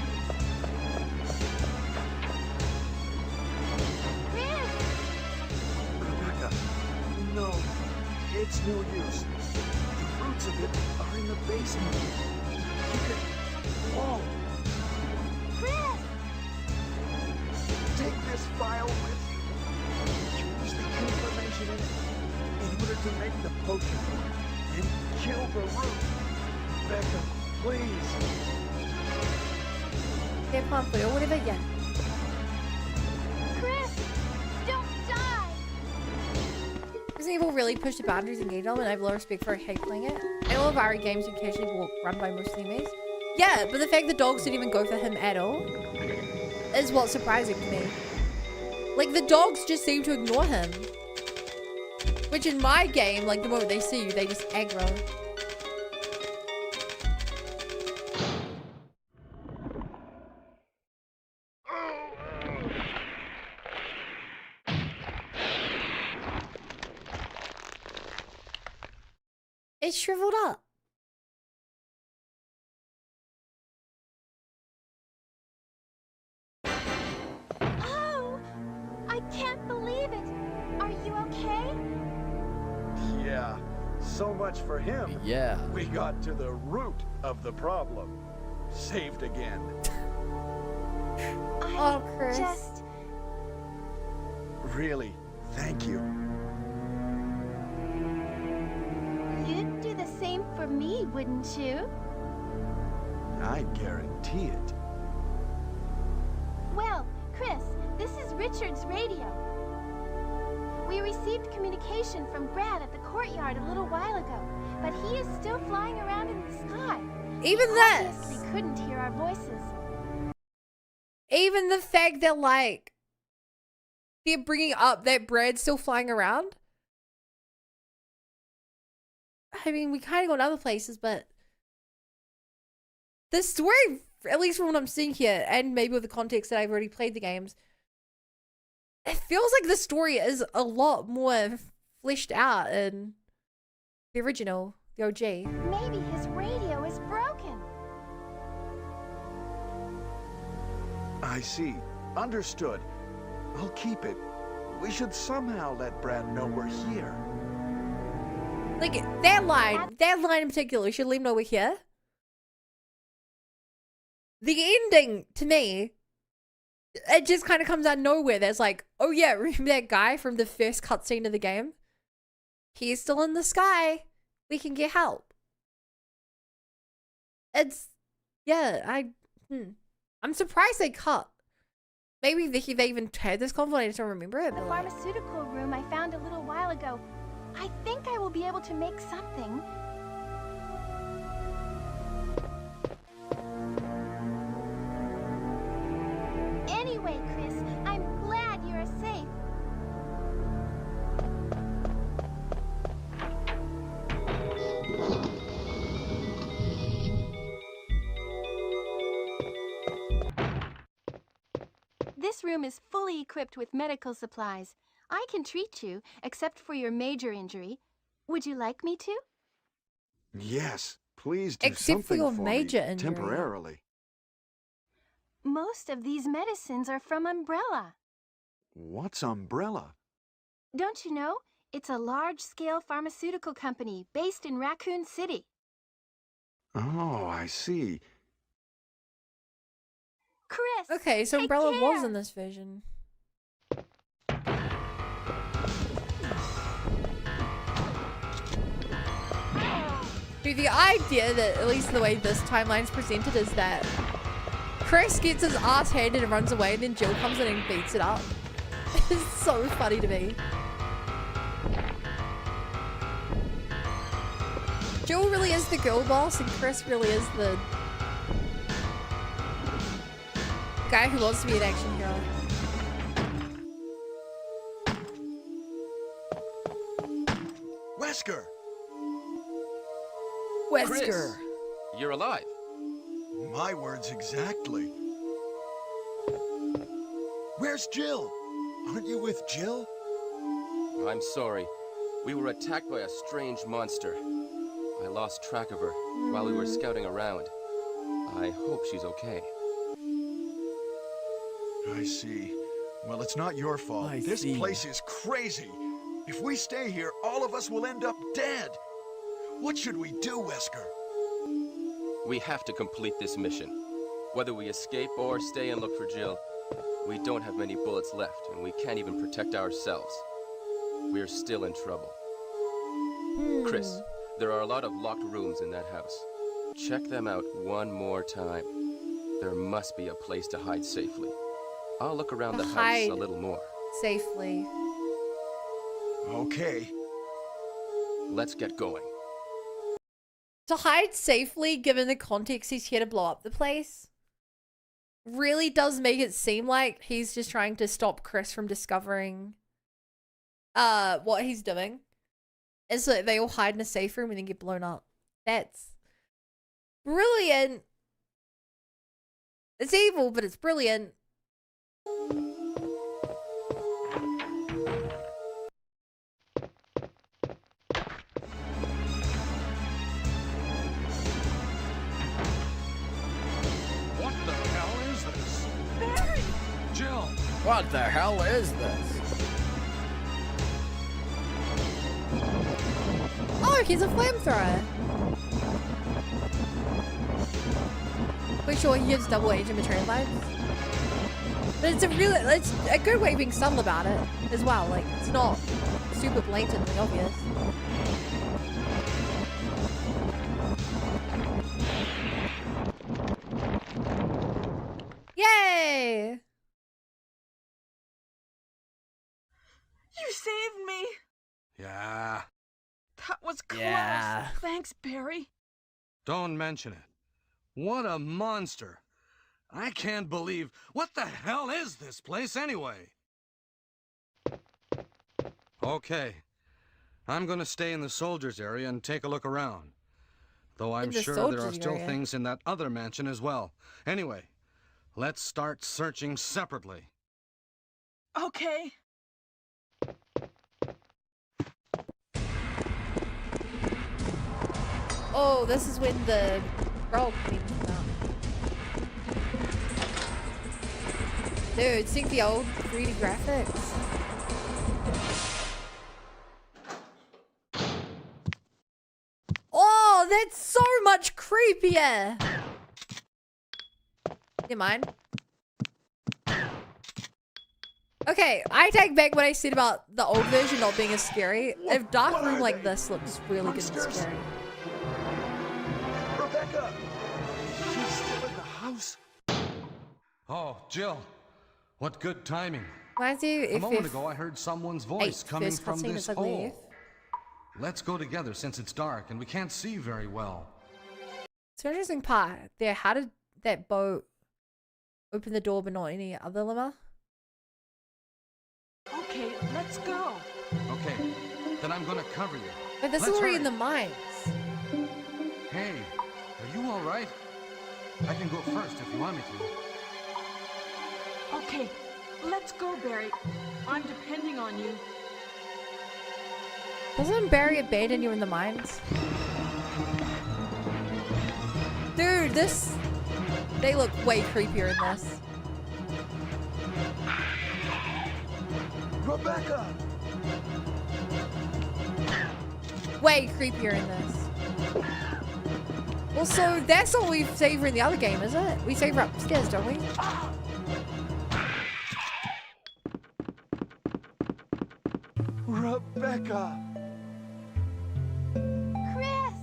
J: Rebecca, no, it's no use. The roots of it are in the basement. You could... Whoa!
M: Chris!
J: Take this file with you. Use the information in it in order to make the potion and kill the root. Rebecca, please.
A: Get pumped or whatever, yeah.
M: Chris! Don't die!
A: Resident Evil really pushed the boundaries in game development, and I have low respect for hate playing it. I love RE games and casually walk run by most enemies. Yeah, but the fact the dogs didn't even go for him at all is what's surprising to me. Like, the dogs just seem to ignore him. Which in my game, like, the moment they see you, they just aggro. It's shriveled up.
M: Oh! I can't believe it! Are you okay?
J: Yeah, so much for him.
O: Yeah.
J: We got to the root of the problem. Saved again.
A: Oh, Chris.
M: Just...
J: Really, thank you.
M: You'd do the same for me, wouldn't you?
J: I guarantee it.
M: Well, Chris, this is Richard's radio. We received communication from Brad at the courtyard a little while ago, but he is still flying around in the sky.
A: Even
M: He
A: this.
M: obviously couldn't hear our voices.
A: Even the fact that, like, they're bringing up that Brad's still flying around. I mean, we kind of go to other places, but The story, at least from what I'm seeing here, and maybe with the context that I've already played the games, it feels like the story is a lot more fleshed out in the original, the OG.
M: Maybe his radio is broken.
J: I see. Understood. I'll keep it. We should somehow let Brad know we're here.
A: Like, that line in particular, we should let him know we're here. The ending, to me, it just kind of comes out of nowhere. There's like, oh yeah, remember that guy from the first cutscene of the game? He's still in the sky. We can get help. It's, yeah, I'm surprised they cut. Maybe they even had this convo, I just don't remember it.
M: The pharmaceutical room I found a little while ago. I think I will be able to make something. Anyway, Chris, I'm glad you're safe. This room is fully equipped with medical supplies. I can treat you, except for your major injury. Would you like me to?
J: Yes, please do
A: Except for
J: something
A: your
J: for
A: major
J: me,
A: injury.
J: temporarily.
M: Most of these medicines are from Umbrella.
J: What's Umbrella?
M: Don't you know? It's a large-scale pharmaceutical company based in Raccoon City.
J: Oh, I see.
M: Chris!
A: Okay, so
M: take
A: Umbrella
M: care.
A: was in this version. Dude, the idea that, at least the way this timeline's presented, is that Chris gets his ass handed and runs away, and then Jill comes in and beats it up. It's so funny to me. Jill really is the girl boss, and Chris really is the guy who wants to be an action hero.
J: Wesker!
A: Wesker!
B: Chris, you're alive.
J: My words exactly. Where's Jill? Aren't you with Jill?
B: I'm sorry. We were attacked by a strange monster. I lost track of her while we were scouting around. I hope she's okay.
J: I see. Well, it's not your fault. This place is crazy. If we stay here, all of us will end up dead. What should we do, Wesker?
B: We have to complete this mission. Whether we escape or stay and look for Jill, we don't have many bullets left, and we can't even protect ourselves. We're still in trouble. Chris, there are a lot of locked rooms in that house. Check them out one more time. There must be a place to hide safely. I'll look around the house a little more.
A: Safely.
J: Okay.
B: Let's get going.
A: To hide safely, given the context he's here to blow up the place, really does make it seem like he's just trying to stop Chris from discovering what he's doing. And so that they all hide in a safe room and then get blown up. That's brilliant. It's evil, but it's brilliant.
L: What the hell is this? Barry! Jill!
O: What the hell is this?
A: Oh, he's a flamethrower. Pretty sure he gives double agent material vibes. But it's a good way of being subtle about it as well. Like, it's not super blatantly obvious. Yay!
C: You saved me!
L: Yeah.
C: That was close.
O: Yeah.
C: Thanks, Barry.
L: Don't mention it. What a monster. I can't believe... What the hell is this place anyway? Okay. I'm gonna stay in the soldiers area and take a look around. Though I'm sure there are still things in that other mansion as well. Anyway, let's start searching separately.
C: Okay.
A: Oh, this is when the frog came out. Dude, sync the old 3D graphics. Oh, that's so much creepier. You mind? Okay, I take back what I said about the old version not being as scary. A dark room like this looks really good and scary.
I: Rebecca! She's still in the house?
L: Oh, Jill. What good timing.
A: Reminds you
L: A moment ago, I heard someone's voice coming
A: first
L: from
A: cutscene
L: this
A: is ugly.
L: hole. Let's go together since it's dark and we can't see very well.
A: It's an interesting part there. How did that boat open the door but not any other limmer?
C: Okay, let's go.
L: Okay, then I'm gonna cover you.
A: But this is already in the mines.
L: Hey, are you all right? I can go first if you want me to.
C: Okay, let's go, Barry. I'm depending on you.
A: Doesn't Barry abandon you in the mines? Dude, this... They look way creepier in this.
I: Rebecca!
A: Way creepier in this. Also, that's all we save her in the other game, is it? We save her upstairs, don't we?
I: Rebecca!
M: Chris!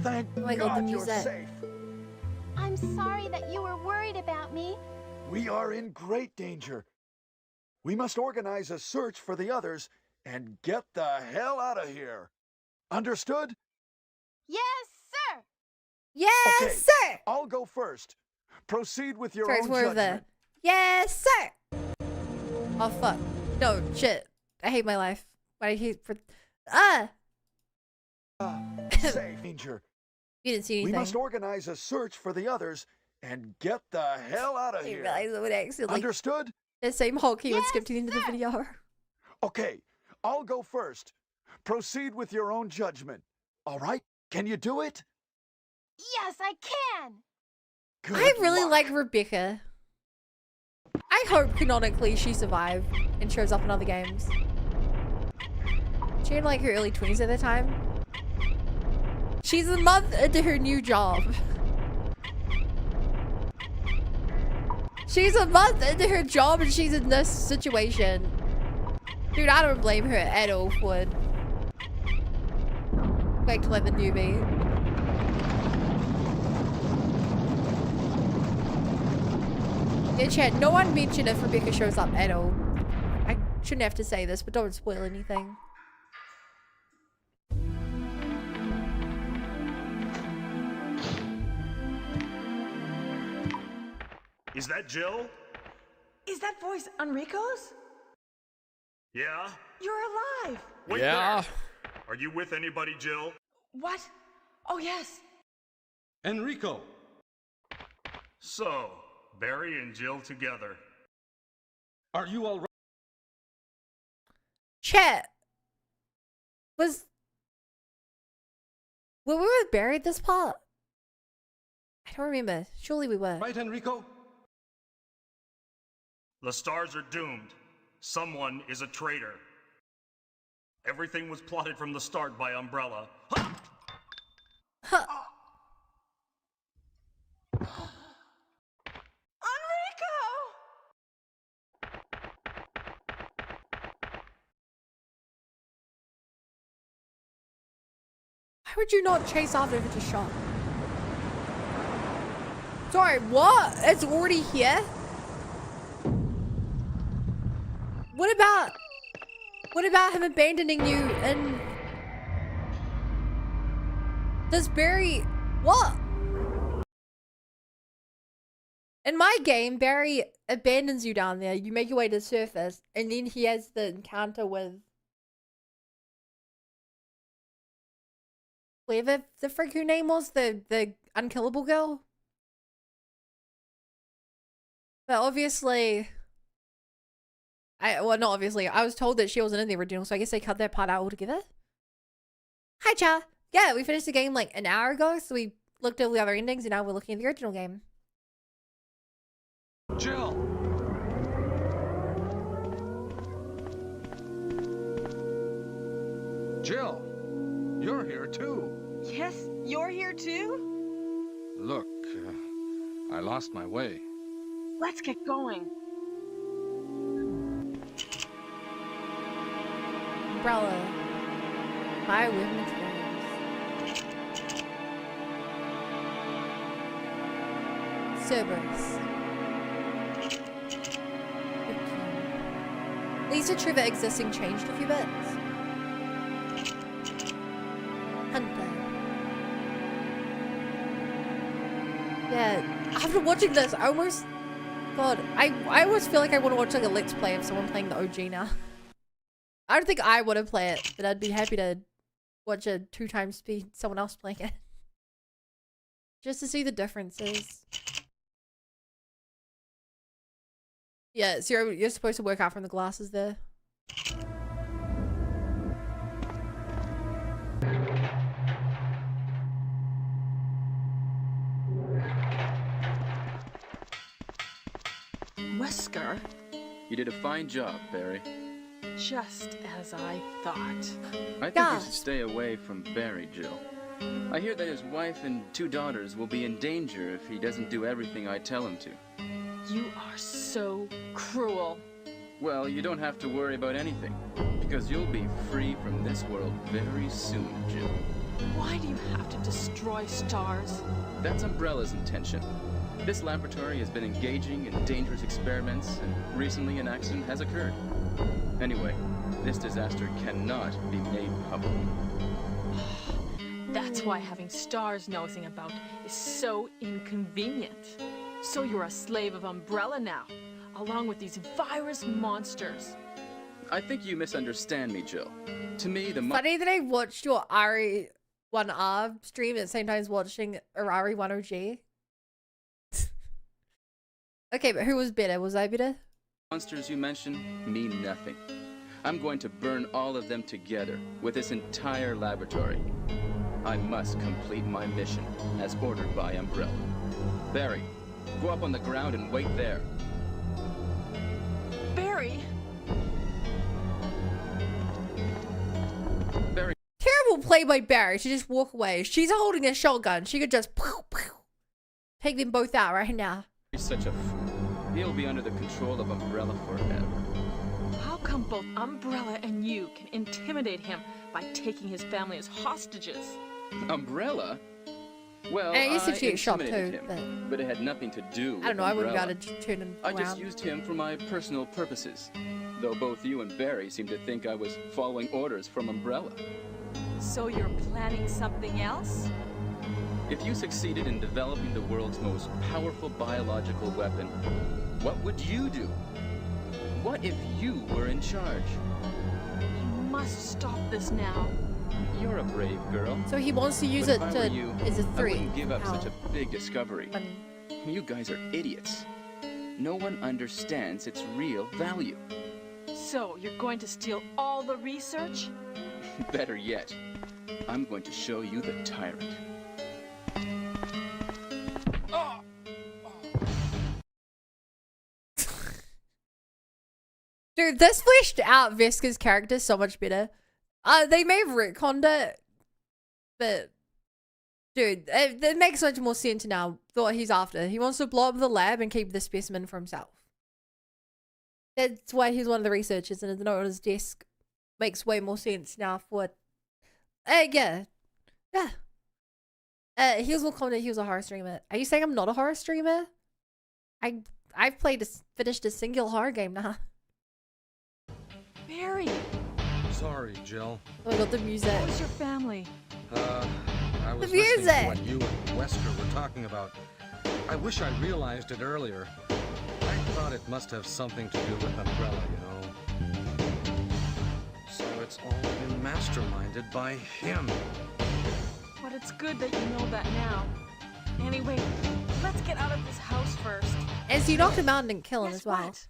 I: Thank God you're safe.
M: I'm sorry that you were worried about me.
J: We are in great danger. We must organize a search for the others and get the hell out of here. Understood?
M: Yes, sir!
A: Yes,
J: okay,
A: sir!
J: I'll go first. Proceed with your
A: Sorry,
J: own
A: it's more of
J: judgment.
A: the... Yes, sir! Oh, fuck. No, shit. I hate my life. Why do I hate for...
J: Safe danger.
A: You didn't see anything.
J: We must organize a search for the others and get the hell out of
A: I
J: here.
A: realized I would accidentally...
J: Understood?
A: The same Hulk he would skip to the end of the video.
J: Okay, I'll go first. Proceed with your own judgment. All right? Can you do it?
M: Yes, I can!
J: Good
A: I really
J: luck.
A: like Rebecca. I hope canonically she survived and shows up in other games. She had like her early 20s at the time. She's a month into her new job. She's a month into her job and she's in this situation. Dude, I don't blame her at all for it. Like to let the newbie. Yeah, chat, no one mentioned if Rebecca shows up at all. I shouldn't have to say this, but don't spoil anything.
G: Is that Jill?
C: Is that voice Enrico's?
G: Yeah?
C: You're alive!
G: Wait,
O: Yeah?
G: where? Are you with anybody, Jill?
C: What? Oh, yes.
L: Enrico!
G: So, Barry and Jill together.
L: Are you all right?
A: Chat. Were we with Barry at this part? I don't remember. Surely we were.
L: Right, Enrico?
G: The stars are doomed. Someone is a traitor. Everything was plotted from the start by Umbrella.
A: Huh. Why would you not chase after if it's a shot? Sorry, what? It's already here? What about him abandoning you and... Does Barry... What? In my game, Barry abandons you down there. You make your way to the surface, and then he has the encounter with whatever the frick her name was, the unkillable girl. But obviously, well, not obviously, I was told that she wasn't in the original, so I guess they cut that part out altogether. Hi, Cha. Yeah, we finished the game like an hour ago, so we looked at all the other endings, and now we're looking at the original game.
L: Jill! Jill, you're here too.
C: Yes, you're here too?
L: Look, I lost my way.
C: Let's get going.
A: Umbrella. My women's friends. Cerberus. 15. Lisa Trevor existing changed a few bits. Hunter. Yeah, after watching this, I almost... God, I always feel like I want to watch like a Let's Play of someone playing the OG now. I don't think I want to play it, but I'd be happy to watch a 2x speed someone else playing it. Just to see the differences. Yeah, Zero, you're supposed to work out from the glasses there.
C: Wesker?
P: You did a fine job, Barry.
C: Just as I thought.
P: I think you should stay away from Barry, Jill. I hear that his wife and 2 daughters will be in danger if he doesn't do everything I tell him to.
C: You are so cruel.
P: Well, you don't have to worry about anything, because you'll be free from this world very soon, Jill.
C: Why do you have to destroy stars?
P: That's Umbrella's intention. This laboratory has been engaging in dangerous experiments, and recently an accident has occurred. Anyway, this disaster cannot be made public.
C: That's why having stars nosing about is so inconvenient. So you're a slave of Umbrella now, along with these virus monsters.
P: I think you misunderstand me, Jill. To me, the
A: funny that I watched your RE1R stream at the same time as watching RE1OG. Okay, but who was better? Was I better?
P: Monsters you mentioned mean nothing. I'm going to burn all of them together with this entire laboratory. I must complete my mission as ordered by Umbrella. Barry, go up on the ground and wait there.
C: Barry!
P: Barry.
A: Terrible play by Barry to just walk away. She's holding a shotgun. She could just take them both out right now.
P: He's such a fool. He'll be under the control of Umbrella forever.
C: How come both Umbrella and you can intimidate him by taking his family as hostages?
P: Umbrella? Well,
A: I used to get shot
P: intimidated
A: too,
P: him, but it had nothing to do with
A: I don't know, I wouldn't
P: Umbrella.
A: be able to turn him
P: I
A: around.
P: just used him for my personal purposes, though both you and Barry seem to think I was following orders from Umbrella.
C: So you're planning something else?
P: If you succeeded in developing the world's most powerful biological weapon, what would you do? What if you were in charge?
C: You must stop this now.
P: You're a brave girl.
A: So he wants to use
P: But
A: it
P: if I were
A: to
P: you,
A: is a
P: I
A: 3.
P: wouldn't give up
A: How?
P: such a big discovery. You guys are idiots. No one understands its real value.
C: So you're going to steal all the research?
P: Better yet, I'm going to show you the tyrant.
A: Dude, this fleshed out Vesca's character so much better. They may have retconned it, but dude, it makes much more sense now what he's after. He wants to blow up the lab and keep the specimen for himself. That's why he's one of the researchers, and his note on his desk makes way more sense now for what... yeah. He was more confident he was a horror streamer. Are you saying I'm not a horror streamer? I've finished a single horror game now.
C: Barry!
L: Sorry, Jill.
A: Oh, I got the music.
C: Where's your family?
L: I was
A: The
L: listening to
A: music!
L: what you and Wesker were talking about. I wish I realized it earlier. I thought it must have something to do with Umbrella, you know. So it's all been masterminded by him.
C: But it's good that you know that now. Anyway, let's get out of this house first.
A: And so you knocked him out and didn't kill him as well.
C: What?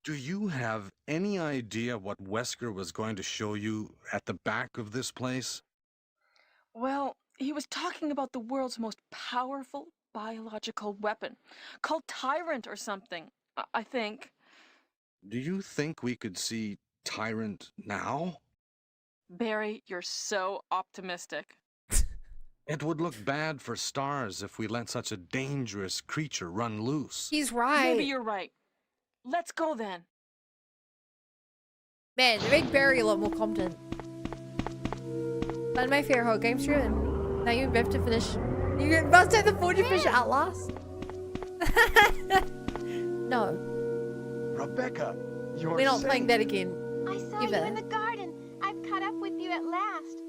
L: Do you have any idea what Wesker was going to show you at the back of this place?
C: Well, he was talking about the world's most powerful biological weapon, called Tyrant or something, I think.
L: Do you think we could see Tyrant now?
C: Barry, you're so optimistic.
L: It would look bad for Stars if we let such a dangerous creature run loose.
A: He's right.
C: Maybe you're right. Let's go then.
A: Man, they make Barry a lot more competent. One of my favorite horror games through, and now you have to finish. You must have the 40 fish at last. No.
J: Rebecca, you're
A: We're not
J: safe.
A: playing that again.
M: I saw you in the garden. I've caught up with you at last.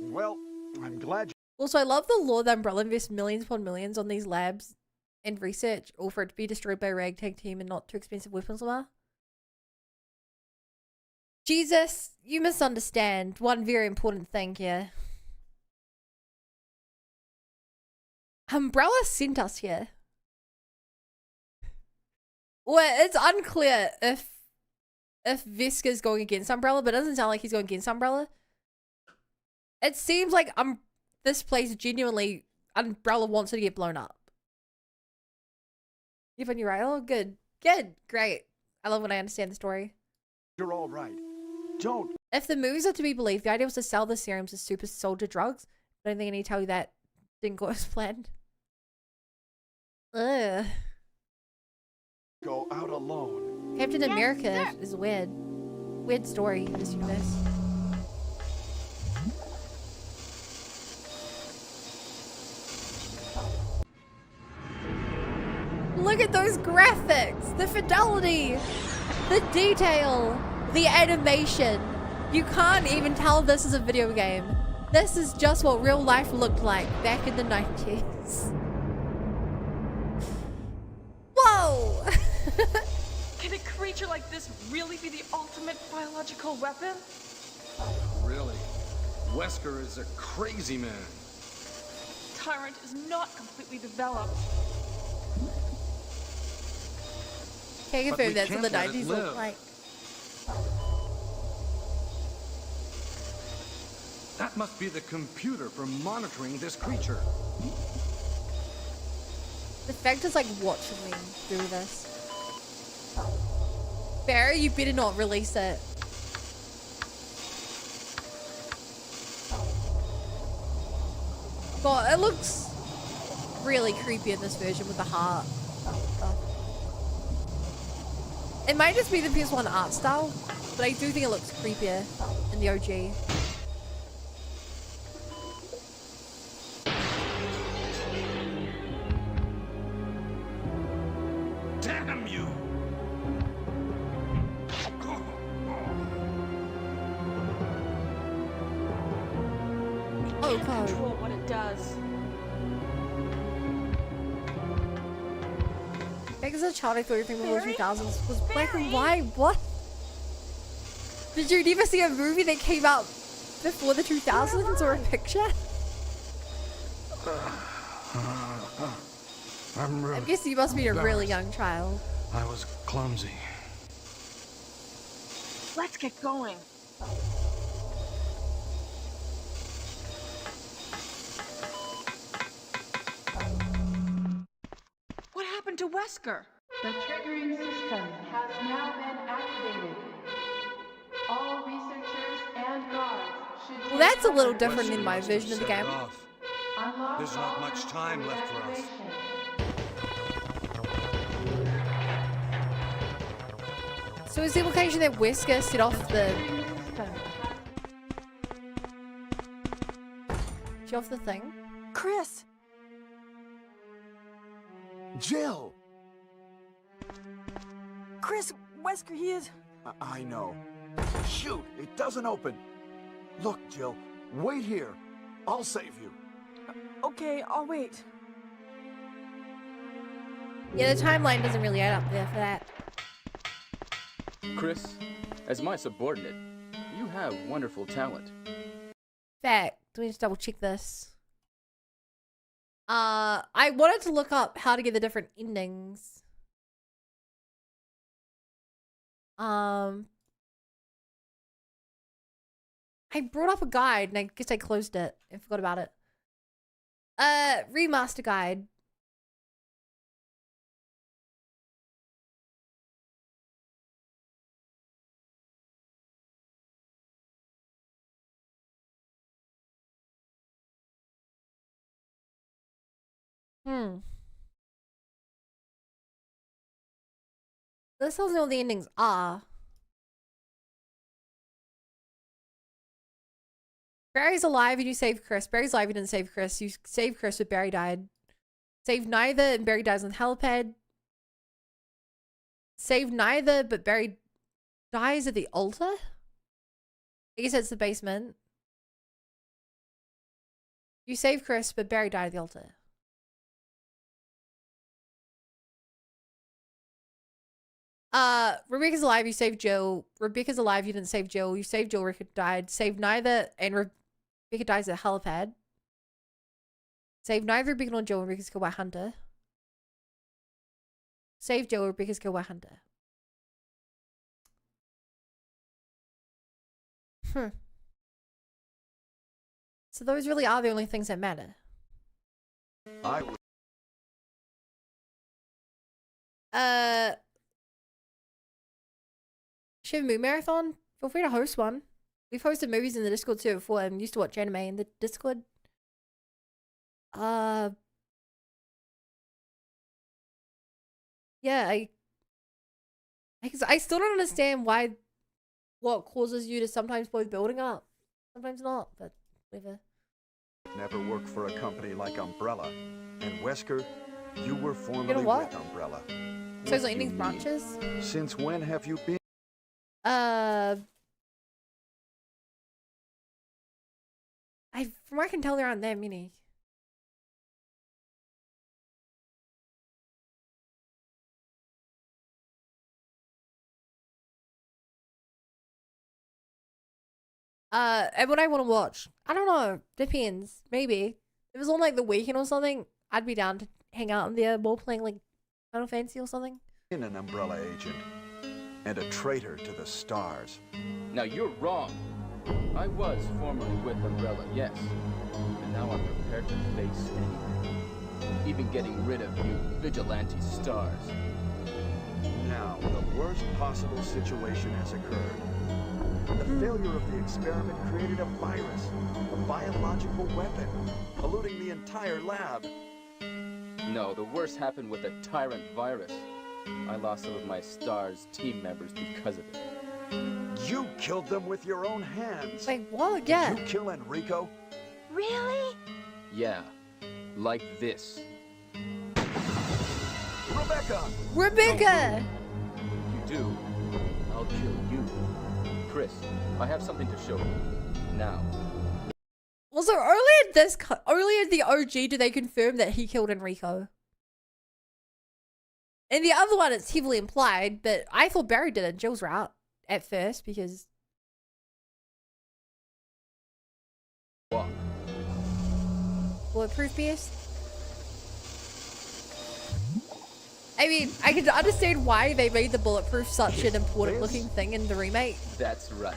J: Well, I'm glad you...
A: Also, I love the law that Umbrella invests millions upon millions on these labs and research, all for it to be destroyed by a ragtag team and not too expensive weapons or Jesus, you misunderstand one very important thing here. Umbrella sent us here. Well, it's unclear if Vesca's going against Umbrella, but it doesn't sound like he's going against Umbrella. It seems like this place genuinely, Umbrella wants it to get blown up. You've on your right? Oh, good. Good. Great. I love when I understand the story.
J: You're all right. Don't.
A: If the movies are to be believed, the idea was to sell the serums as super soldier drugs. I don't think I need to tell you that didn't go as planned. Ugh.
J: Go out alone.
A: Captain America is weird. Weird story in this universe. Look at those graphics! The fidelity! The detail! The animation! You can't even tell this is a video game. This is just what real life looked like back in the 90s. Whoa!
C: Can a creature like this really be the ultimate biological weapon?
L: Really? Wesker is a crazy man.
C: Tyrant is not completely developed.
A: Can't confirm that's what the 90s
L: live.
A: looked like.
L: That must be the computer for monitoring this creature.
A: The fact is like watching me do this. Barry, you better not release it. God, it looks really creepy in this version with the heart. It might just be the PS1 art style, but I do think it looks creepier in the OG.
L: Damn you!
A: Oh,
C: Can't control what it does.
A: Back as a child, I thought everything in the 2000s was black and white. What? Did you never see a movie that came out before the 2000s or a picture? I guess you must be a really young child.
L: I was clumsy.
C: Let's get going. What happened to Wesker?
H: The triggering system has now been activated. All researchers and guards should...
A: Well, that's a little different in my vision of the game.
L: There's not much time left for us.
A: So is the implication that Wesker set off the... Set off the thing?
C: Chris!
J: Jill!
C: Chris, Wesker, he is...
J: I know. Shoot, it doesn't open. Look, Jill, wait here. I'll save you.
C: Okay, I'll wait.
A: Yeah, the timeline doesn't really add up there for that.
P: Chris, as my subordinate, you have wonderful talent.
A: Fact. let me just double check this. I wanted to look up how to get the different endings. I brought up a guide and I guess I closed it and forgot about it. Remaster guide. This tells me what the endings are. Barry's alive and you save Chris. Barry's alive, you didn't save Chris. You saved Chris, but Barry died. Save neither and Barry dies on the helipad. Save neither, but Barry dies at the altar? I guess it's the basement. You save Chris, but Barry died at the altar. Rebecca's alive, you saved Jill. Rebecca's alive, you didn't save Jill. You saved Jill, Rebecca died. Save neither, and Rebecca dies at the helipad. Save neither Rebecca nor Jill, and Rebecca's killed by Hunter. Save Jill, Rebecca's killed by Hunter. So those really are the only things that matter. Should Moon Marathon? Feel free to host one. We've hosted movies in the Discord too before. I'm used to watch anime in the Discord. Yeah, I still don't understand what causes you to sometimes blow the building up, sometimes not, but whatever.
J: Never worked for a company like Umbrella. And Wesker, you were formerly with Umbrella.
A: So it's like endings branches?
J: Since when have you been?
A: From what I can tell, there aren't that many. And what I want to watch, I don't know. Depends. Maybe if it was on like the weekend or something, I'd be down to hang out in there while playing like Final Fantasy or something.
J: An Umbrella agent and a traitor to the stars.
P: Now you're wrong. I was formerly with Umbrella, yes. And now I'm prepared to face anything. Even getting rid of you vigilante stars.
J: Now, the worst possible situation has occurred. The failure of the experiment created a virus, a biological weapon, polluting the entire lab.
P: No, the worst happened with a tyrant virus. I lost some of my STARS team members because of it.
J: You killed them with your own hands.
A: Wait, what? Yeah.
J: Did you kill Enrico?
M: Really?
P: Yeah, like this.
J: Rebecca!
A: Rebecca!
P: If you do, I'll kill you. Chris, I have something to show you. Now.
A: Well, so earlier in the OG, did they confirm that he killed Enrico? And the other one, it's heavily implied, but I thought Barry did it. Jill's route at first because.
P: What?
A: Bulletproof Beast? I mean, I can understand why they made the bulletproof such an important looking thing in the remake.
P: That's right.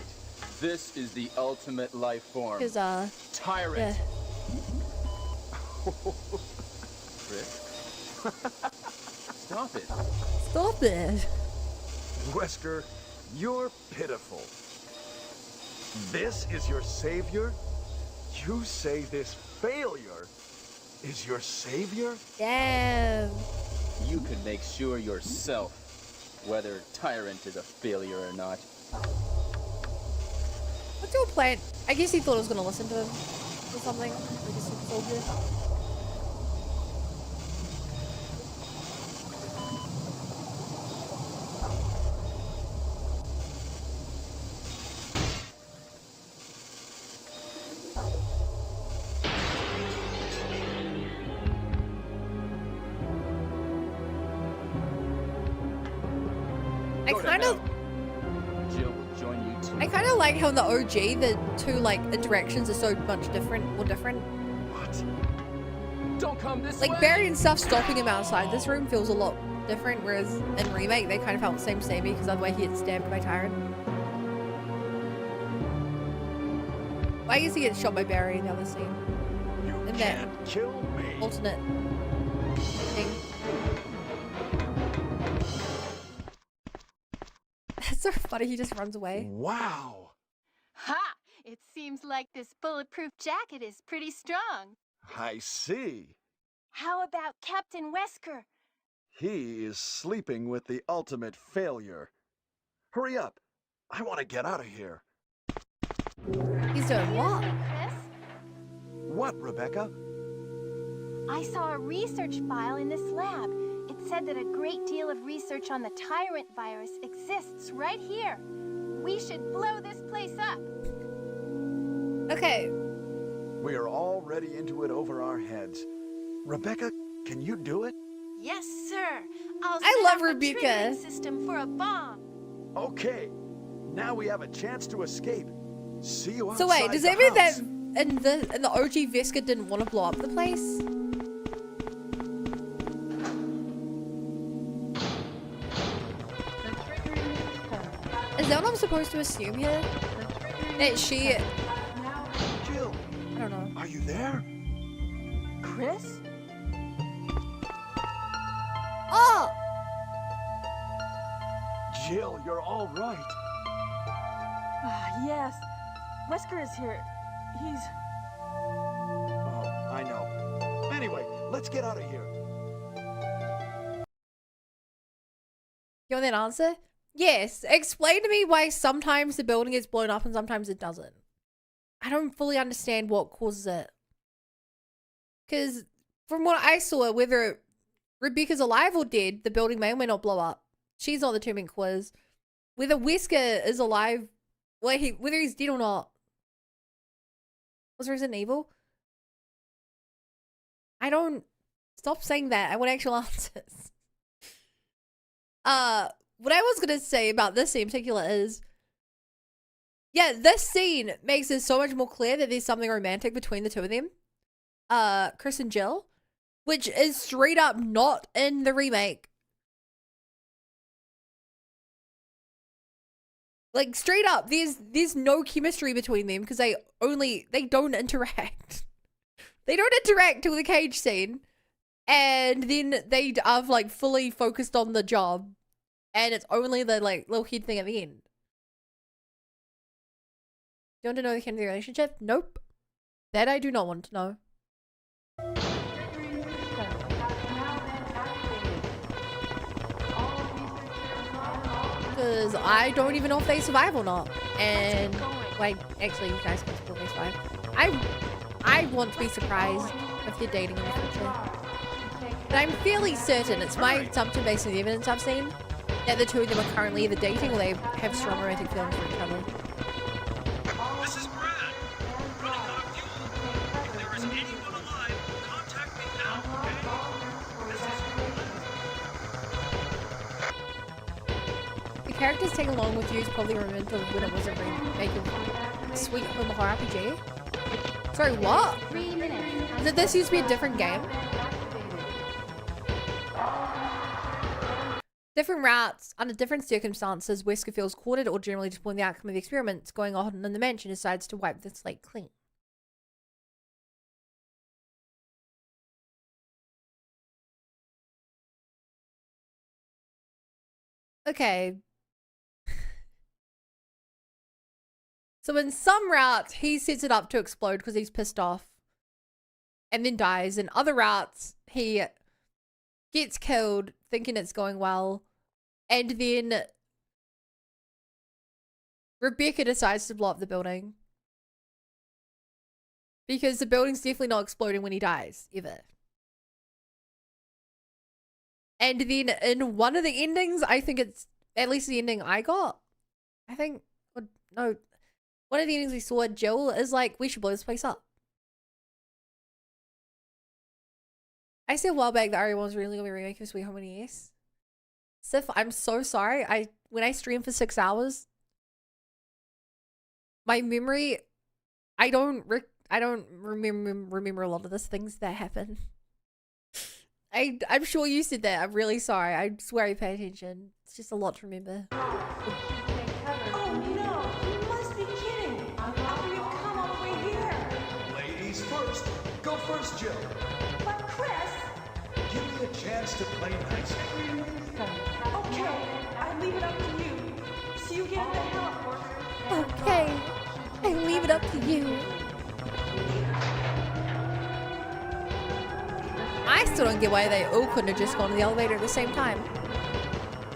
P: This is the ultimate life form.
A: Because,
P: Tyrant.
A: Yeah.
P: Chris? Stop it.
A: Stop it.
J: Wesker, you're pitiful. This is your savior? You say this failure is your savior?
A: Damn.
P: You can make sure yourself whether Tyrant is a failure or not.
A: What's your plan? I guess he thought I was going to listen to him or something. Like a super soldier. like how in the OG, the two like interactions are so much different.
D: What? Don't come this
A: Like
D: way.
A: Barry and stuff stopping him outside this room feels a lot different, whereas in Remake they kind of felt the same samey because otherwise he gets stabbed by Tyrant. I guess he gets shot by Barry in the other scene. In that
I: Kill me.
A: alternate thing. That's so funny, he just runs away.
I: Wow.
M: Ha! It seems like this bulletproof jacket is pretty strong.
I: I see.
M: How about Captain Wesker?
I: He is sleeping with the ultimate failure. Hurry up. I want to get out of here.
A: He's doing what?
M: Chris?
I: What, Rebecca?
M: I saw a research file in this lab. It said that a great deal of research on the Tyrant virus exists right here. We should blow this place up.
A: Okay.
I: We are already into it over our heads. Rebecca, can you do it?
M: Yes, sir. I'll
A: I
M: set
A: love
M: up a
A: Rebecca.
M: triggering system for a bomb.
I: Okay. Now we have a chance to escape. See you outside.
A: So wait, does
I: the
A: that mean that
I: house.
A: in the OG Veska didn't want to blow up the place? Is that what I'm supposed to assume here? That she...
I: Jill,
A: I don't know.
I: are you there?
C: Chris?
A: Oh!
I: Jill, you're all right.
C: Ah, yes. Wesker is here. He's...
I: Oh, I know. Anyway, let's get out of here.
A: You want that answer? Yes. Explain to me why sometimes the building is blown up and sometimes it doesn't. I don't fully understand what causes it. Because from what I saw, whether Rebecca's alive or dead, the building may or may not blow up. She's not the two main quiz. Whether Wesker is alive, whether he's dead or not. Was Resident Evil? I don't... Stop saying that. I want actual answers. What I was gonna say about this scene in particular is, yeah, this scene makes it so much more clear that there's something romantic between the two of them. Chris and Jill, which is straight up not in the remake. Like straight up, there's no chemistry between them because they don't interact. They don't interact till the cage scene, and then they are like fully focused on the job. And it's only the like little kid thing at the end. Do you want to know the kind of the relationship? Nope. That I do not want to know. Because I don't even know if they survive or not. And like, actually, you guys can still they survive. I want to be surprised if they're dating in the future. But I'm fairly certain, it's my assumption based on the evidence I've seen, that the two of them are currently either dating or they have strong romantic feelings for each other.
G: This is Brad. Running out of fuel. If there is anyone alive, contact me now, okay? This is...
A: The characters taking along with you is probably a remnant of when it was a remake of Sweet Home Horror RPG. Sorry, what?
M: 3 minutes.
A: Did this used to be a different game? Different routes, under different circumstances, Wesker feels courted or generally disappointed the outcome of the experiments going on in the mansion, decides to wipe the slate clean. Okay. So in some routes, he sets it up to explode because he's pissed off and then dies. In other routes, he gets killed thinking it's going well. And then Rebecca decides to blow up the building. Because the building's definitely not exploding when he dies, ever. And then in one of the endings, I think it's at least the ending I got. I think, no, one of the endings we saw, Jill is like, we should blow this place up. I said a while back that RE1 was really going to be remake of Sweet Home NES. Sif, I'm so sorry. When I streamed for 6 hours, my memory, I don't remember a lot of the things that happen. I'm sure you said that. I'm really sorry. I swear I pay attention. It's just a lot to remember.
Q: Oh no, you must be kidding. How do you come all the way here?
I: Ladies first. Go first, Jill.
Q: But Chris.
I: Give me a chance to play nice.
Q: Okay, I leave it up to you. See you again at the help worker.
A: Okay, I leave it up to you. I still don't get why they all couldn't have just gone to the elevator at the same time.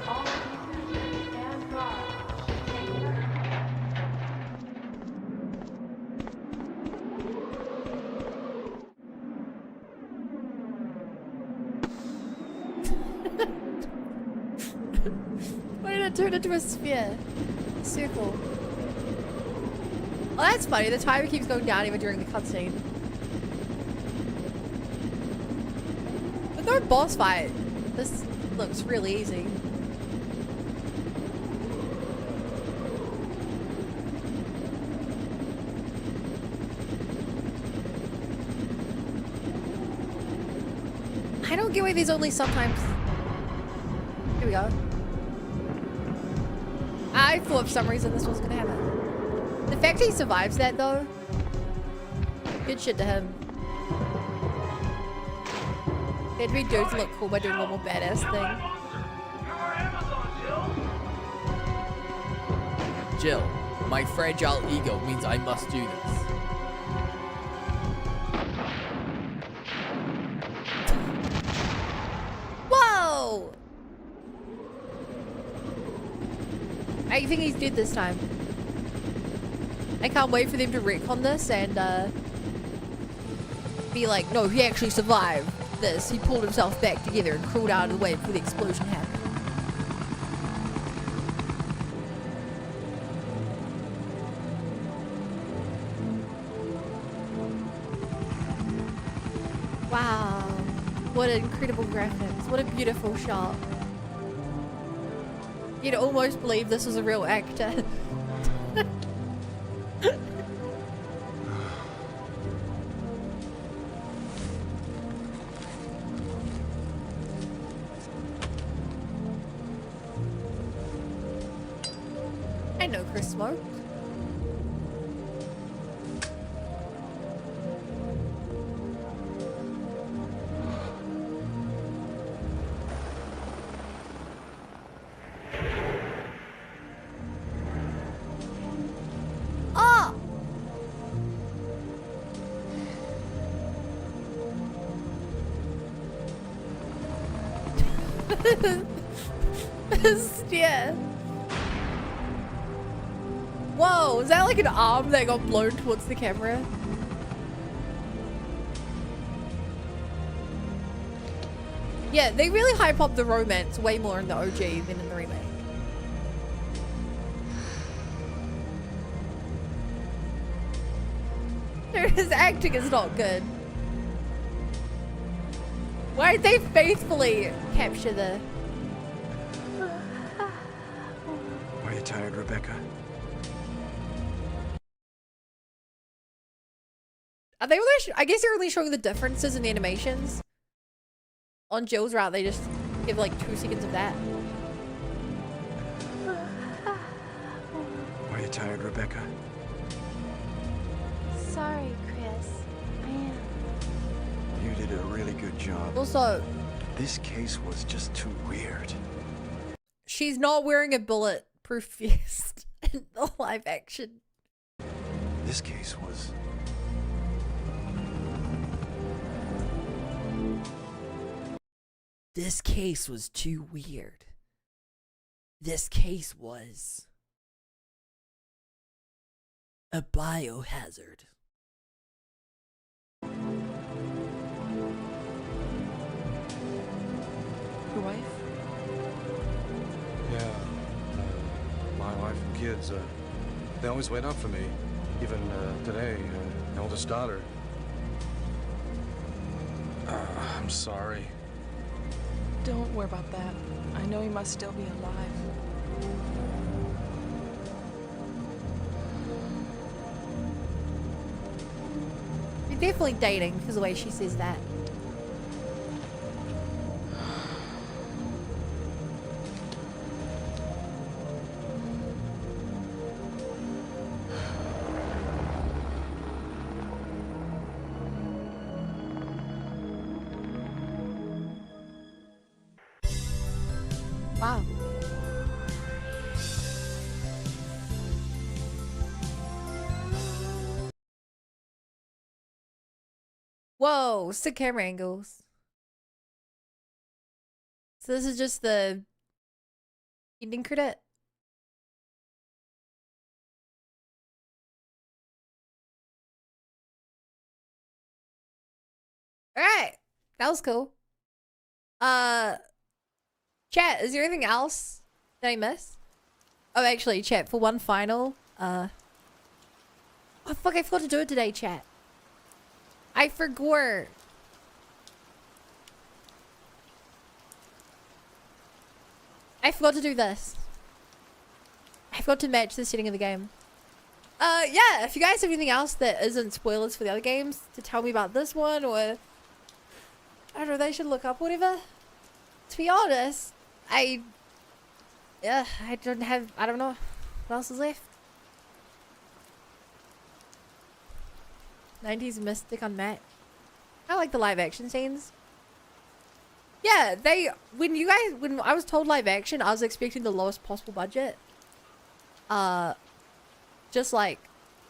H: All researchers and guards take turns.
A: Why did it turn into a sphere? A circle. Oh, that's funny. The timer keeps going down even during the cutscene. With no boss fight, this looks really easy. I don't get why these only sometimes. Here we go. I thought for some reason this was gonna happen. The fact he survives that though, good shit to him. They'd be dudes look cool by doing one more badass thing.
O: Jill, my fragile ego means I must do this.
A: Whoa! I think he's dead this time. I can't wait for them to retcon this and be like, no, he actually survived this. He pulled himself back together and crawled out of the way before the explosion happened. Wow. What incredible graphics. What a beautiful shot. You'd almost believe this was a real actor. I know Chris smoked. Oh! Yeah. Whoa, is that like an arm that got blown towards the camera? Yeah, they really hype up the romance way more in the OG than in the remake. His acting is not good. Why did they faithfully capture the...
J: Are you tired, Rebecca?
A: Are they only I guess they're only showing the differences in the animations. On Jill's route, they just give like 2 seconds of that.
J: Are you tired, Rebecca?
M: Sorry, Chris. I am.
J: You did a really good job.
A: Also,
J: this case was just too weird.
A: she's not wearing a bulletproof vest in the live action.
J: This case was...
O: This case was too weird. This case was a biohazard.
R: Your wife?
S: Yeah, my wife and kids, they always wait up for me. Even today, eldest daughter. I'm sorry.
R: Don't worry about that. I know he must still be alive.
A: definitely dating because of the way she says that. Wow. Whoa, sick camera angles. So this is just the ending credit. Alright. That was cool. Chat, is there anything else that I missed? Oh, actually, chat, for one final, oh fuck, I forgot to do it today, chat. I forgot. I forgot to do this. I forgot to match the setting of the game. Yeah, if you guys have anything else that isn't spoilers for the other games to tell me about this one, or I don't know, they should look up, whatever. To be honest, I don't know what else is left. 90s Mystic Unmatched. I like the live action scenes. Yeah, when I was told live action, I was expecting the lowest possible budget. Just like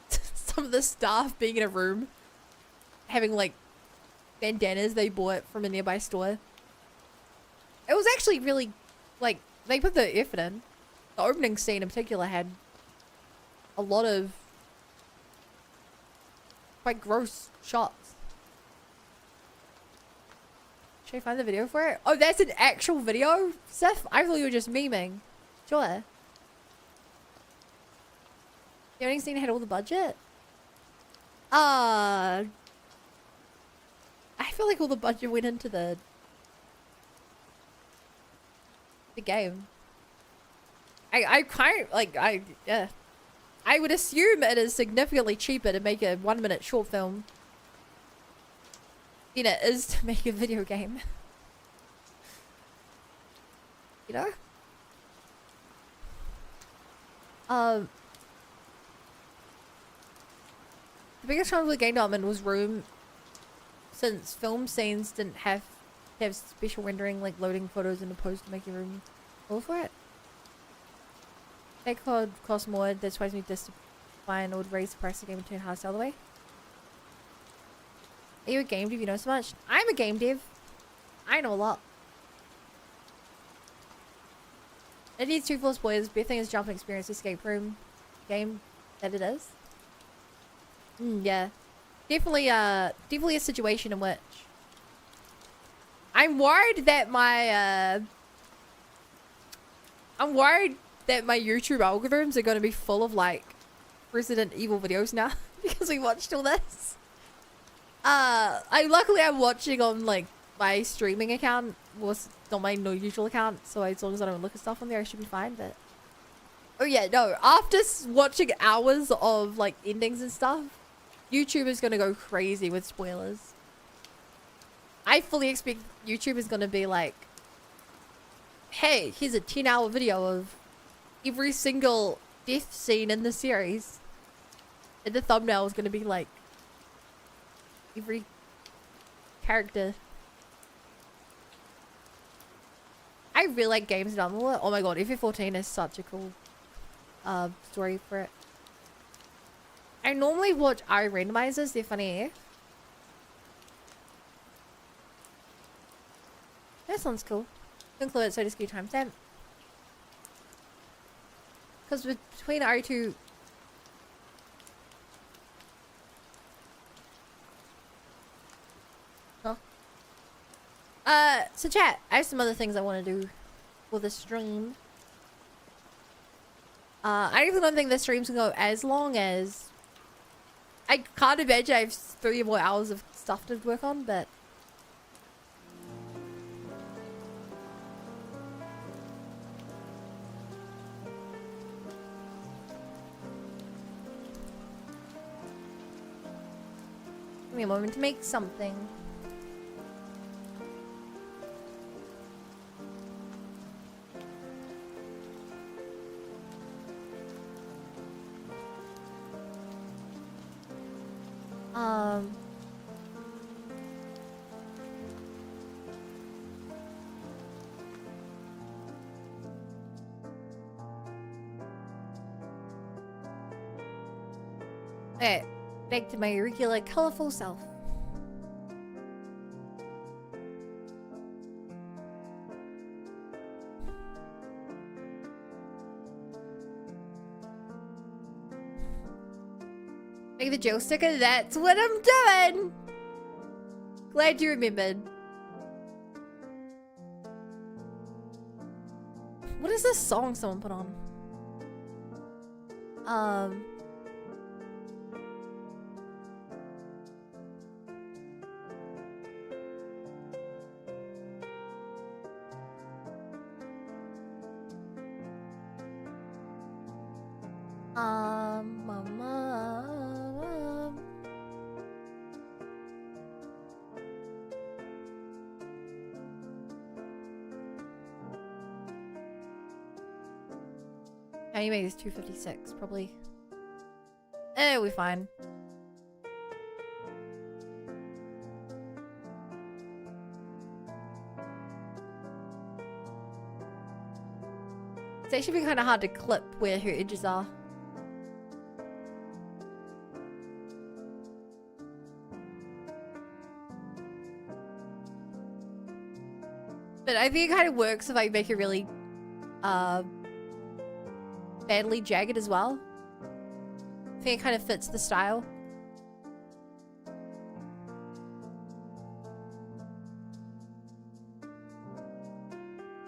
A: some of the staff being in a room having like bandanas they bought from a nearby store. It was actually really, like, they put the effort in. The opening scene in particular had a lot of quite gross shots. Should I find the video for it? Oh, that's an actual video? Seth, I thought you were just memeing. Sure. The opening scene had all the budget? I feel like all the budget went into the game. I would assume it is significantly cheaper to make a 1-minute short film than it is to make a video game. You know? The biggest challenge with game development was room, since film scenes didn't have to have special rendering like loading photos into post to make your room full for it. That could cost more, that's why me just to find would raise the price of the game and turn hard sell the way. Are you a game dev? You know so much? I'm a game dev. I know a lot. It needs 2 full spoilers. Best thing is jumping experience escape room game that it is. Yeah. Definitely a situation in which I'm worried that my YouTube algorithms are going to be full of like Resident Evil videos now because we watched all this. Luckily I'm watching on like my streaming account, was not my usual account, so as long as I don't look at stuff on there I should be fine. But oh yeah, no, after watching hours of like endings and stuff, YouTube is gonna go crazy with spoilers. I fully expect YouTube is gonna be like, hey, here's a 10-hour video of every single death scene in the series. And the thumbnail is gonna be like every character. I really like games done with it. Oh my god, FF14 is such a cool story for it. I normally watch RE randomizers, they're funny. That sounds cool. Conclude, so just give you timestamp. Because between RE2... Huh? So chat, I have some other things I want to do for the stream. I even don't think the streams can go as long as... I can't imagine I have 3 more hours of stuff to work on, but... Give me a moment to make something. Okay, back to my regular colorful self. Make the Joe sticker, that's what I'm doing! Glad you remembered. What is this song someone put on? Anyway, it's 2:56, probably. We fine. It's actually been kind of hard to clip where her edges are. But I think it kind of works if I make it really, badly jagged as well. I think it kind of fits the style.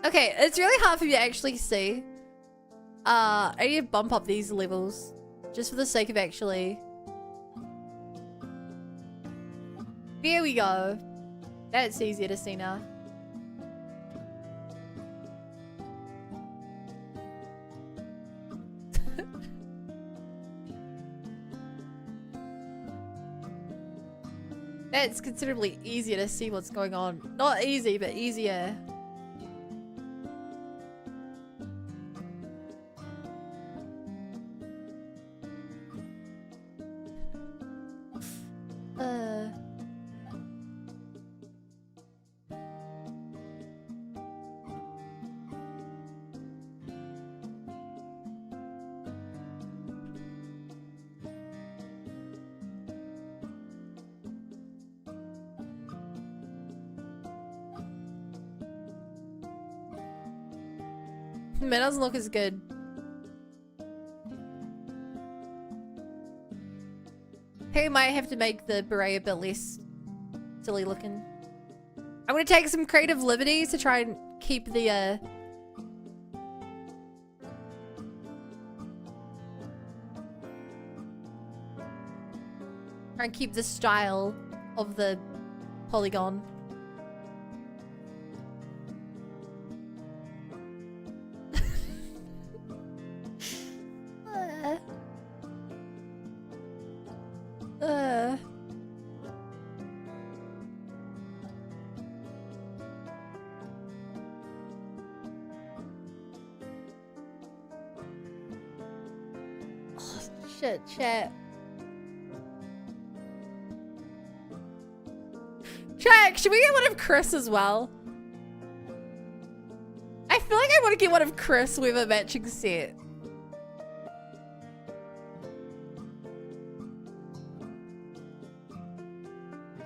A: Okay, it's really hard for me to actually see. I need to bump up these levels just for the sake of actually. There we go. That's easier to see now. It's considerably easier to see what's going on. Not easy, but easier. It doesn't look as good. Hey, might have to make the beret a bit less silly looking. I'm gonna take some creative liberties to try and keep the try and keep the style of the polygon. Shit, chat. Chat, should we get one of Chris as well? I feel like I want to get one of Chris with a matching set.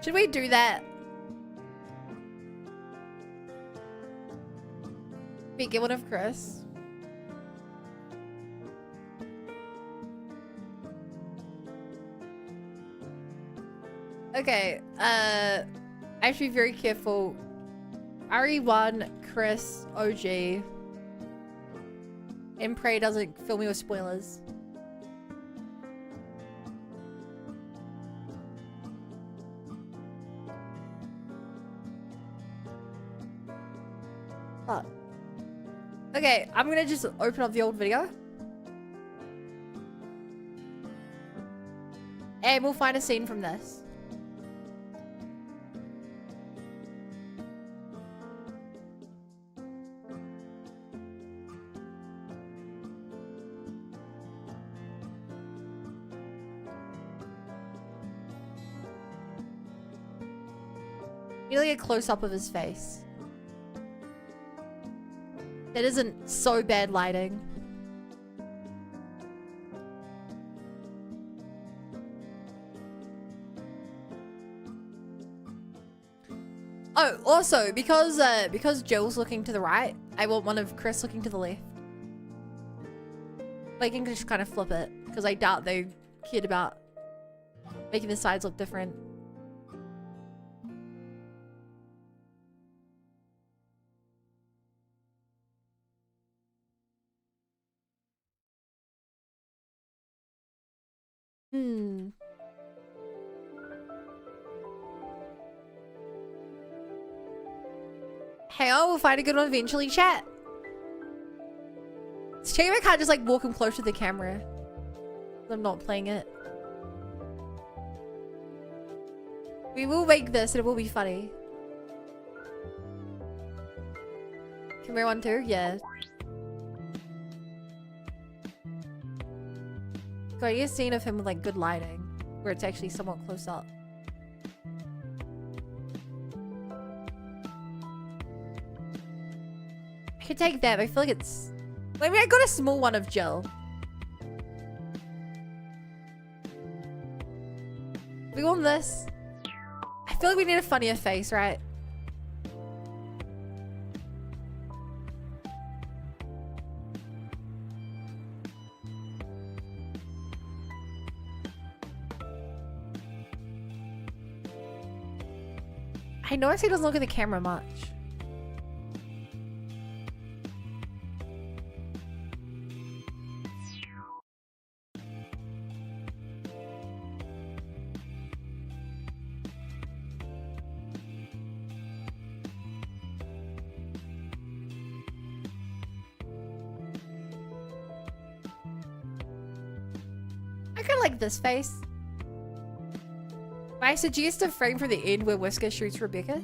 A: Should we do that? We get one of Chris. Okay, I have to be very careful. RE1, Chris, OG. And pray doesn't fill me with spoilers. Fuck. Okay, I'm gonna just open up the old video. And we'll find a scene from this. You know, like a close-up of his face. That isn't so bad lighting. Oh, also, because Jill's looking to the right, I want one of Chris looking to the left. They can just kind of flip it, because I doubt they cared about making the sides look different. Hang on, we'll find a good one eventually, chat. It's a shame I can't just like walk him close to the camera. I'm not playing it. We will make this and it will be funny. Camera 1 too? Yeah. So I need a scene of him with like good lighting where it's actually somewhat close up. I could take that, but I feel like it's... I mean, I got a small one of Jill. We want this. I feel like we need a funnier face, right? I notice he doesn't look at the camera much. I kind of like this face. I suggest a frame for the end where Whisker shoots Rebecca.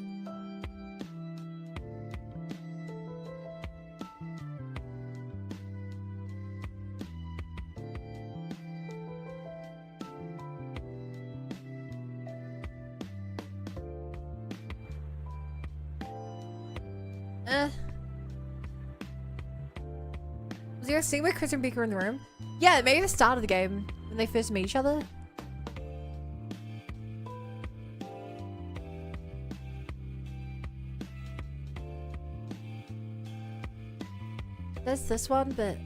A: Was there a scene with Chris and Beaker in the room? Yeah, maybe the start of the game when they first meet each other. There's this one, but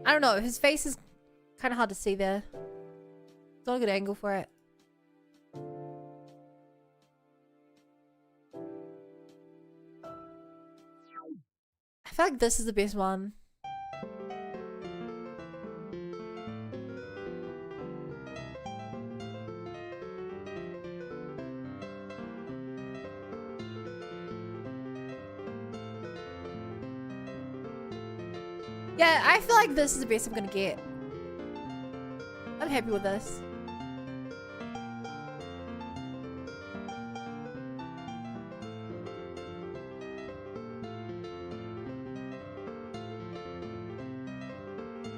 A: I don't know. His face is kind of hard to see there. It's not a good angle for it. I feel like this is the best one. Yeah, I feel like this is the best I'm gonna get. I'm happy with this.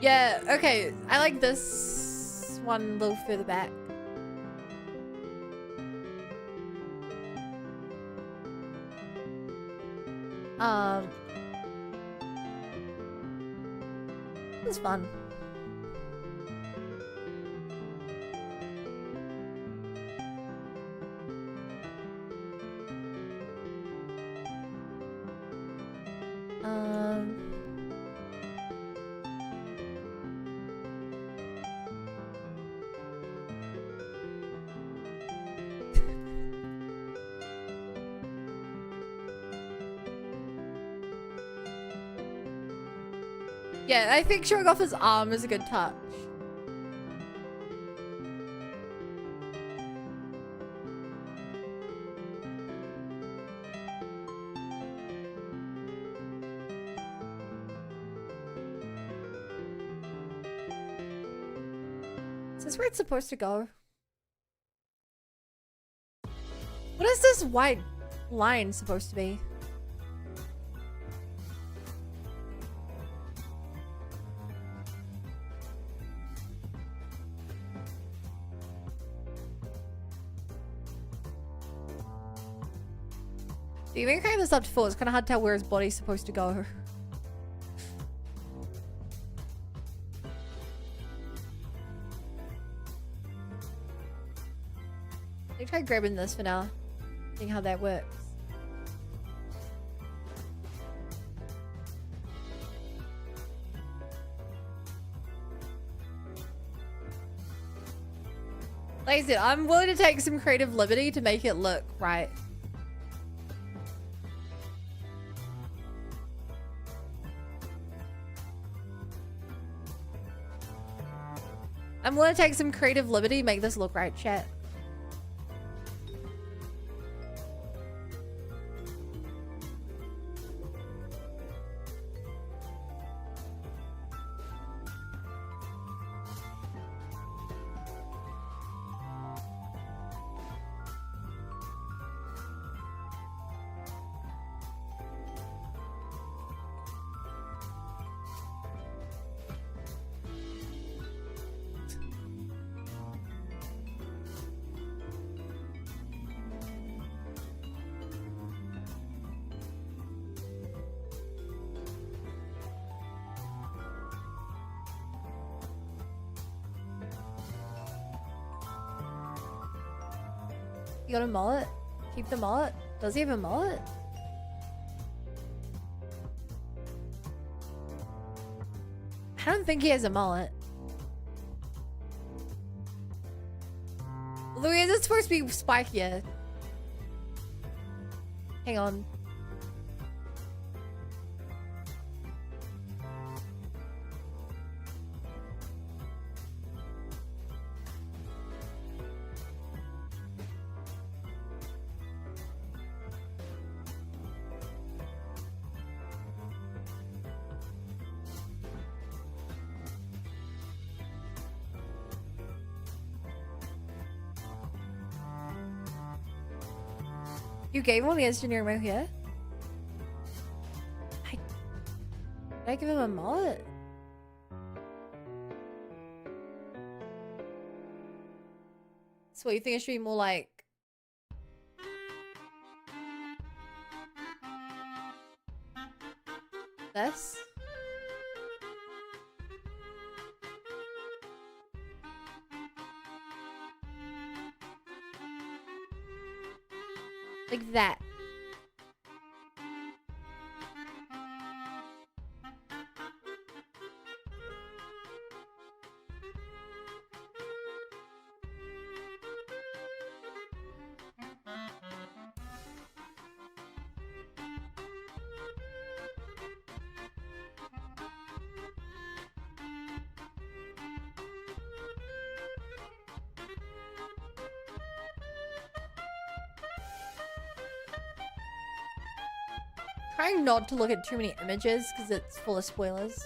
A: Yeah, okay. I like this one a little further back. It was fun. Yeah, I think showing off his arm is a good touch. Is this where it's supposed to go? What is this white line supposed to be? Even carrying this up to full, it's kind of hard to tell where his body's supposed to go. Let me try grabbing this for now. Seeing how that works. Like I said, I'm willing to take some creative liberty to make it look right. I'm willing to take some creative liberty to make this look right, chat. You got a mullet? Keep the mullet? Does he have a mullet? I don't think he has a mullet. Louis, is it supposed to be spikier? Hang on. You gave him the engineering move here? Did I give him a mullet? So what, you think it should be more like... this? Like that. Trying not to look at too many images because it's full of spoilers.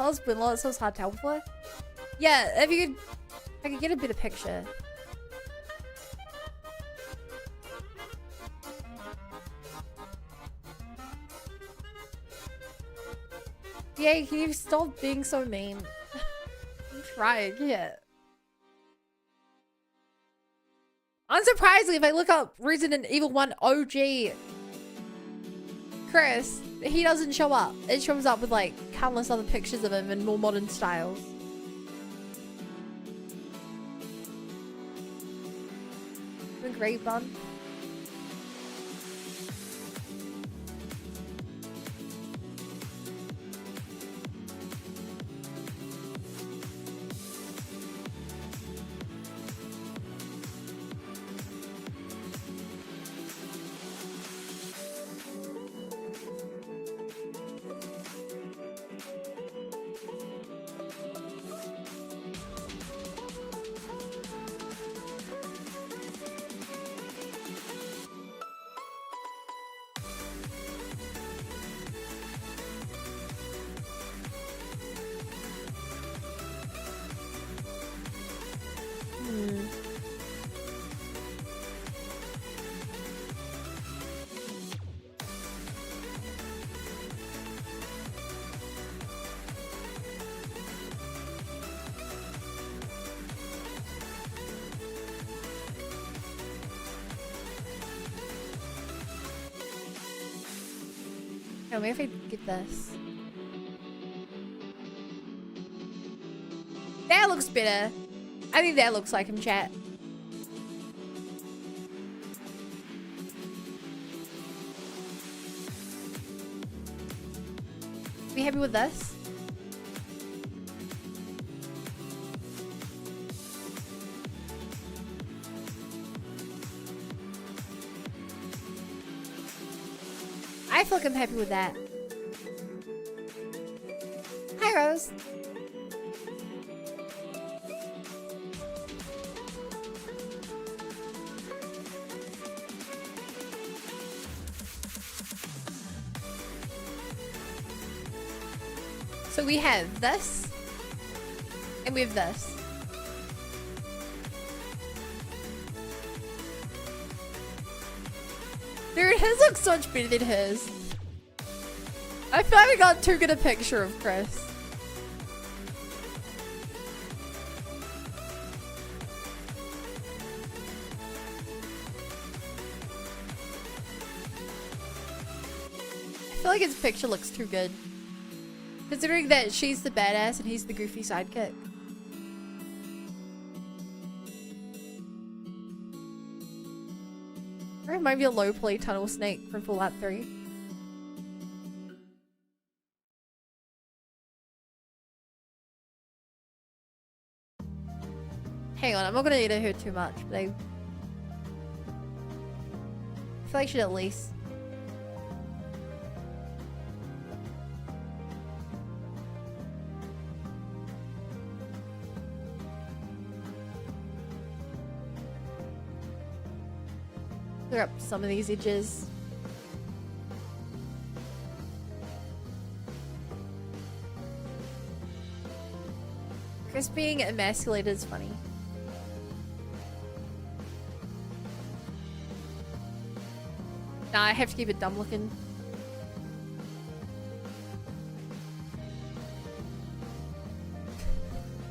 A: Colors Winlow, it's so hard to tell before. Yeah, if you could, I could get a better picture. Yeah, can you stop being so mean? I'm trying, yeah. Unsurprisingly, if I look up Resident Evil 1 OG Chris, he doesn't show up. It shows up with like countless other pictures of him in more modern styles. The great bun. on, maybe if I get this. That looks better. I think that looks like him, chat. Be happy with this? I feel like I'm happy with that. Hi, Rose. So we have this, and we have this. Dude, his looks so much better than his. I feel like we got too good a picture of Chris. I feel like his picture looks too good. Considering that she's the badass and he's the goofy sidekick. Or it might be a low play tunnel snake from Fallout 3. Hang on, I'm not gonna eat her too much, but I feel like I should at least. Clear up some of these edges. Chris being emasculated is funny. Nah, I have to keep it dumb looking.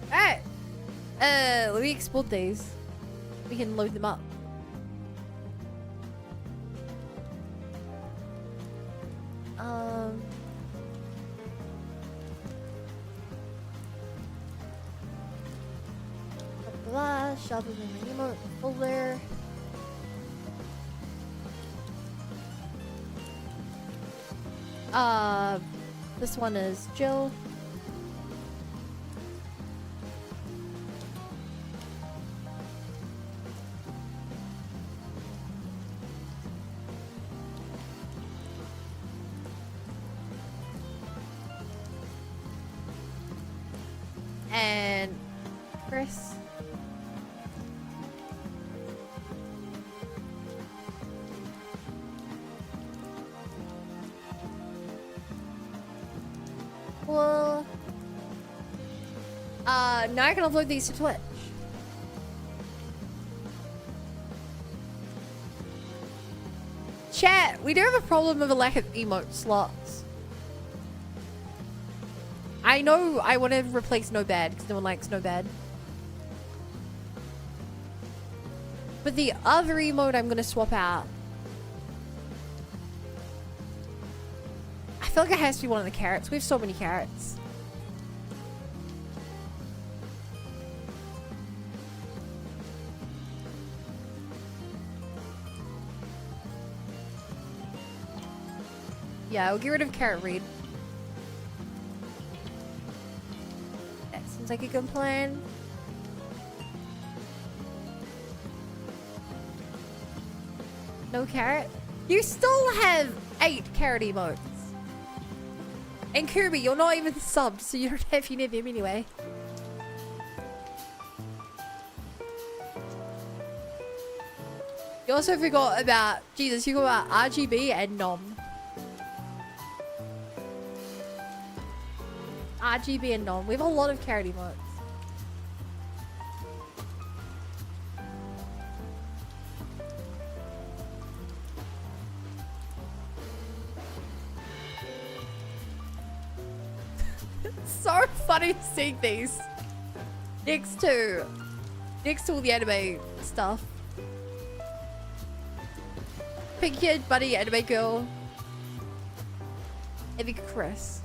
A: Alright. Let me export these. We can load them up. Shove it in the emote folder. This one is Jill. And Chris. Well, now I can upload these to Twitch. Chat, we do have a problem with a lack of emote slots. I know I want to replace No Bad because no one likes No Bad. But the other emote I'm going to swap out. I feel like it has to be one of the carrots. We have so many carrots. Yeah, we'll get rid of Carrot Reed. That seems like a good plan. No carrot? You still have 8 carrot emotes. And Kirby, you're not even subbed, so you don't have any of them anyway. You also forgot about, Jesus, you forgot about RGB and Nom. RGB and Nom. We have a lot of carrot emotes. So funny seeing these next to all the anime stuff. Pink Kid, Buddy, Anime Girl. Avec Chris.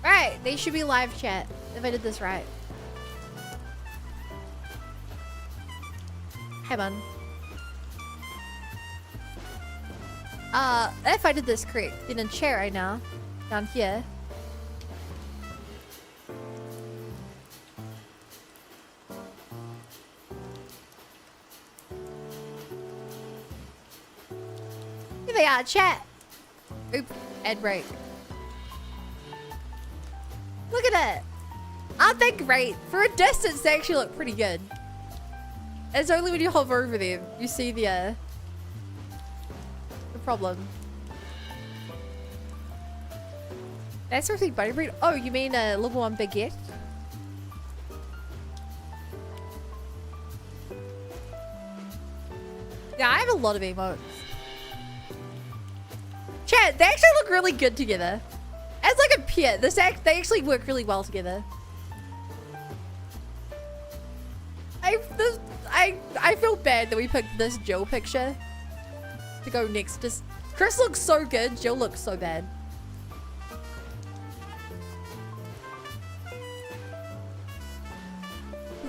A: Right, they should be live chat if I did this right. Hey, man. If I did this correct, in a chair right now, down here. Here they are, chat. Oop, ad break. Look at it. Aren't they great? For a distance, they actually look pretty good. It's only when you hover over them, you see the problem. That's really buddy breed. Oh, you mean a level 1 baguette? Yeah, I have a lot of emotes. Chat, they actually look really good together. As like a pair, they actually work really well together. I feel bad that we picked this Jill picture to go next to. Chris looks so good, Jill looks so bad.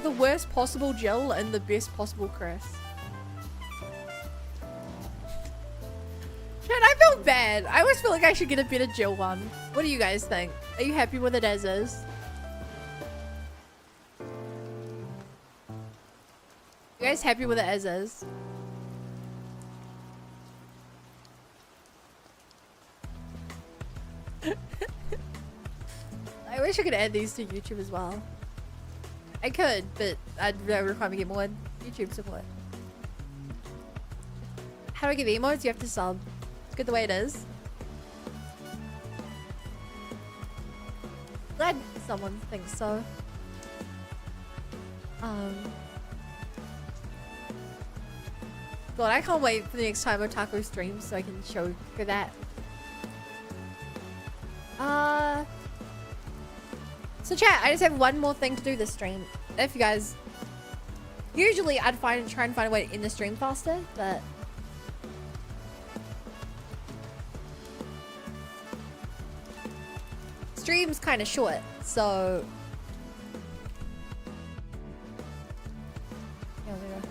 A: The worst possible Jill and the best possible Chris. Man, I feel bad. I always feel like I should get a better Jill one. What do you guys think? Are you happy with it as is? You guys happy with it as is? I wish I could add these to YouTube as well. I could, but I'd require me to get more YouTube support. How do I get emotes? You have to sub. It's good the way it is. Glad someone thinks so. God, I can't wait for the next time Otaku streams so I can show for that. So chat, I just have one more thing to do this stream. If you guys... Usually I'd try and find a way to end the stream faster, but... Stream's kind of short, so... Yeah, there we go.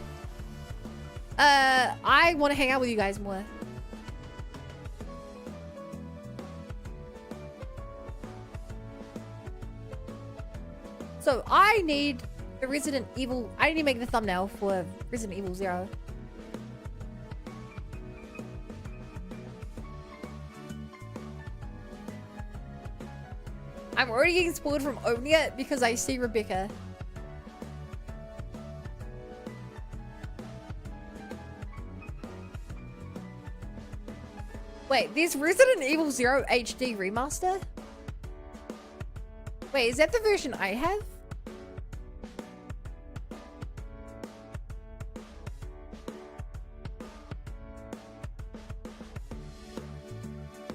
A: I want to hang out with you guys more. So I need the Resident Evil. I need to make the thumbnail for Resident Evil 0. I'm already getting spoiled from opening it because I see Rebecca. Wait, there's Resident Evil 0 HD remaster? Wait, is that the version I have?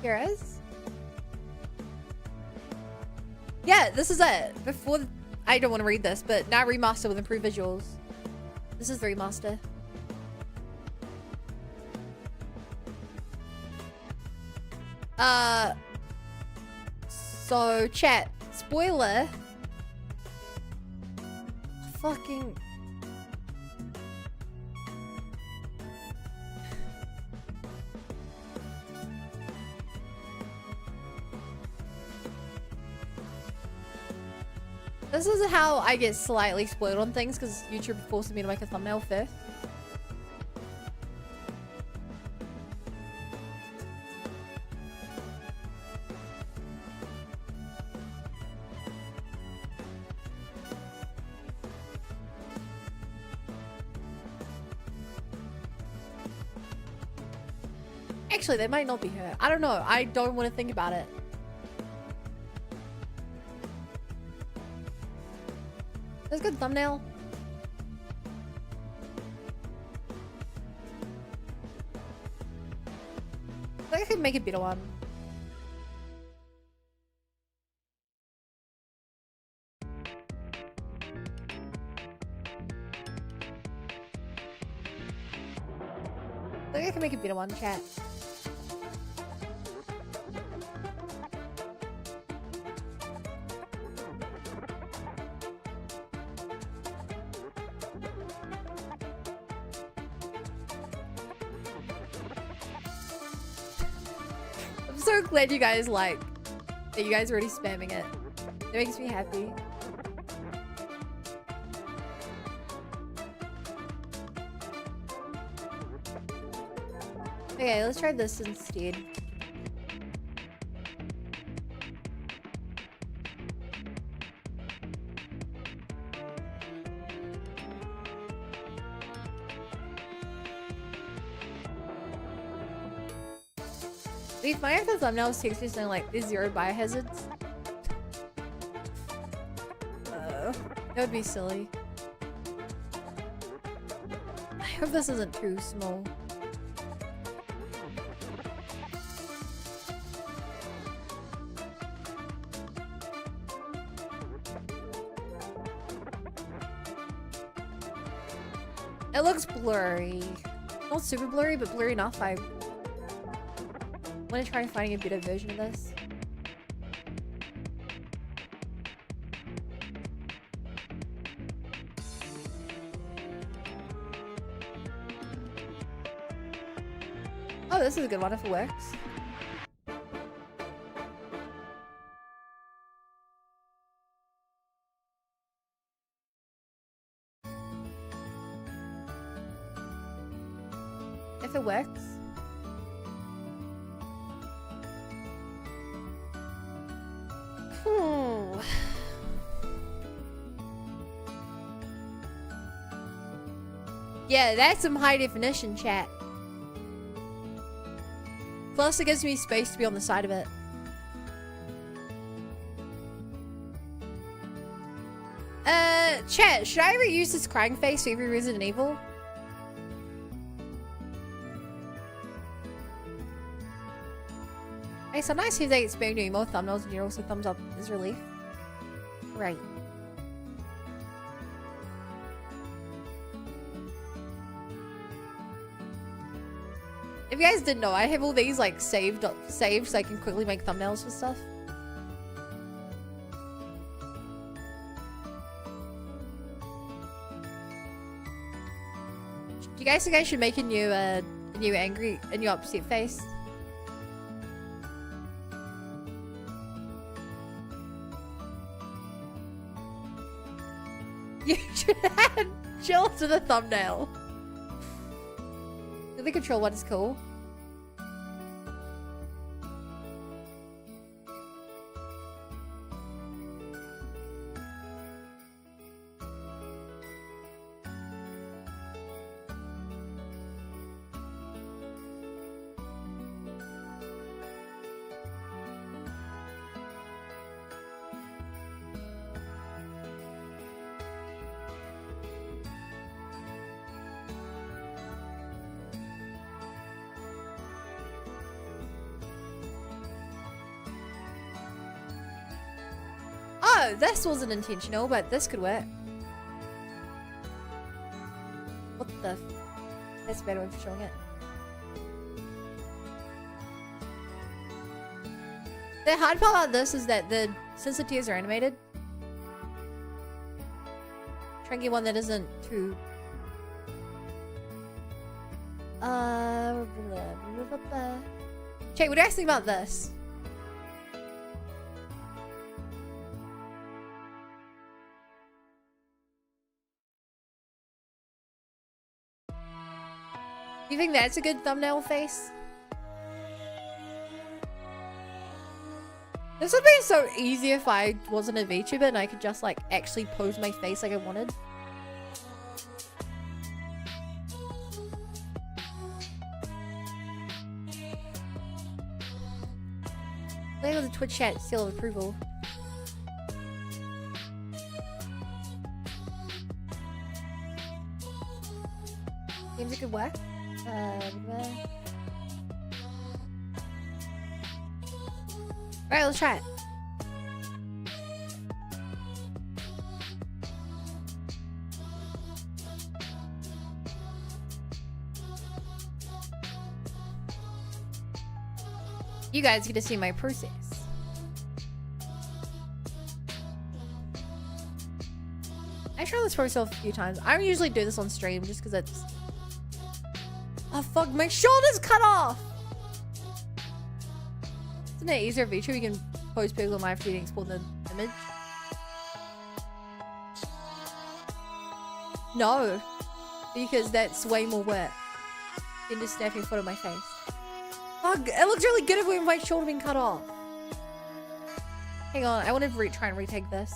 A: Here it is. Yeah, this is it. Before I don't want to read this, but now remaster with improved visuals. This is the remaster. So chat, spoiler. Fucking. This is how I get slightly spoiled on things because YouTube forces me to make a thumbnail first. Actually, that might not be her. I don't know. I don't want to think about it. That's a good thumbnail. can make a better one. I think I can make a better one, chat. I'm so glad you guys that you guys are already spamming it. It makes me happy. Okay, let's try this instead. It'd be funny if the thumbnails takes me something like there's 0 biohazards. That would be silly. I hope this isn't too small. It looks blurry. Not super blurry, but blurry enough. I want to try finding a better version of this. Oh, this is a good one if it works. If it works. Yeah, that's some high definition, chat. Plus, it gives me space to be on the side of it. Chat, should I ever use this crying face for every Resident Evil? Hey, sometimes if they get spammed doing more thumbnails in general, so thumbs up is relief. Right. If you guys didn't know, I have all these like saved so I can quickly make thumbnails for stuff. Do you guys think I should make a new upset face? You should add Jill to the thumbnail. The control one is cool. Oh, this wasn't intentional, but this could work. What the f— that's a better way of showing it. The hard part about this is that since the tears are animated, try and get one that isn't too Jake, what do you guys think about this? Do you think that's a good thumbnail face? This would be so easy if I wasn't a VTuber and I could just like actually pose my face like I wanted. There was a Twitch chat seal of approval. Seems it could work. Alright, let's try it. You guys get to see my process. I tried this process a few times. I don't usually do this on stream just because it's... Oh fuck, my shoulder's cut off! Isn't it easier feature? You can post pixel on my FTD and export the image. No, because that's way more work than just snapping a photo of my face. Fuck, it looks really good with my shoulder being cut off. Hang on, I want to try and retake this.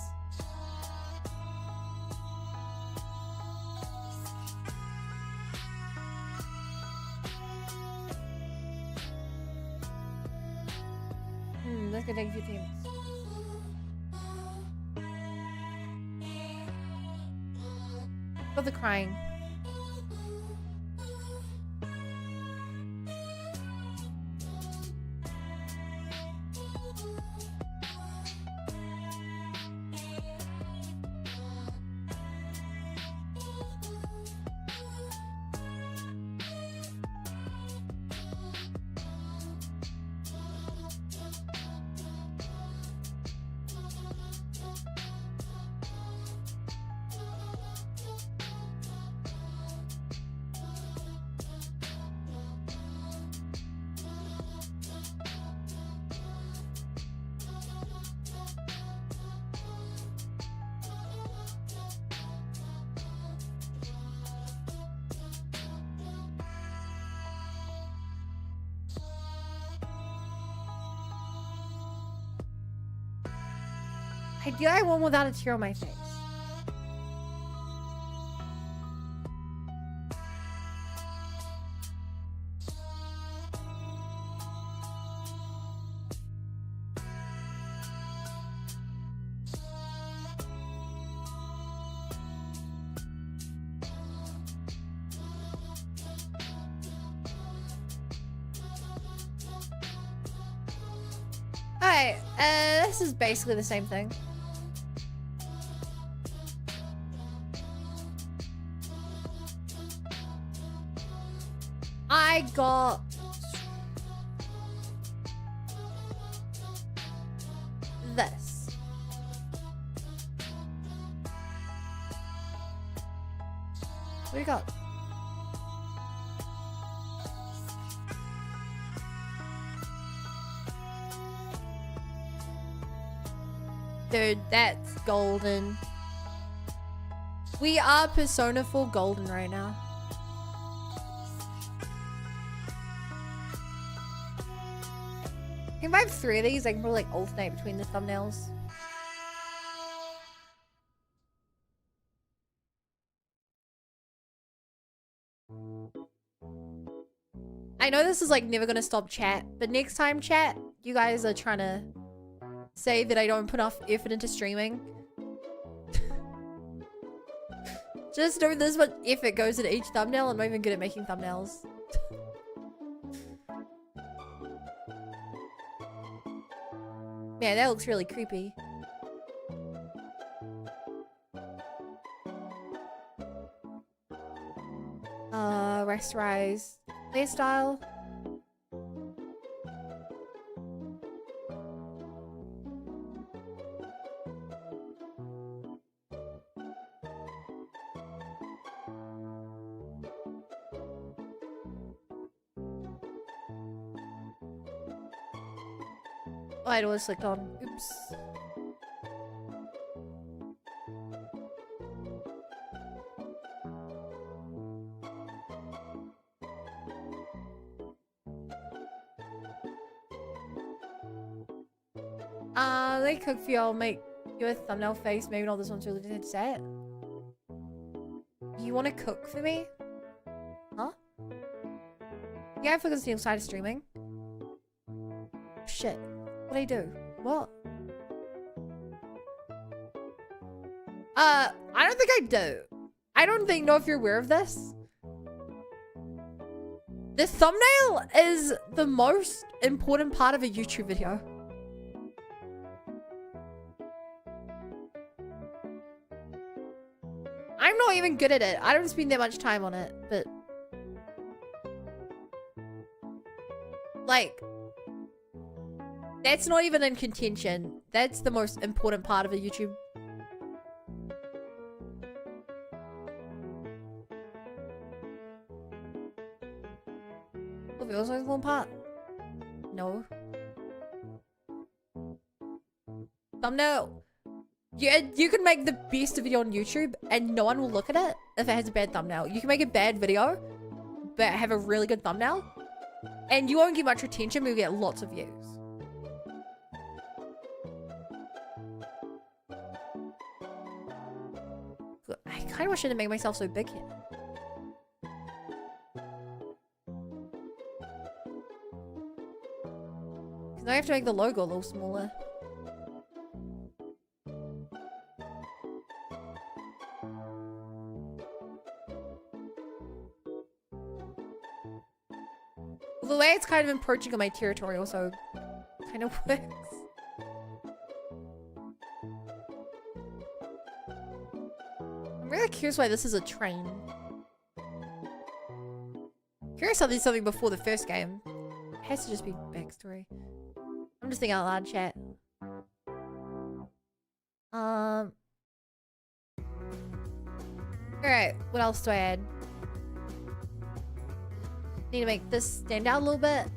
A: That's gonna take a few teams. But the crying. Ideally, I want without a tear on my face. Alright, this is basically the same thing. I got this. What do you got? Dude, that's golden. We are Persona 4 golden right now. If I have 3 of these, I can probably like alternate between the thumbnails. I know this is like never gonna stop chat, but next time chat, you guys are trying to say that I don't put enough effort into streaming. Just know this much effort goes into each thumbnail. I'm not even good at making thumbnails. Man, that looks really creepy. Rasterize playstyle. Oh, I was clicked on. Oops. They cook for you. I'll make you a thumbnail face. Maybe not this one's really dead set. You want to cook for me? Huh? Yeah, I forgot to side of streaming. Shit. What'd I do? What? I don't think I do. I don't know if you're aware of this. The thumbnail is the most important part of a YouTube video. I'm not even good at it. I don't spend that much time on it, but like that's not even in contention. That's the most important part of a YouTube. Oh, there's only one part. No. Thumbnail. Yeah, you can make the best video on YouTube and no one will look at it if it has a bad thumbnail. You can make a bad video, but have a really good thumbnail. And you won't get much attention, but you'll get lots of views. I kind of wish I didn't make myself so big here. Because now I have to make the logo a little smaller. The way it's kind of encroaching on my territory also kind of works. I'm really curious why this is a train. Curious how there's something before the first game. It has to just be backstory. I'm just thinking out loud, chat. Alright, what else do I add? Need to make this stand out a little bit.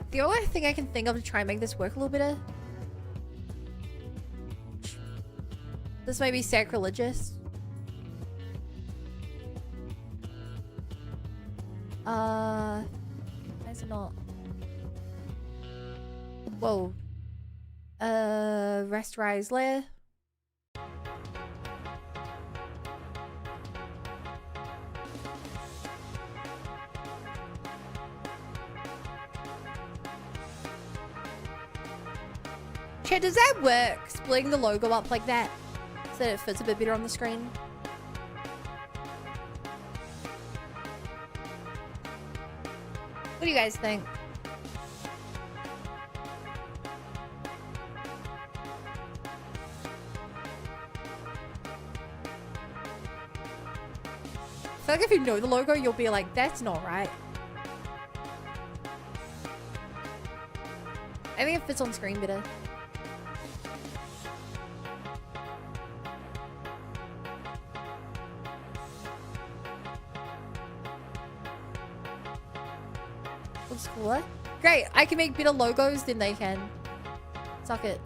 A: The only thing I can think of to try and make this work a little better. This may be sacrilegious. Why is it not? Whoa. Rasterize layer. Chat, does that work? Splitting the logo up like that so that it fits a bit better on the screen? What do you guys think? I feel like if you know the logo, you'll be like, that's not right. I think it fits on screen better. Looks cooler. Great, I can make better logos than they can. Suck it.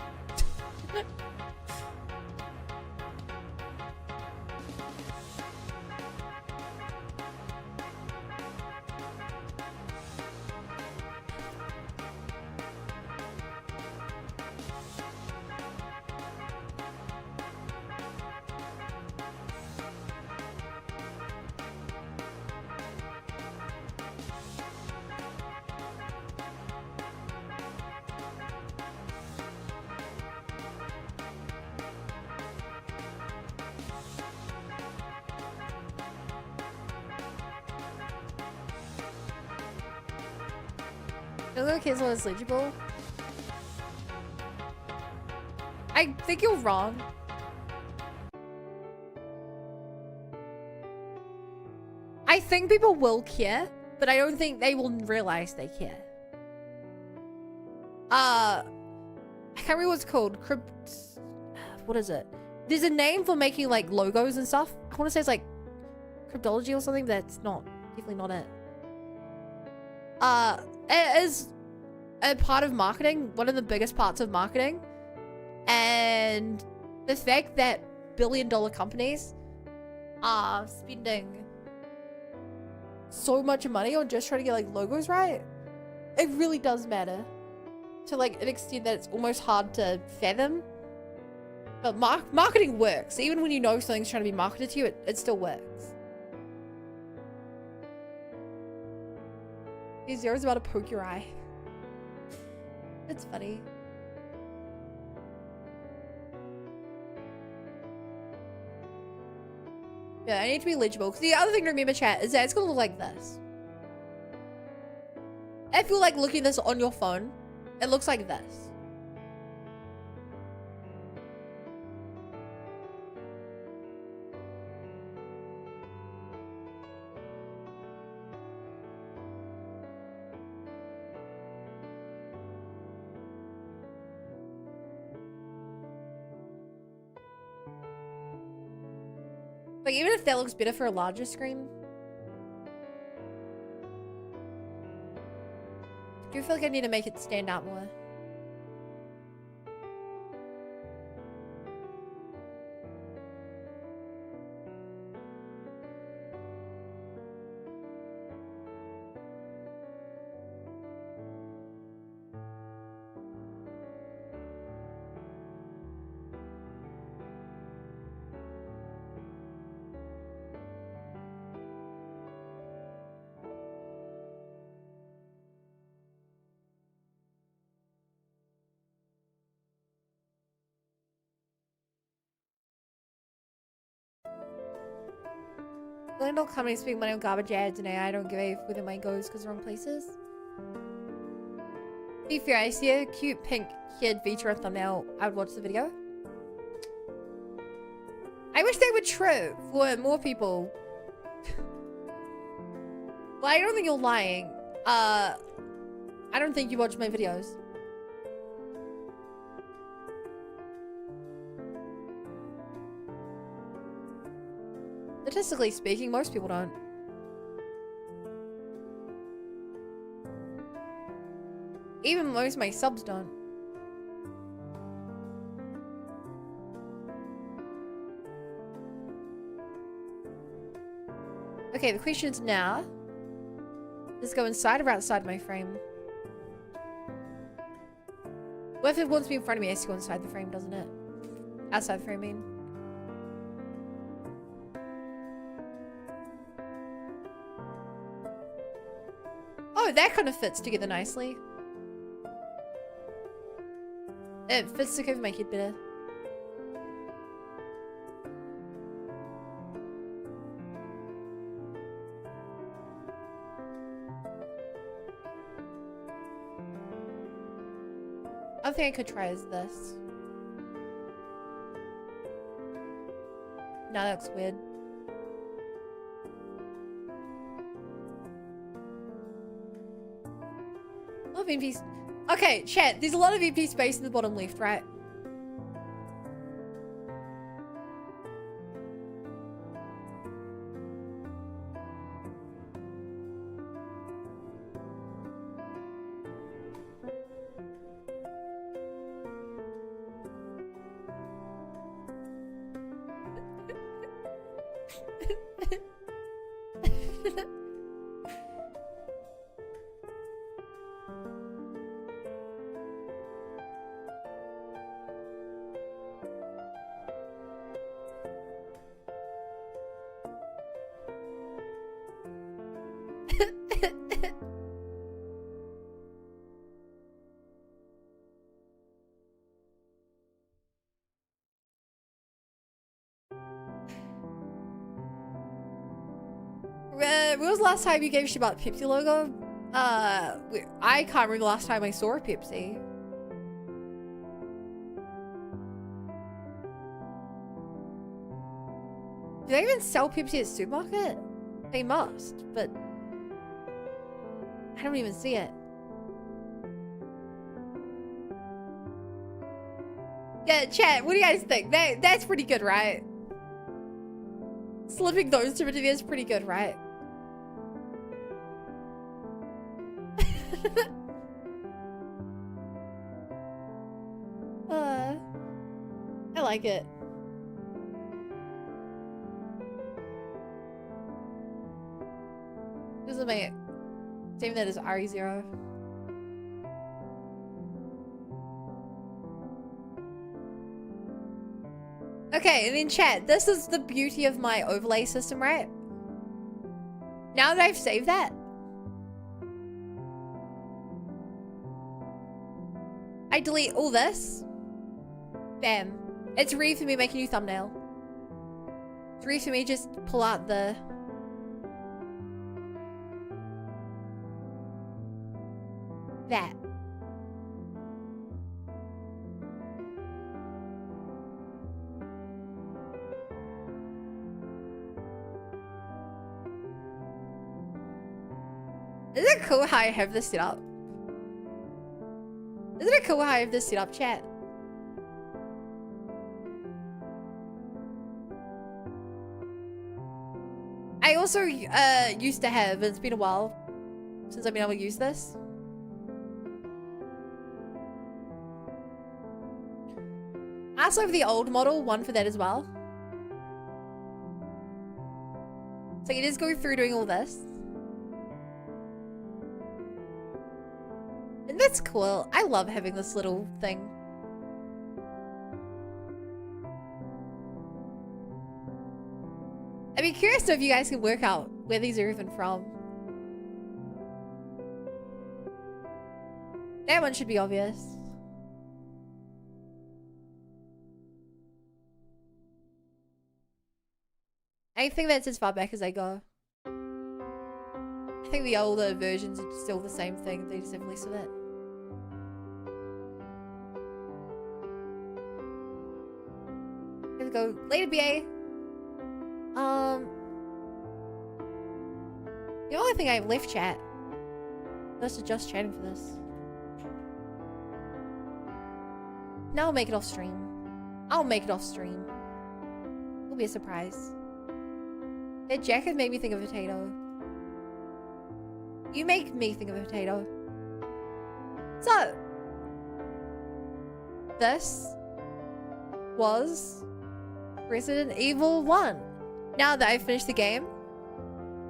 A: The little kids was legible. I think you're wrong. I think people will care, but I don't think they will realize they care. I can't remember what it's called. What is it? There's a name for making like logos and stuff. I want to say it's like cryptology or something, but that's not, definitely not it. It is a part of marketing, one of the biggest parts of marketing, and The fact that billion-dollar companies are spending so much money on just trying to get like logos right, it really does matter to like an extent that it's almost hard to fathom. But marketing works. Even when you know something's trying to be marketed to you, it still works. Zero's about to poke your eye. It's funny. Yeah, I need to be legible. Because the other thing to remember, chat, is that it's going to look like this. If you're like looking at this on your phone, it looks like this. Like, even if that looks better for a larger screen, I do feel like I need to make it stand out more. Billion-dollar companies spending money on garbage ads and AI don't give a where the money goes because they're wrong places. To be fair, I see a cute pink-haired Vitra thumbnail. I would watch the video. I wish they were true for more people. Well, I don't think you're lying. I don't think you watch my videos. Statistically speaking, most people don't. Even most of my subs don't. Okay, the question is now, does it go inside or outside my frame? Well, if it wants to be in front of me, it has to go inside the frame, doesn't it? Outside the frame, I mean. Oh, that kind of fits together nicely. It fits to cover my head better. Other thing I could try is this. No, that looks weird. A lot of MP. Okay, chat. There's a lot of MP space in the bottom left, right? When was the last time you gave a shit about the Pepsi logo? I can't remember the last time I saw a Pepsi. Do they even sell Pepsi at the supermarket? They must, but I don't even see it. Yeah, chat, what do you guys think? That's pretty good, right? Slipping those two into there is pretty good, right? I like it. This is my same that is RE0. Okay, and then chat, this is the beauty of my overlay system, right? Now that I've saved that, I delete all this. Bam. It's ready for me to make a new thumbnail. It's ready for me to just pull out the... that. Isn't it cool how I have this set up? Isn't it cool how I have this set up, chat? I also used to have, it's been a while since I've been able to use this. I also have the old model, one for that as well. So you just go through doing all this. And that's cool. I love having this little thing. I'd be curious to know if you guys can work out where these are even from. That one should be obvious. I think that's as far back as I go. I think the older versions are still the same thing. They just have less of it. Here we go. Later, BA. The only thing I have left, chat. This is just chatting for this. Now I'll make it off stream. I'll make it off stream. It'll be a surprise. That jacket made me think of a potato. You make me think of a potato. So, this was Resident Evil 1. Now that I've finished the game,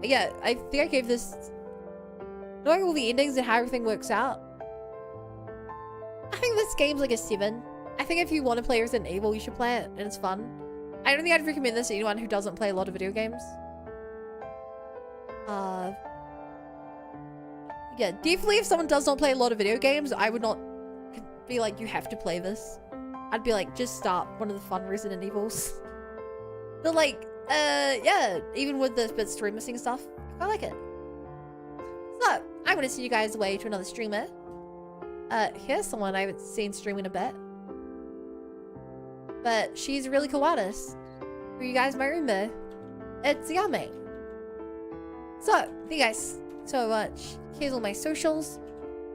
A: yeah, I think I gave this, knowing all the endings and how everything works out, I think this game's like a 7. I think if you want to play Resident Evil, you should play it, and it's fun. I don't think I'd recommend this to anyone who doesn't play a lot of video games. Yeah, definitely if someone does not play a lot of video games, I would not be like, you have to play this. I'd be like, just start one of the fun Resident Evils. But like, yeah, even with the bit stream missing stuff, I like it. So, I'm gonna send you guys away to another streamer. Here's someone I haven't seen stream in a bit. But she's a really cool artist, who you guys might remember. It's Yame. So, thank you guys so much. Here's all my socials.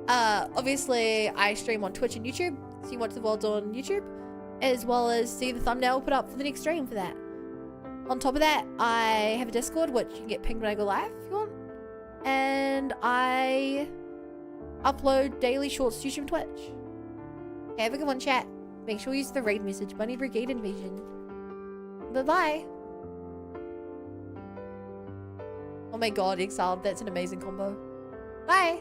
A: Obviously, I stream on Twitch and YouTube, so you watch the world on YouTube, as well as see the thumbnail put up for the next stream for that. On top of that, I have a Discord, which you can get pinged when I go live if you want. And I upload daily shorts to YouTube and Twitch. Have a good one, chat. Make sure you use the raid message, Bunny Brigade Invasion. Bye-bye. Oh my god, Exiled, that's an amazing combo. Bye!